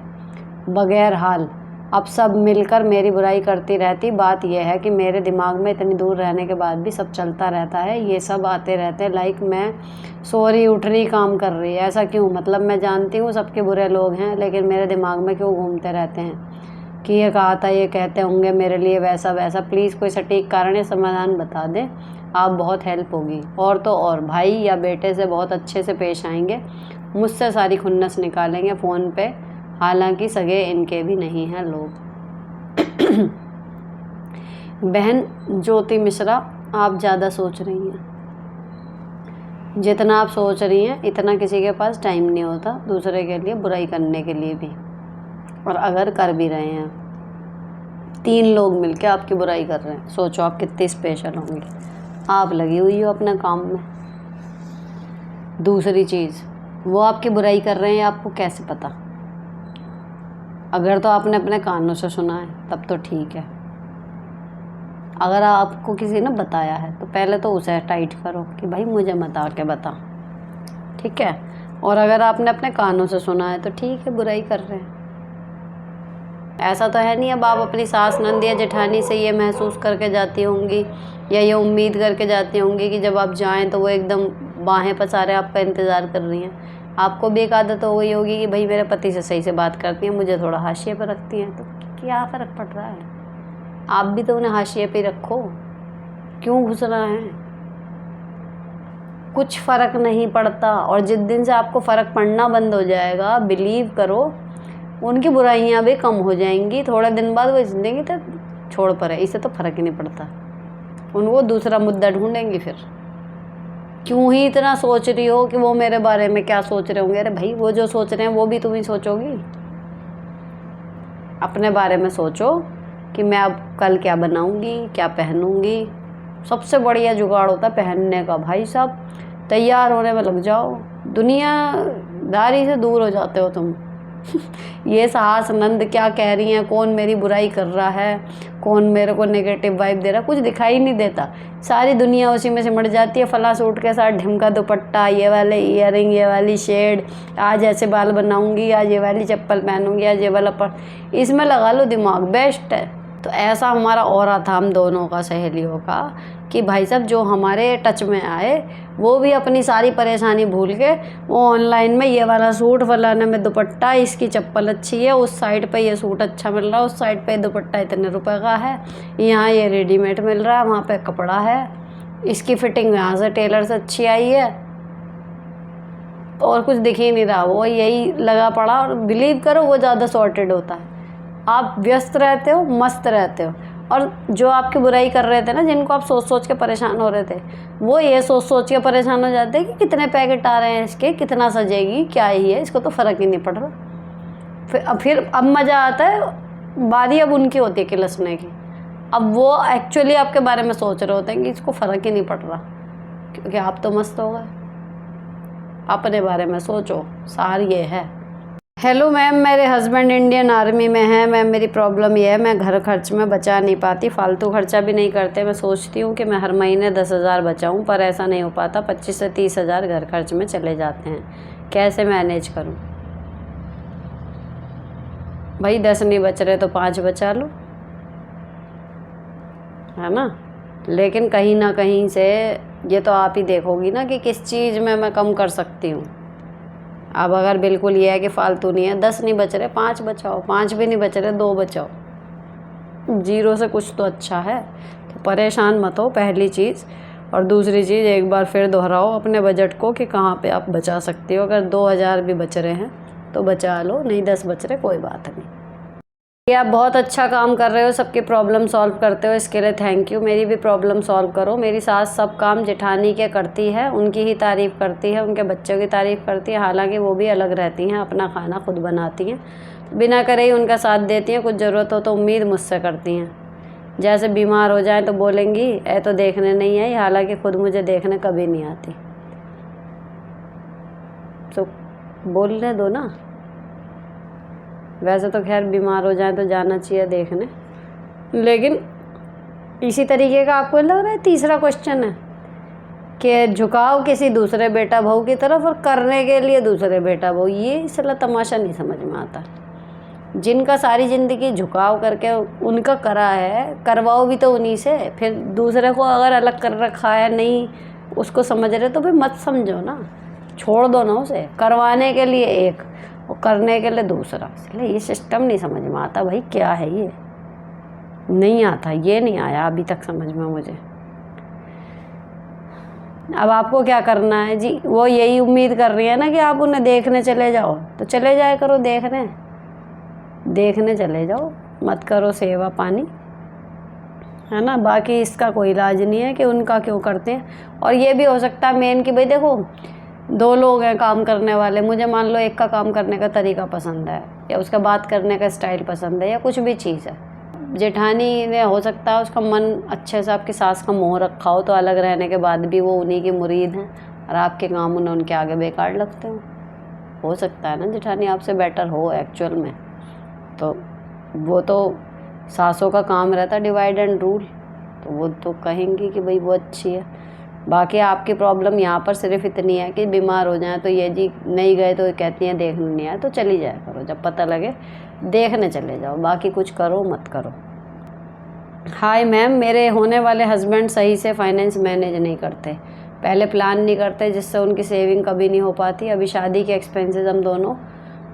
S1: बगैर हाल। अब सब मिलकर मेरी बुराई करती रहती। बात यह है कि मेरे दिमाग में इतनी दूर रहने के बाद भी सब चलता रहता है, ये सब आते रहते हैं, लाइक मैं सो रही उठ रही काम कर रही है। ऐसा क्यों? मतलब मैं जानती हूँ सबके बुरे लोग हैं, लेकिन मेरे दिमाग में क्यों घूमते रहते हैं कि ये कहा था, ये कहते होंगे मेरे लिए वैसा वैसा। प्लीज़ कोई सटीक कारण या समाधान बता दें, आप बहुत हेल्प होगी। और तो और भाई या बेटे से बहुत अच्छे से पेश आएंगे, मुझसे सारी खुन्नस निकालेंगे फ़ोन पे, हालांकि सगे इनके भी नहीं हैं लोग। बहन ज्योति मिश्रा, आप ज़्यादा सोच रही हैं। जितना आप सोच रही हैं इतना किसी के पास टाइम नहीं होता दूसरे के लिए बुराई करने के लिए भी। और अगर कर भी रहे हैं, 3 लोग मिलके आपकी बुराई कर रहे हैं, सोचो आप कितनी स्पेशल होंगी। आप लगी हुई हो अपने काम में। दूसरी चीज़, वो आपकी बुराई कर रहे हैं, आपको कैसे पता? अगर तो आपने अपने कानों से सुना है तब तो ठीक है। अगर आपको किसी ने बताया है तो पहले तो उसे टाइट करो कि भाई मुझे मत आके बता, ठीक है। और अगर आपने अपने कानों से सुना है तो ठीक है, बुराई कर रहे हैं। ऐसा तो है नहीं अब आप अपनी सास, नंद या जेठानी से ये महसूस करके जाती होंगी या ये उम्मीद करके जाती होंगी कि जब आप जाएं तो वो एकदम बाहें पसारे आपका इंतज़ार कर रही हैं। आपको भी एक आदत हो गई होगी कि भाई मेरे पति से सही से बात करती हैं, मुझे थोड़ा हाशिए पर रखती हैं, तो क्या फ़र्क पड़ रहा है? आप भी तो उन्हें हाशिए पे रखो, क्यों घुस रहा है? कुछ फ़र्क नहीं पड़ता। और जिस दिन से आपको फ़र्क पड़ना बंद हो जाएगा, बिलीव करो, उनकी बुराइयां भी कम हो जाएंगी। थोड़े दिन बाद वो ज़िंदगी तो छोड़ पड़े, इससे तो फ़र्क ही नहीं पड़ता। उनको दूसरा मुद्दा ढूंढेंगी फिर। क्यों ही इतना सोच रही हो कि वो मेरे बारे में क्या सोच रहे होंगे? अरे भाई, वो जो सोच रहे हैं वो भी तुम ही सोचोगी। अपने बारे में सोचो कि मैं अब कल क्या बनाऊंगी, क्या पहनूंगी। सबसे बढ़िया जुगाड़ होता है पहनने का। भाई साहब, तैयार होने में लग जाओ, दुनियादारी से दूर हो जाते हो तुम। ये सास नंद क्या कह रही हैं, कौन मेरी बुराई कर रहा है, कौन मेरे को नेगेटिव वाइब दे रहा है, कुछ दिखाई नहीं देता। सारी दुनिया उसी में सिमट जाती है। फला सूट के साथ ढिमका दुपट्टा, ये वाले ईयरिंग, ये वाली शेड, आज ऐसे बाल बनाऊंगी, आज ये वाली चप्पल पहनूंगी, आज ये वाला इसमें लगा लो दिमाग, बेस्ट है। तो ऐसा हमारा ऑरा था हम दोनों का, सहेलियों का, कि भाई साहब जो हमारे टच में आए वो भी अपनी सारी परेशानी भूल के वो ऑनलाइन में ये वाला सूट फलाने में दुपट्टा, इसकी चप्पल अच्छी है, उस साइड पे ये सूट अच्छा मिल रहा है, उस साइड पे दुपट्टा इतने रुपए का है, यहाँ ये रेडीमेड मिल रहा है, वहाँ पे कपड़ा है, इसकी फिटिंग यहाँ से टेलर से अच्छी आई है, और कुछ दिख ही नहीं रहा, वो यही लगा पड़ा। और बिलीव करो वो ज़्यादा सॉर्टेड होता है। आप व्यस्त रहते हो, मस्त रहते हो, और जो आपकी बुराई कर रहे थे ना, जिनको आप सोच सोच के परेशान हो रहे थे, वो ये सोच सोच के परेशान हो जाते हैं कि कितने पैकेट आ रहे हैं इसके, कितना सजेगी, क्या ही है, इसको तो फ़र्क ही नहीं पड़ रहा। फिर अब मज़ा आता है, बारी अब उनकी होती है किलसने की। अब वो एक्चुअली आपके बारे में सोच रहे होते हैं कि इसको फ़र्क ही नहीं पड़ रहा, क्योंकि आप तो मस्त हो गए। अपने बारे में सोचो, सार ये है। हेलो मैम, मेरे हस्बैंड इंडियन आर्मी में हैं। मैम मेरी प्रॉब्लम ये है, मैं घर खर्च में बचा नहीं पाती, फालतू खर्चा भी नहीं करते। मैं सोचती हूँ कि मैं हर महीने 10,000 बचाऊँ, पर ऐसा नहीं हो पाता। 25 से 30,000 घर खर्च में चले जाते हैं। कैसे मैनेज करूँ? भाई 10 नहीं बच रहे तो 5 बचा लो, है ना। लेकिन कहीं ना कहीं से ये तो आप ही देखोगी ना कि किस चीज़ में मैं कम कर सकती हूँ। अब अगर बिल्कुल ये है कि फालतू नहीं है, 10 नहीं बच रहे 5 बचाओ, 5 भी नहीं बच रहे 2 बचाओ। 0 से कुछ तो अच्छा है। तो परेशान मत हो, पहली चीज़। और दूसरी चीज़, एक बार फिर दोहराओ अपने बजट को कि कहाँ पे आप बचा सकते हो। अगर 2,000 भी बच रहे हैं तो बचा लो, नहीं 10 बच रहे कोई बात नहीं। ये आप बहुत अच्छा काम कर रहे हो, सबकी प्रॉब्लम सॉल्व करते हो, इसके लिए थैंक यू। मेरी भी प्रॉब्लम सॉल्व करो। मेरी सास सब काम जेठानी के करती है, उनकी ही तारीफ़ करती है, उनके बच्चों की तारीफ़ करती है, हालांकि वो भी अलग रहती हैं, अपना खाना खुद बनाती हैं, बिना करे ही उनका साथ देती हैं। कुछ ज़रूरत हो तो उम्मीद मुझसे करती हैं। जैसे बीमार हो जाए तो बोलेंगी ए तो देखने नहीं आई, हालांकि खुद मुझे देखने कभी नहीं आती। तो बोलने दो ना। वैसे तो खैर बीमार हो जाए तो जाना चाहिए देखने, लेकिन इसी तरीके का आपको लग रहा है तीसरा क्वेश्चन है कि झुकाव किसी दूसरे बेटा बहू की तरफ और करने के लिए दूसरे बेटा बहू। ये इसला तमाशा नहीं समझ में आता। जिनका सारी ज़िंदगी झुकाव करके उनका करा है, करवाओ भी तो उन्हीं से। फिर दूसरे को अगर अलग कर रखा है, नहीं उसको समझ रहे तो फिर मत समझो ना, छोड़ दो ना उसे। करवाने के लिए एक और करने के लिए दूसरा, इसलिए ये सिस्टम नहीं समझ में आता। भाई क्या है ये, नहीं आता, ये नहीं आया अभी तक समझ में मुझे। अब आपको क्या करना है जी, वो यही उम्मीद कर रही है ना कि आप उन्हें देखने चले जाओ, तो चले जाया करो देखने चले जाओ, मत करो सेवा पानी, है ना। बाकी इसका कोई इलाज नहीं है कि उनका क्यों करते हैं। और ये भी हो सकता है मेन कि भाई देखो 2 लोग हैं काम करने वाले, मुझे मान लो एक का काम करने का तरीका पसंद है, या उसका बात करने का स्टाइल पसंद है, या कुछ भी चीज़ है। जेठानी ने हो सकता है उसका मन अच्छे से आपकी सास का मोह रखा हो, तो अलग रहने के बाद भी वो उन्हीं की मुरीद हैं और आपके काम उन्हें उनके आगे बेकार लगते हो सकता है ना जेठानी आपसे बेटर हो एक्चुअल में। तो वो तो सासों का काम रहता है डिवाइड एंड रूल, तो वो तो कहेंगी कि भाई वो अच्छी है। बाकी आपकी प्रॉब्लम यहाँ पर सिर्फ इतनी है कि बीमार हो जाए तो ये जी नहीं गए तो कहती हैं देखने नहीं आया, तो चली जाया करो, जब पता लगे देखने चले जाओ, बाकी कुछ करो मत करो। हाय मैम, मेरे होने वाले हस्बैंड सही से फाइनेंस मैनेज नहीं करते, पहले प्लान नहीं करते जिससे उनकी सेविंग कभी नहीं हो पाती। अभी शादी के एक्सपेंसेस हम दोनों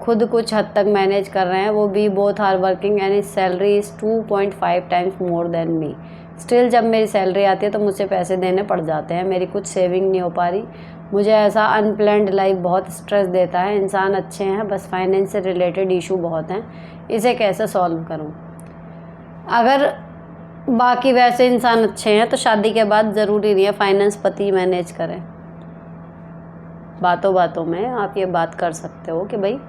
S1: खुद कुछ हद तक मैनेज कर रहे हैं, वो भी both are working and salary is 2.5 times more than me. Still जब मेरी सैलरी आती है तो मुझसे पैसे देने पड़ जाते हैं, मेरी कुछ सेविंग नहीं हो पा रही। मुझे ऐसा अनप्लैंड लाइफ बहुत स्ट्रेस देता है। इंसान अच्छे हैं, बस फाइनेंस से रिलेटेड इशू बहुत हैं, इसे कैसे सॉल्व करूं? अगर बाकी वैसे इंसान अच्छे हैं तो शादी के बाद ज़रूरी नहीं है फाइनेंस पति मैनेज करें। बातों बातों में आप ये बात कर सकते हो कि भाई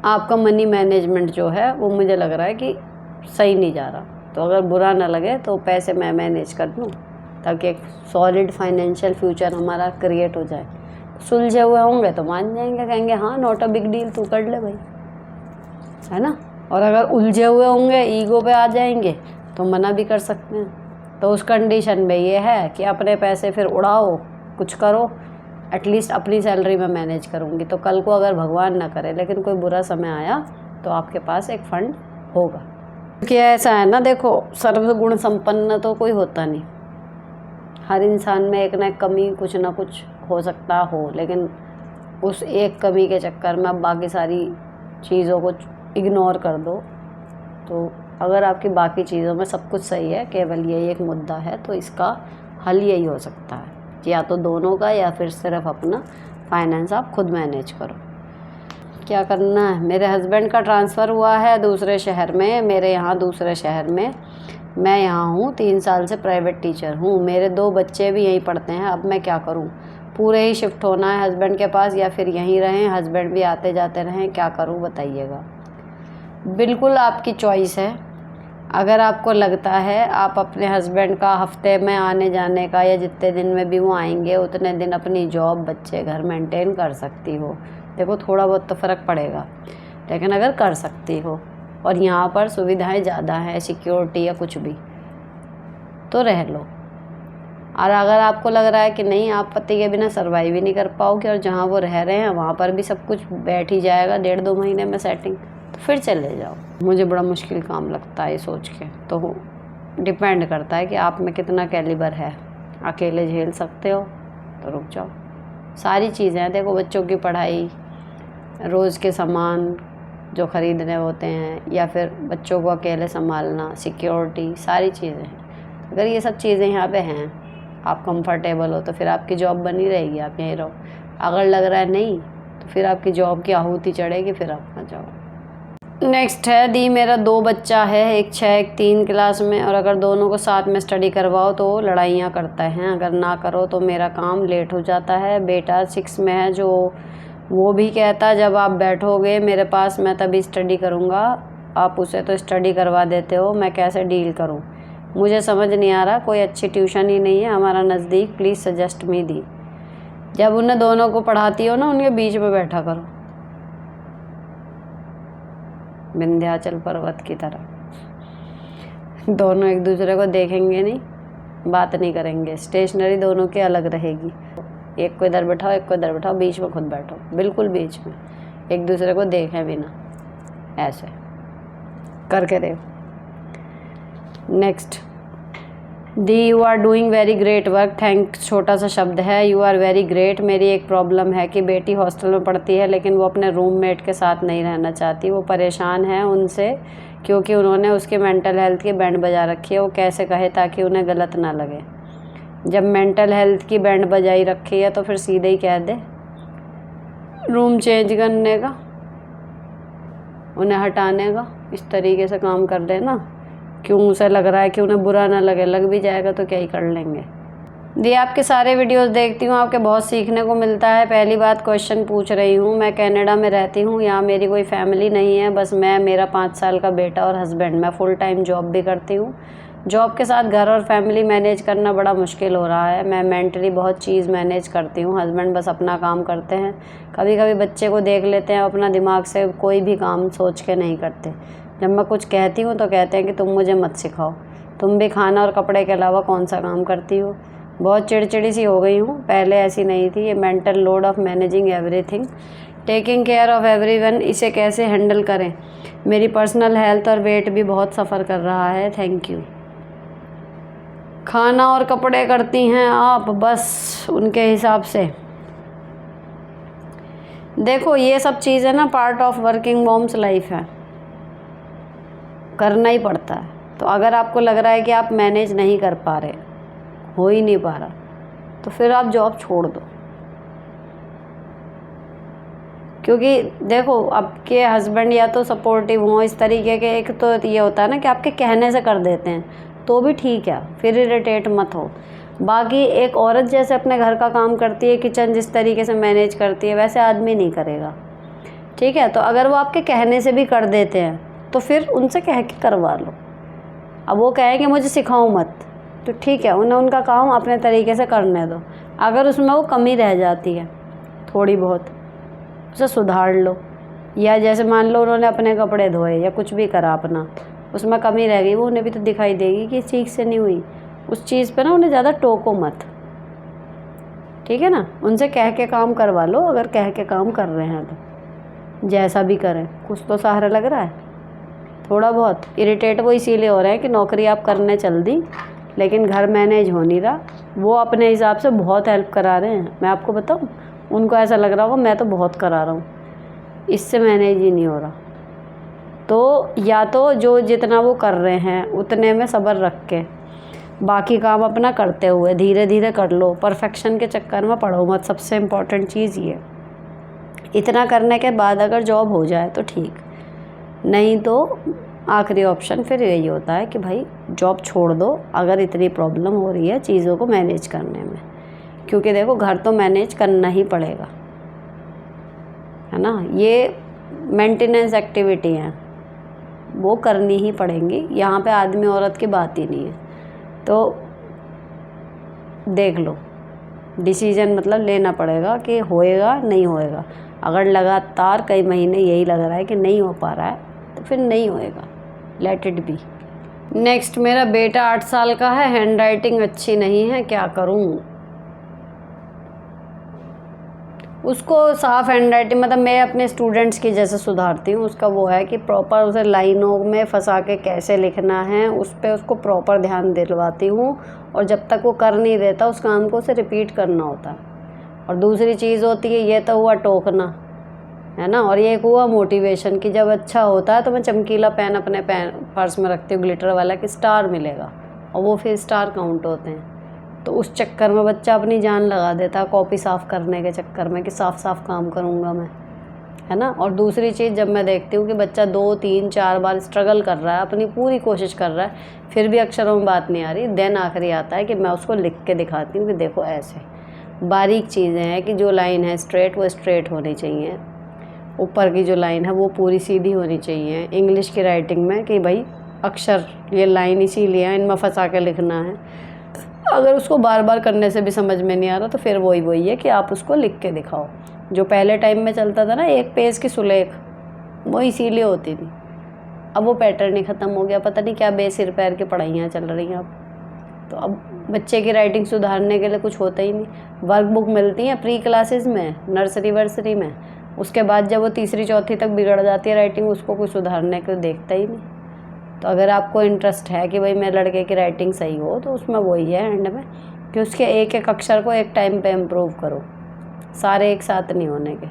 S1: आपका मनी मैनेजमेंट जो है वो मुझे लग रहा है कि सही नहीं जा रहा, तो अगर बुरा ना लगे तो पैसे मैं मैनेज कर लूँ, ताकि एक सॉलिड फाइनेंशियल फ्यूचर हमारा क्रिएट हो जाए। सुलझे हुए होंगे तो मान जाएंगे, कहेंगे हाँ नॉट अ बिग डील, तू कर ले भाई, है ना। और अगर उलझे हुए होंगे, ईगो पे आ जाएंगे, तो मना भी कर सकते हैं। तो उस कंडीशन में ये है कि अपने पैसे फिर उड़ाओ, कुछ करो, एटलीस्ट अपनी सैलरी में मैनेज करूँगी, तो कल को अगर भगवान ना करे लेकिन कोई बुरा समय आया तो आपके पास एक फ़ंड होगा। क्योंकि ऐसा है ना, देखो सर्वगुण संपन्न तो कोई होता नहीं, हर इंसान में एक ना एक कमी कुछ ना कुछ हो सकता हो, लेकिन उस एक कमी के चक्कर में आप बाकी सारी चीज़ों को इग्नोर कर दो। तो अगर आपकी बाकी चीज़ों में सब कुछ सही है, केवल यही एक मुद्दा है, तो इसका हल यही हो सकता है कि या तो दोनों का या फिर सिर्फ अपना फाइनेंस आप खुद मैनेज करो। क्या करना है, मेरे हस्बैंड का ट्रांसफ़र हुआ है दूसरे शहर में, मेरे यहाँ दूसरे शहर में। मैं यहाँ हूँ, 3 साल से प्राइवेट टीचर हूँ। मेरे 2 बच्चे भी यहीं पढ़ते हैं। अब मैं क्या करूँ? पूरे ही शिफ्ट होना है हस्बैंड के पास या फिर यहीं रहें, हस्बैंड भी आते जाते रहें? क्या करूँ बताइएगा। बिल्कुल आपकी चॉइस है। अगर आपको लगता है आप अपने हस्बैंड का हफ्ते में आने जाने का या जितने दिन में भी वो आएंगे उतने दिन अपनी जॉब, बच्चे, घर मेंटेन कर सकती हो। देखो थोड़ा बहुत तो फ़र्क पड़ेगा, लेकिन अगर कर सकती हो और यहाँ पर सुविधाएं ज़्यादा हैं, सिक्योरिटी या कुछ भी, तो रह लो। और अगर आपको लग रहा है कि नहीं आप पति के बिना सर्वाइव ही नहीं कर पाओगे और जहाँ वो रह रहे हैं वहाँ पर भी सब कुछ बैठ ही जाएगा 1.5-2 महीने में सेटिंग, तो फिर चले जाओ। मुझे बड़ा मुश्किल काम लगता है ये सोच के। तो डिपेंड करता है कि आप में कितना कैलिबर है। अकेले झेल सकते हो तो रुक जाओ। सारी चीज़ें हैं, देखो बच्चों की पढ़ाई, रोज़ के सामान जो ख़रीदने होते हैं, या फिर बच्चों को अकेले संभालना, सिक्योरिटी, सारी चीज़ें हैं। अगर ये सब चीज़ें यहाँ पे हैं, आप कंफर्टेबल हो, तो फिर आपकी जॉब बनी रहेगी, आप यहीं रहो। अगर लग रहा है नहीं, तो फिर आपकी जॉब की आहुति चढ़ेगी, फिर आप मत जाओ। नेक्स्ट है दी, मेरा 2 बच्चा है, एक 6 एक 3 क्लास में, और अगर दोनों को साथ में स्टडी करवाओ तो लड़ाइयाँ करते हैं, अगर ना करो तो मेरा काम लेट हो जाता है। बेटा 6 में है, जो वो भी कहता जब आप बैठोगे मेरे पास मैं तभी स्टडी करूँगा, आप उसे तो स्टडी करवा देते हो, मैं कैसे डील करूँ? मुझे समझ नहीं आ रहा, कोई अच्छी ट्यूशन ही नहीं है हमारा नज़दीक, प्लीज़ सजेस्ट मी दी। जब उन्हें दोनों को पढ़ाती हो ना, उनके बीच में बैठा करो, विंध्याचल पर्वत की तरह। दोनों एक दूसरे को देखेंगे नहीं, बात नहीं करेंगे, स्टेशनरी दोनों की अलग रहेगी। एक को इधर बैठाओ, एक को इधर बैठाओ, बीच में खुद बैठो, बिल्कुल बीच में, एक दूसरे को देखें बिना, ऐसे करके देखो। नेक्स्ट, दी, you are doing very great work, thanks छोटा सा शब्द है, यू आर वेरी ग्रेट। मेरी एक प्रॉब्लम है कि बेटी हॉस्टल में पढ़ती है, लेकिन वो अपने रूममेट के साथ नहीं रहना चाहती। वो परेशान है उनसे क्योंकि उन्होंने उसके मेंटल हेल्थ की बैंड बजा रखी है। वो कैसे कहे ताकि उन्हें गलत ना लगे? जब मेंटल हेल्थ की बैंड बजाई रखी है तो फिर सीधे ही कह दे रूम चेंज करने का, उन्हें हटाने का, इस तरीके से काम कर देना। क्यों उसे लग रहा है कि उन्हें बुरा ना लगे? लग भी जाएगा तो क्या ही कर लेंगे। दी, आपके सारे वीडियोस देखती हूँ, आपके बहुत सीखने को मिलता है। पहली बात क्वेश्चन पूछ रही हूँ, मैं कनाडा में रहती हूँ, यहाँ मेरी कोई फैमिली नहीं है, बस मैं, मेरा 5 साल का बेटा और हस्बैंड। मैं फुल टाइम जॉब भी करती हूँ। जॉब के साथ घर और फैमिली मैनेज करना बड़ा मुश्किल हो रहा है। मैं मेंटली बहुत चीज़ मैनेज करती हूँ, हस्बैंड बस अपना काम करते हैं। कभी कभी बच्चे को देख लेते हैं, अपना दिमाग से कोई भी काम सोच के नहीं करते। जब मैं कुछ कहती हूँ तो कहते हैं कि तुम मुझे मत सिखाओ, तुम भी खाना और कपड़े के अलावा कौन सा काम करती हो। बहुत चिड़चिड़ी सी हो गई हूँ, पहले ऐसी नहीं थी। ये mental load of managing everything, taking care of everyone, इसे कैसे हैंडल करें? मेरी पर्सनल हेल्थ और वेट भी बहुत सफ़र कर रहा है। Thank you. खाना और कपड़े करती हैं आप बस उनके हिसाब से। देखो ये सब चीज़ें ना part of working mom's life है, करना ही पड़ता है। तो अगर आपको लग रहा है कि आप मैनेज नहीं कर पा रहे, हो ही नहीं पा रहा, तो फिर आप जॉब छोड़ दो। क्योंकि देखो आपके हस्बैंड या तो सपोर्टिव हों इस तरीके के, एक तो ये होता है ना कि आपके कहने से कर देते हैं तो भी ठीक है, फिर इरिटेट मत हो। बाकी एक औरत जैसे अपने घर का काम करती है, किचन जिस तरीके से मैनेज करती है वैसे आदमी नहीं करेगा, ठीक है? तो अगर वो आपके कहने से भी कर देते हैं तो फिर उनसे कह के करवा लो। अब वो कहेंगे मुझे सिखाओ मत, तो ठीक है, उन्हें उनका काम अपने तरीके से करने दो। अगर उसमें वो कमी रह जाती है थोड़ी बहुत, उसे सुधार लो। या जैसे मान लो उन्होंने अपने कपड़े धोए या कुछ भी करा अपना, उसमें कमी रह गई, वो उन्हें भी तो दिखाई देगी कि ठीक से नहीं हुई। उस चीज़ पे ना उन्हें ज़्यादा टोको मत, ठीक है ना? उनसे कह के काम करवा लो, अगर कह के काम कर रहे हैं तो जैसा भी करें। कुछ तो सहारा लग रहा है थोड़ा बहुत। इरिटेट वो इसीलिए हो रहे हैं कि नौकरी आप करने चल दी लेकिन घर मैनेज हो नहीं रहा। वो अपने हिसाब से बहुत हेल्प करा रहे हैं, मैं आपको बताऊँ, उनको ऐसा लग रहा होगा मैं तो बहुत करा रहा हूँ, इससे मैनेज ही नहीं हो रहा। तो या तो जो जितना वो कर रहे हैं उतने में सब्र रख के बाकी काम अपना करते हुए धीरे धीरे कर लो। परफेक्शन के चक्कर में पड़ो मत, सबसे इम्पोर्टेंट चीज़ ये। इतना करने के बाद अगर जॉब हो जाए तो ठीक, नहीं तो आखिरी ऑप्शन फिर यही होता है कि भाई जॉब छोड़ दो अगर इतनी प्रॉब्लम हो रही है चीज़ों को मैनेज करने में। क्योंकि देखो घर तो मैनेज करना ही पड़ेगा, है ना, ये मेंटेनेंस एक्टिविटी हैं, वो करनी ही पड़ेंगी। यहाँ पे आदमी औरत की बात ही नहीं है। तो देख लो, डिसीजन मतलब लेना पड़ेगा कि होएगा नहीं होएगा। अगर लगातार कई महीने यही लग रहा है कि नहीं हो पा रहा है तो फिर नहीं होएगा, लेट इट बी। नेक्स्ट, मेरा बेटा 8 साल का है, हैंड राइटिंग अच्छी नहीं है, क्या करूँ? उसको साफ़ हैंड राइटिंग मतलब मैं अपने स्टूडेंट्स की जैसे सुधारती हूँ, उसका वो है कि प्रॉपर उसे लाइनों में फंसा के कैसे लिखना है उस पर उसको प्रॉपर ध्यान दिलवाती हूँ। और जब तक वो कर नहीं देता उस काम को उसे रिपीट करना होता है। और दूसरी चीज़ होती है, ये तो हुआ टोकना, है ना, और ये एक हुआ मोटिवेशन कि जब अच्छा होता है तो मैं चमकीला पेन अपने पर्स में रखती हूँ, ग्लिटर वाला, कि स्टार मिलेगा, और वो फिर स्टार काउंट होते हैं। तो उस चक्कर में बच्चा अपनी जान लगा देता है कॉपी साफ़ करने के चक्कर में कि साफ काम करूँगा मैं, है ना। और दूसरी चीज़, जब मैं देखती हूँ कि बच्चा 2, 3, 4 बार स्ट्रगल कर रहा है, अपनी पूरी कोशिश कर रहा है, फिर भी अक्षरों में बात नहीं आ रही, देन आखिरी आता है कि मैं उसको लिख के दिखाती हूँ कि देखो ऐसे बारीक चीज़ें हैं कि जो लाइन है स्ट्रेट वो स्ट्रेट होनी चाहिए, ऊपर की जो लाइन है वो पूरी सीधी होनी चाहिए। इंग्लिश की राइटिंग में कि भाई अक्षर ये लाइन इसीलिए है, इनमें फंसा के लिखना है। अगर उसको बार बार करने से भी समझ में नहीं आ रहा तो फिर वही है कि आप उसको लिख के दिखाओ। जो पहले टाइम में चलता था ना, एक पेज की सुलेख, वो इसीलिए होती थी। अब वो पैटर्न ही ख़त्म हो गया, पता नहीं क्या बेसिर पैर की पढ़ाइयाँ चल रही हैं अब। तो अब बच्चे की राइटिंग सुधारने के लिए कुछ होता ही नहीं। वर्क बुक मिलती हैं प्री क्लासेस में, नर्सरी वर्सरी में, उसके बाद जब वो तीसरी चौथी तक बिगड़ जाती है राइटिंग, उसको कोई सुधारने को देखता ही नहीं। तो अगर आपको इंटरेस्ट है कि भाई मेरे लड़के की राइटिंग सही हो तो उसमें वही है एंड में कि उसके एक एक अक्षर को एक टाइम पे इम्प्रूव करो, सारे एक साथ नहीं होने के।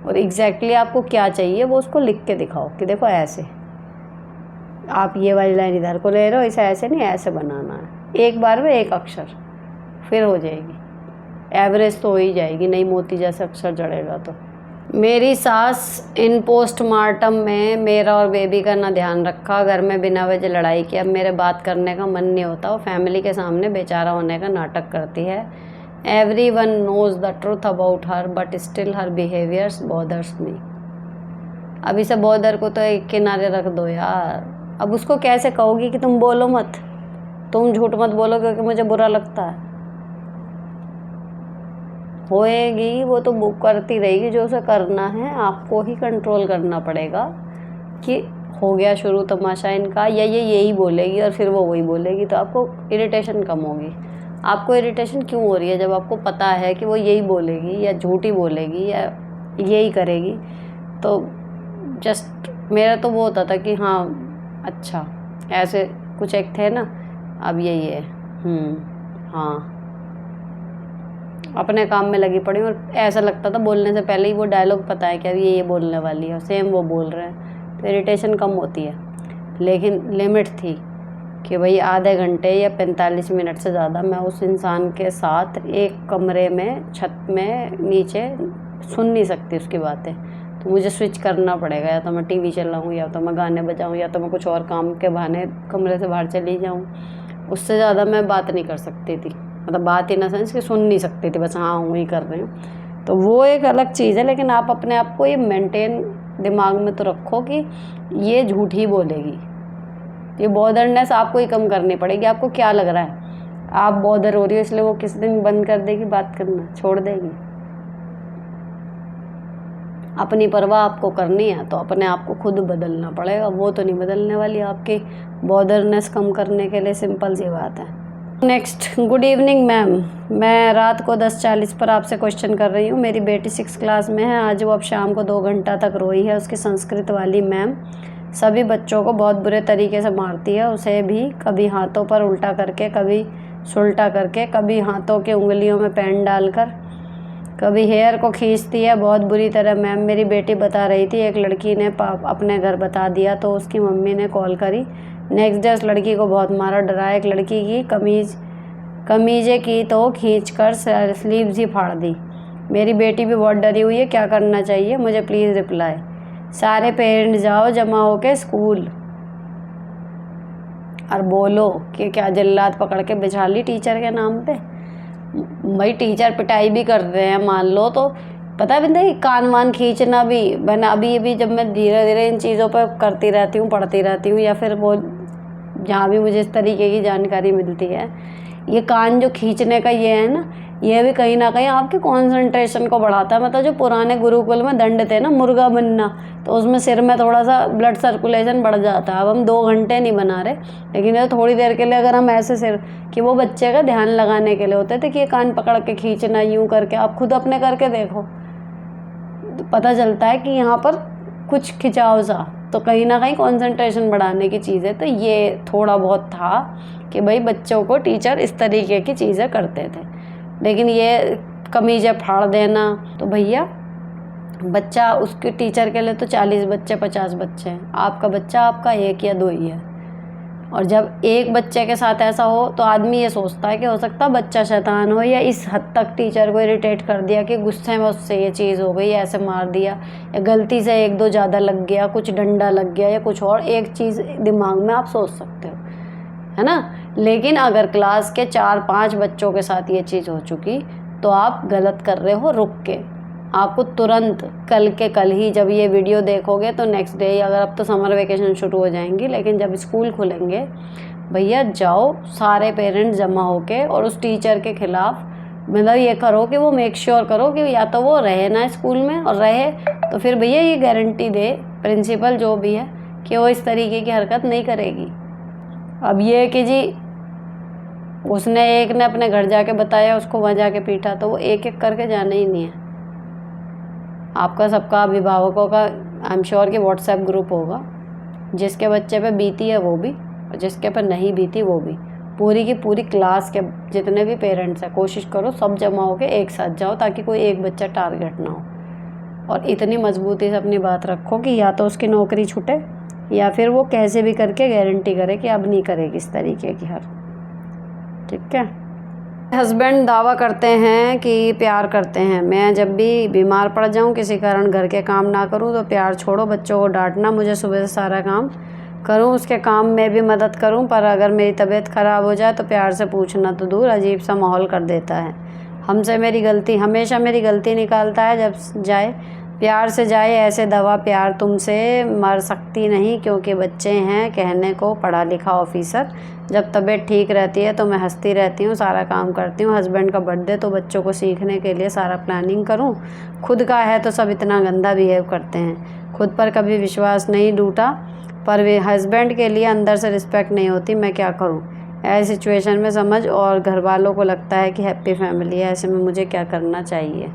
S1: और एग्जैक्टली आपको क्या चाहिए वो उसको लिख के दिखाओ कि देखो ऐसे आप ये वाली लाइन इधर को ले रहे हो, इसे ऐसे नहीं ऐसे बनाना है, एक बार में एक अक्षर, फिर हो जाएगी, एवरेज तो हो ही जाएगी, नहीं मोती जैसे अक्षर जड़ेगा। तो मेरी सास इन पोस्टमार्टम में मेरा और बेबी का ना ध्यान रखा, घर में बिना वजह लड़ाई की। अब मेरे बात करने का मन नहीं होता, वो फैमिली के सामने बेचारा होने का नाटक करती है। Everyone knows the truth about her but still her behaviours bothers me. अब इसे बॉदर को तो एक किनारे रख दो यार। अब उसको कैसे कहोगी कि तुम बोलो मत, तुम झूठ मत बोलो क्योंकि मुझे बुरा लगता है। होएगी वो तो बुक करती रहेगी, जो उसे करना है आपको ही कंट्रोल करना पड़ेगा कि हो गया शुरू तमाशा इनका, या ये यही बोलेगी और फिर वो वही बोलेगी, तो आपको इरिटेशन कम होगी। आपको इरिटेशन क्यों हो रही है? जब आपको पता है कि वो यही बोलेगी या झूठी बोलेगी या यही करेगी। तो जस्ट मेरा तो वो होता था कि हाँ अच्छा ऐसे कुछ एक थे ना, अब यही है, हाँ अपने काम में लगी पड़ी। और ऐसा लगता था बोलने से पहले ही वो डायलॉग पता है कि अब ये बोलने वाली है, सेम वो बोल रहे हैं, तो इरिटेशन कम होती है। लेकिन लिमिट थी कि भाई आधे घंटे या 45 मिनट से ज़्यादा मैं उस इंसान के साथ एक कमरे में छत में नीचे सुन नहीं सकती उसकी बातें। तो मुझे स्विच करना पड़ेगा, या तो मैं टीवी चलाऊँ, या तो मैं गाने बजाऊँ, या तो मैं कुछ और काम के बहाने कमरे से बाहर चली जाऊँ। उससे ज़्यादा मैं बात नहीं कर सकती थी, मतलब बात इन सेंस कि सुन नहीं सकती थी, बस हाँ वही कर रहे हैं। तो वो एक अलग चीज़ है। लेकिन आप अपने आप को ये मेंटेन दिमाग में तो रखो कि ये झूठ ही बोलेगी। ये बॉदरनेस आपको ही कम करनी पड़ेगी। आपको क्या लग रहा है आप बॉदर हो रही हो इसलिए वो किस दिन बंद कर देगी बात करना, छोड़ देगी? अपनी परवाह आपको करनी है तो अपने आप को खुद बदलना पड़ेगा, वो तो नहीं बदलने वाली आपकी बॉदरनेस कम करने के लिए। सिंपल सी बात है। नेक्स्ट, गुड इवनिंग मैम, मैं रात को 10:40 पर आपसे क्वेश्चन कर रही हूँ। मेरी बेटी 6th क्लास में है। आज वो अब शाम को 2 घंटा तक रोई है। उसकी संस्कृत वाली मैम सभी बच्चों को बहुत बुरे तरीके से मारती है, उसे भी कभी हाथों पर उल्टा करके, कभी सुलटा करके, कभी हाथों के उंगलियों में पेन डालकर, कभी हेयर को खींचती है बहुत बुरी तरह। मैम मेरी बेटी बता रही थी एक लड़की ने अपने घर बता दिया तो उसकी मम्मी ने कॉल करी। नेक्स्ट डे उस लड़की को बहुत मारा डराया। एक लड़की की कमीज़ें की तो खींचकर स्लीव्स ही फाड़ दी। मेरी बेटी भी बहुत डरी हुई है, क्या करना चाहिए मुझे प्लीज़ रिप्लाई। सारे पेरेंट्स जाओ जमा हो के स्कूल और बोलो कि क्या जल्लाद पकड़ के बिछा ली टीचर के नाम पे। भाई टीचर पिटाई भी कर रहे हैं मान लो, तो पता है बिंदे कान वान खींचना भी। मैंने अभी जब मैं धीरे धीरे इन चीज़ों पर करती रहती हूँ, पढ़ती रहती हूँ, या फिर वो जहाँ भी मुझे इस तरीके की जानकारी मिलती है, ये कान जो खींचने का ये है ना, ये भी कहीं ना कहीं आपके कंसंट्रेशन को बढ़ाता है। मतलब जो पुराने गुरुकुल में दंड थे ना, मुर्गा बनना, तो उसमें सिर में थोड़ा सा ब्लड सर्कुलेशन बढ़ जाता है। अब हम 2 घंटे नहीं बना रहे, लेकिन ये थोड़ी देर के लिए अगर हम ऐसे सिर कि वो बच्चे का ध्यान लगाने के लिए होते थे कि ये कान पकड़ के खींचना यूँ करके, आप खुद अपने करके देखो तो पता चलता है कि यहाँ पर कुछ खिंचाव सा, तो कहीं ना कहीं कंसंट्रेशन बढ़ाने की चीज़ है। तो ये थोड़ा बहुत था कि भाई बच्चों को टीचर इस तरीके की चीज़ें करते थे। लेकिन ये कमीज़ें फाड़ देना, तो भैया बच्चा उसके टीचर के लिए तो 40 बच्चे 50 बच्चे हैं, आपका बच्चा आपका 1 या 2 ही है। और जब एक बच्चे के साथ ऐसा हो तो आदमी ये सोचता है कि हो सकता है बच्चा शैतान हो, या इस हद तक टीचर को इरिटेट कर दिया कि गुस्से में उससे ये चीज़ हो गई, ऐसे मार दिया, या गलती से 1-2 ज़्यादा लग गया, कुछ डंडा लग गया या कुछ और एक चीज़ दिमाग में आप सोच सकते हो, है ना। लेकिन अगर क्लास के 4-5 बच्चों के साथ ये चीज़ हो चुकी तो आप गलत कर रहे हो। रुक के आपको तुरंत कल के कल ही जब ये वीडियो देखोगे तो नेक्स्ट डे, अगर अब तो समर वेकेशन शुरू हो जाएंगी, लेकिन जब स्कूल खुलेंगे भैया जाओ सारे पेरेंट्स जमा होके और उस टीचर के खिलाफ मतलब ये करो कि वो मेक श्योर करो कि या तो वो रहे ना स्कूल में, और रहे तो फिर भैया ये गारंटी दे प्रिंसिपल जो भी है कि वो इस तरीके की हरकत नहीं करेगी। अब ये कि जी उसने एक ने अपने घर जाके बताया, उसको वहाँ जाके पीटा, तो वो एक एक करके जाना ही नहीं है। आपका सबका अभिभावकों का आई एम श्योर कि व्हाट्सएप ग्रुप होगा, जिसके बच्चे पे बीती है वो भी और जिसके पे नहीं बीती वो भी। पूरी की पूरी क्लास के जितने भी पेरेंट्स हैं कोशिश करो सब जमा होकर एक साथ जाओ ताकि कोई एक बच्चा टारगेट ना हो। और इतनी मजबूती से अपनी बात रखो कि या तो उसकी नौकरी छूटे या फिर वो कैसे भी करके गारंटी करे कि अब नहीं करेगी इस तरीके की हर। ठीक है। हस्बैंड दावा करते हैं कि प्यार करते हैं। मैं जब भी बीमार पड़ जाऊं, किसी कारण घर के काम ना करूं, तो प्यार छोड़ो बच्चों को डांटना, मुझे सुबह से सारा काम करूं, उसके काम में भी मदद करूं, पर अगर मेरी तबीयत ख़राब हो जाए तो प्यार से पूछना तो दूर अजीब सा माहौल कर देता है। हमसे मेरी गलती हमेशा मेरी गलती निकालता है जब जाए, प्यार से जाए ऐसे दवा, प्यार तुमसे मर सकती नहीं क्योंकि बच्चे हैं कहने को पढ़ा लिखा ऑफिसर। जब तबीयत ठीक रहती है तो मैं हंसती रहती हूँ, सारा काम करती हूँ। हस्बैंड का बर्थडे तो बच्चों को सीखने के लिए सारा प्लानिंग करूँ, खुद का है तो सब इतना गंदा बिहेव करते हैं। खुद पर कभी विश्वास नहीं टूटा, पर वे हस्बैंड के लिए अंदर से रिस्पेक्ट नहीं होती, मैं क्या करूँ ऐसी सिचुएशन में। समझ और घर वालों को लगता है कि हैप्पी फैमिली है, ऐसे में मुझे क्या करना चाहिए।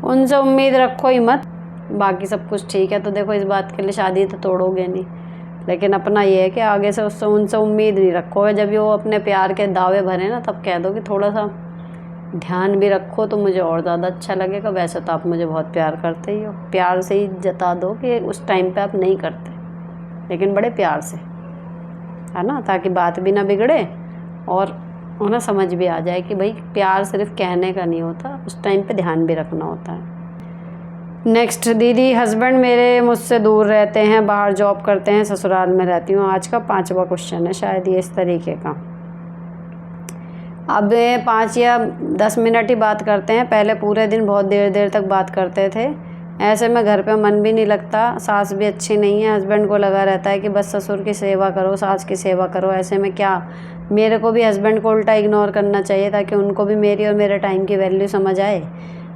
S1: उनसे उम्मीद रखो ही मत, बाकी सब कुछ ठीक है। तो देखो इस बात के लिए शादी तो तोड़ोगे नहीं, लेकिन अपना ये है कि आगे से उससे उनसे उम्मीद नहीं रखोगे। जब वो अपने प्यार के दावे भरे ना तब कह दो कि थोड़ा सा ध्यान भी रखो तो मुझे और ज़्यादा अच्छा लगेगा। वैसे तो आप मुझे बहुत प्यार करते ही हो, प्यार से ही जता दो कि उस टाइम पे आप नहीं करते, लेकिन बड़े प्यार से, है ना, ताकि बात भी ना बिगड़े और उन्हें समझ भी आ जाए कि भाई प्यार सिर्फ कहने का नहीं होता, उस टाइम पे ध्यान भी रखना होता है। नेक्स्ट, दीदी हस्बैंड मेरे मुझसे दूर रहते हैं, बाहर जॉब करते हैं, ससुराल में रहती हूँ। आज का 5वां क्वेश्चन है शायद ये इस तरीके का। अब 5 या 10 मिनट ही बात करते हैं, पहले पूरे दिन बहुत देर देर तक बात करते थे। ऐसे में घर पे मन भी नहीं लगता, सास भी अच्छी नहीं है, हस्बैंड को लगा रहता है कि बस ससुर की सेवा करो, सास की सेवा करो। ऐसे में क्या मेरे को भी हस्बैंड को उल्टा इग्नोर करना चाहिए ताकि उनको भी मेरी और मेरे टाइम की वैल्यू समझ आए।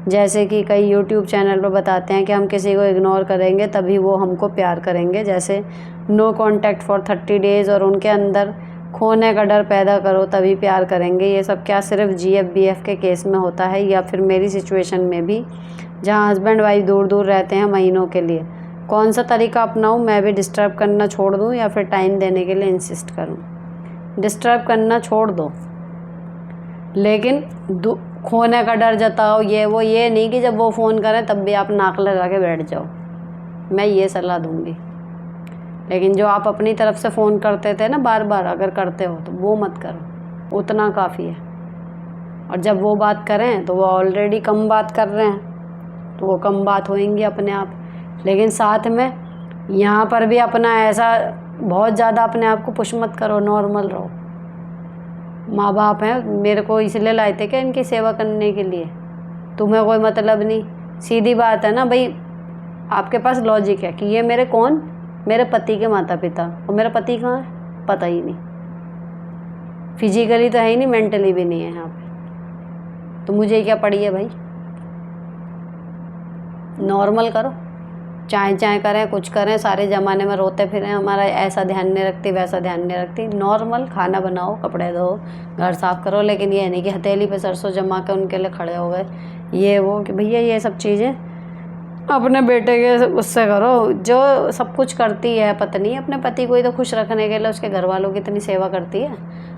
S1: जैसे कि कई यूट्यूब चैनल पर बताते हैं कि हम किसी को इग्नोर करेंगे तभी वो हमको प्यार करेंगे, जैसे नो कॉन्टैक्ट फॉर 30 डेज़, और उनके अंदर खोने का डर पैदा करो तभी प्यार करेंगे। ये सब क्या सिर्फ GF-BF के केस में होता है या फिर मेरी सिचुएशन में भी, जहाँ हस्बैंड वाइफ दूर दूर रहते हैं महीनों के लिए, कौन सा तरीका अपनाऊँ? मैं भी डिस्टर्ब करना छोड़ दूँ या फिर टाइम देने के लिए इंसिस्ट करूँ? डिस्टर्ब करना छोड़ दो, लेकिन खोने का डर जताओ, ये नहीं कि जब वो फ़ोन करें तब भी आप नाक लगा के बैठ जाओ। मैं ये सलाह दूँगी। लेकिन जो आप अपनी तरफ से फ़ोन करते थे ना बार बार, अगर करते हो तो वो मत करो, उतना काफ़ी है। और जब वो बात करें तो वो ऑलरेडी कम बात कर रहे हैं, तो वो कम बात होएंगी अपने आप। लेकिन साथ में यहाँ पर भी अपना ऐसा बहुत ज़्यादा अपने आप को पुश मत करो, नॉर्मल रहो। माँ बाप हैं, मेरे को इसलिए लाए थे क्या इनकी सेवा करने के लिए? तुम्हें कोई मतलब नहीं। सीधी बात है ना भाई, आपके पास लॉजिक है कि ये मेरे कौन? मेरे पति के माता पिता। और मेरा पति कहाँ है? पता ही नहीं। फिजिकली तो है ही नहीं, मेंटली भी नहीं है यहाँ पे। तो मुझे क्या पड़ी है भाई? नॉर्मल करो, चाय चाय करें, कुछ करें, सारे ज़माने में रोते फिरें हमारा ऐसा ध्यान नहीं रखती, वैसा ध्यान नहीं रखती। नॉर्मल खाना बनाओ, कपड़े धो, घर साफ़ करो, लेकिन ये नहीं कि हथेली पे सरसों जमा के उनके लिए खड़े हो गए, ये वो कि भैया ये सब चीज़ें अपने बेटे के उससे करो। जो सब कुछ करती है पत्नी, अपने पति को ही तो खुश रखने के लिए उसके घर वालों की इतनी सेवा करती है।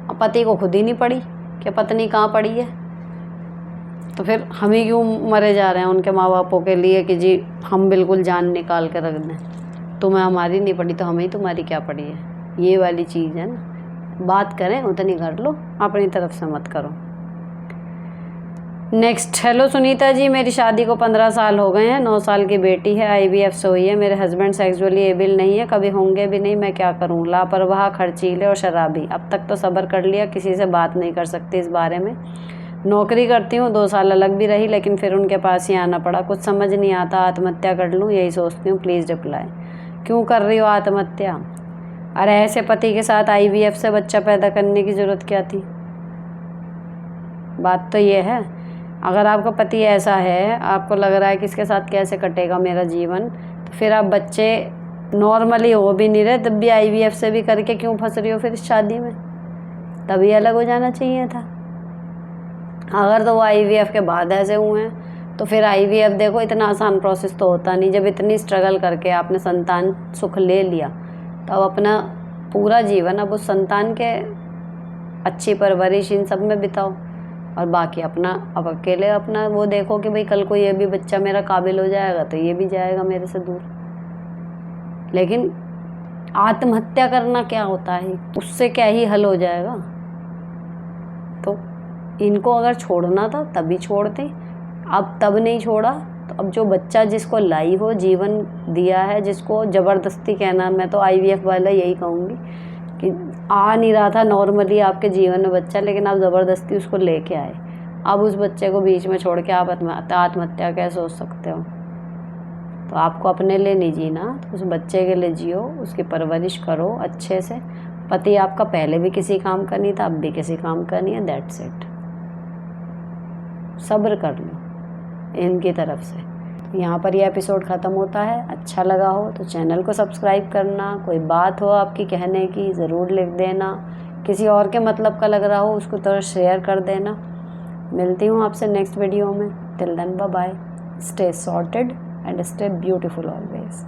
S1: अब पति को खुद ही नहीं पड़ी कि पत्नी कहाँ पड़ी है, तो फिर हम ही क्यों मरे जा रहे हैं उनके माँ बापों के लिए कि जी हम बिल्कुल जान निकाल के रख दें। तुम्हें हमारी नहीं पड़ी तो हमें ही तुम्हारी क्या पड़ी है, ये वाली चीज़ है ना। बात करें उतनी कर लो, अपनी तरफ से मत करो। नेक्स्ट, हेलो सुनीता जी, मेरी शादी को 15 साल हो गए हैं, 9 साल की बेटी है, IVF से हुई है। मेरे हस्बैंड सेक्सुअली एबल नहीं है, कभी होंगे भी नहीं, मैं क्या करूं? लापरवाह, खर्चीले और शराबी। अब तक तो सब्र कर लिया, किसी से बात नहीं कर सकती इस बारे में। नौकरी करती हूँ, 2 साल अलग भी रही, लेकिन फिर उनके पास ही आना पड़ा। कुछ समझ नहीं आता, आत्महत्या कर लूँ यही सोचती हूँ। Please reply. क्यों कर रही हो आत्महत्या? अरे ऐसे पति के साथ IVF से बच्चा पैदा करने की ज़रूरत क्या थी? बात तो ये है, अगर आपका पति ऐसा है, आपको लग रहा है कि इसके साथ कैसे कटेगा मेरा जीवन, तो फिर आप बच्चे नॉर्मली हो भी नहीं रहे तब भी IVF से भी करके क्यों फंस रही हो फिर इस शादी में? तभी अलग हो जाना चाहिए था। अगर तो वो IVF के बाद ऐसे हुए हैं तो फिर IVF देखो, इतना आसान प्रोसेस तो होता नहीं। जब इतनी स्ट्रगल करके आपने संतान सुख ले लिया तो अब अपना पूरा जीवन अब उस संतान के अच्छी परवरिश इन सब में बिताओ, और बाकी अपना अब अकेले अपना वो देखो कि भाई कल को ये भी बच्चा मेरा काबिल हो जाएगा तो ये भी जाएगा मेरे से दूर। लेकिन आत्महत्या करना क्या होता है? उससे क्या ही हल हो जाएगा? तो इनको अगर छोड़ना था तभी छोड़ते, अब तब नहीं छोड़ा तो अब जो बच्चा जिसको लाई हो, जीवन दिया है जिसको, ज़बरदस्ती कहना, मैं तो IVF वाला यही कहूँगी कि आ नहीं रहा था नॉर्मली आपके जीवन में बच्चा, लेकिन आप ज़बरदस्ती उसको लेके आए। अब उस बच्चे को बीच में छोड़ के आप आत्महत्या कैसे सोच सकते हो? तो आपको अपने लिए नहीं जीना, तो उस बच्चे के लिए जियो, उसकी परवरिश करो अच्छे से। पति आपका पहले भी किसी काम का नहीं था, अब भी किसी काम का नहीं है, दैट्स इट। सब्र कर लो इनकी तरफ से। यहाँ पर यह एपिसोड ख़त्म होता है। अच्छा लगा हो तो चैनल को सब्सक्राइब करना, कोई बात हो आपकी कहने की ज़रूर लिख देना, किसी और के मतलब का लग रहा हो उसको तो शेयर कर देना। मिलती हूँ आपसे नेक्स्ट वीडियो में। Till then bye bye, stay sorted and stay beautiful always.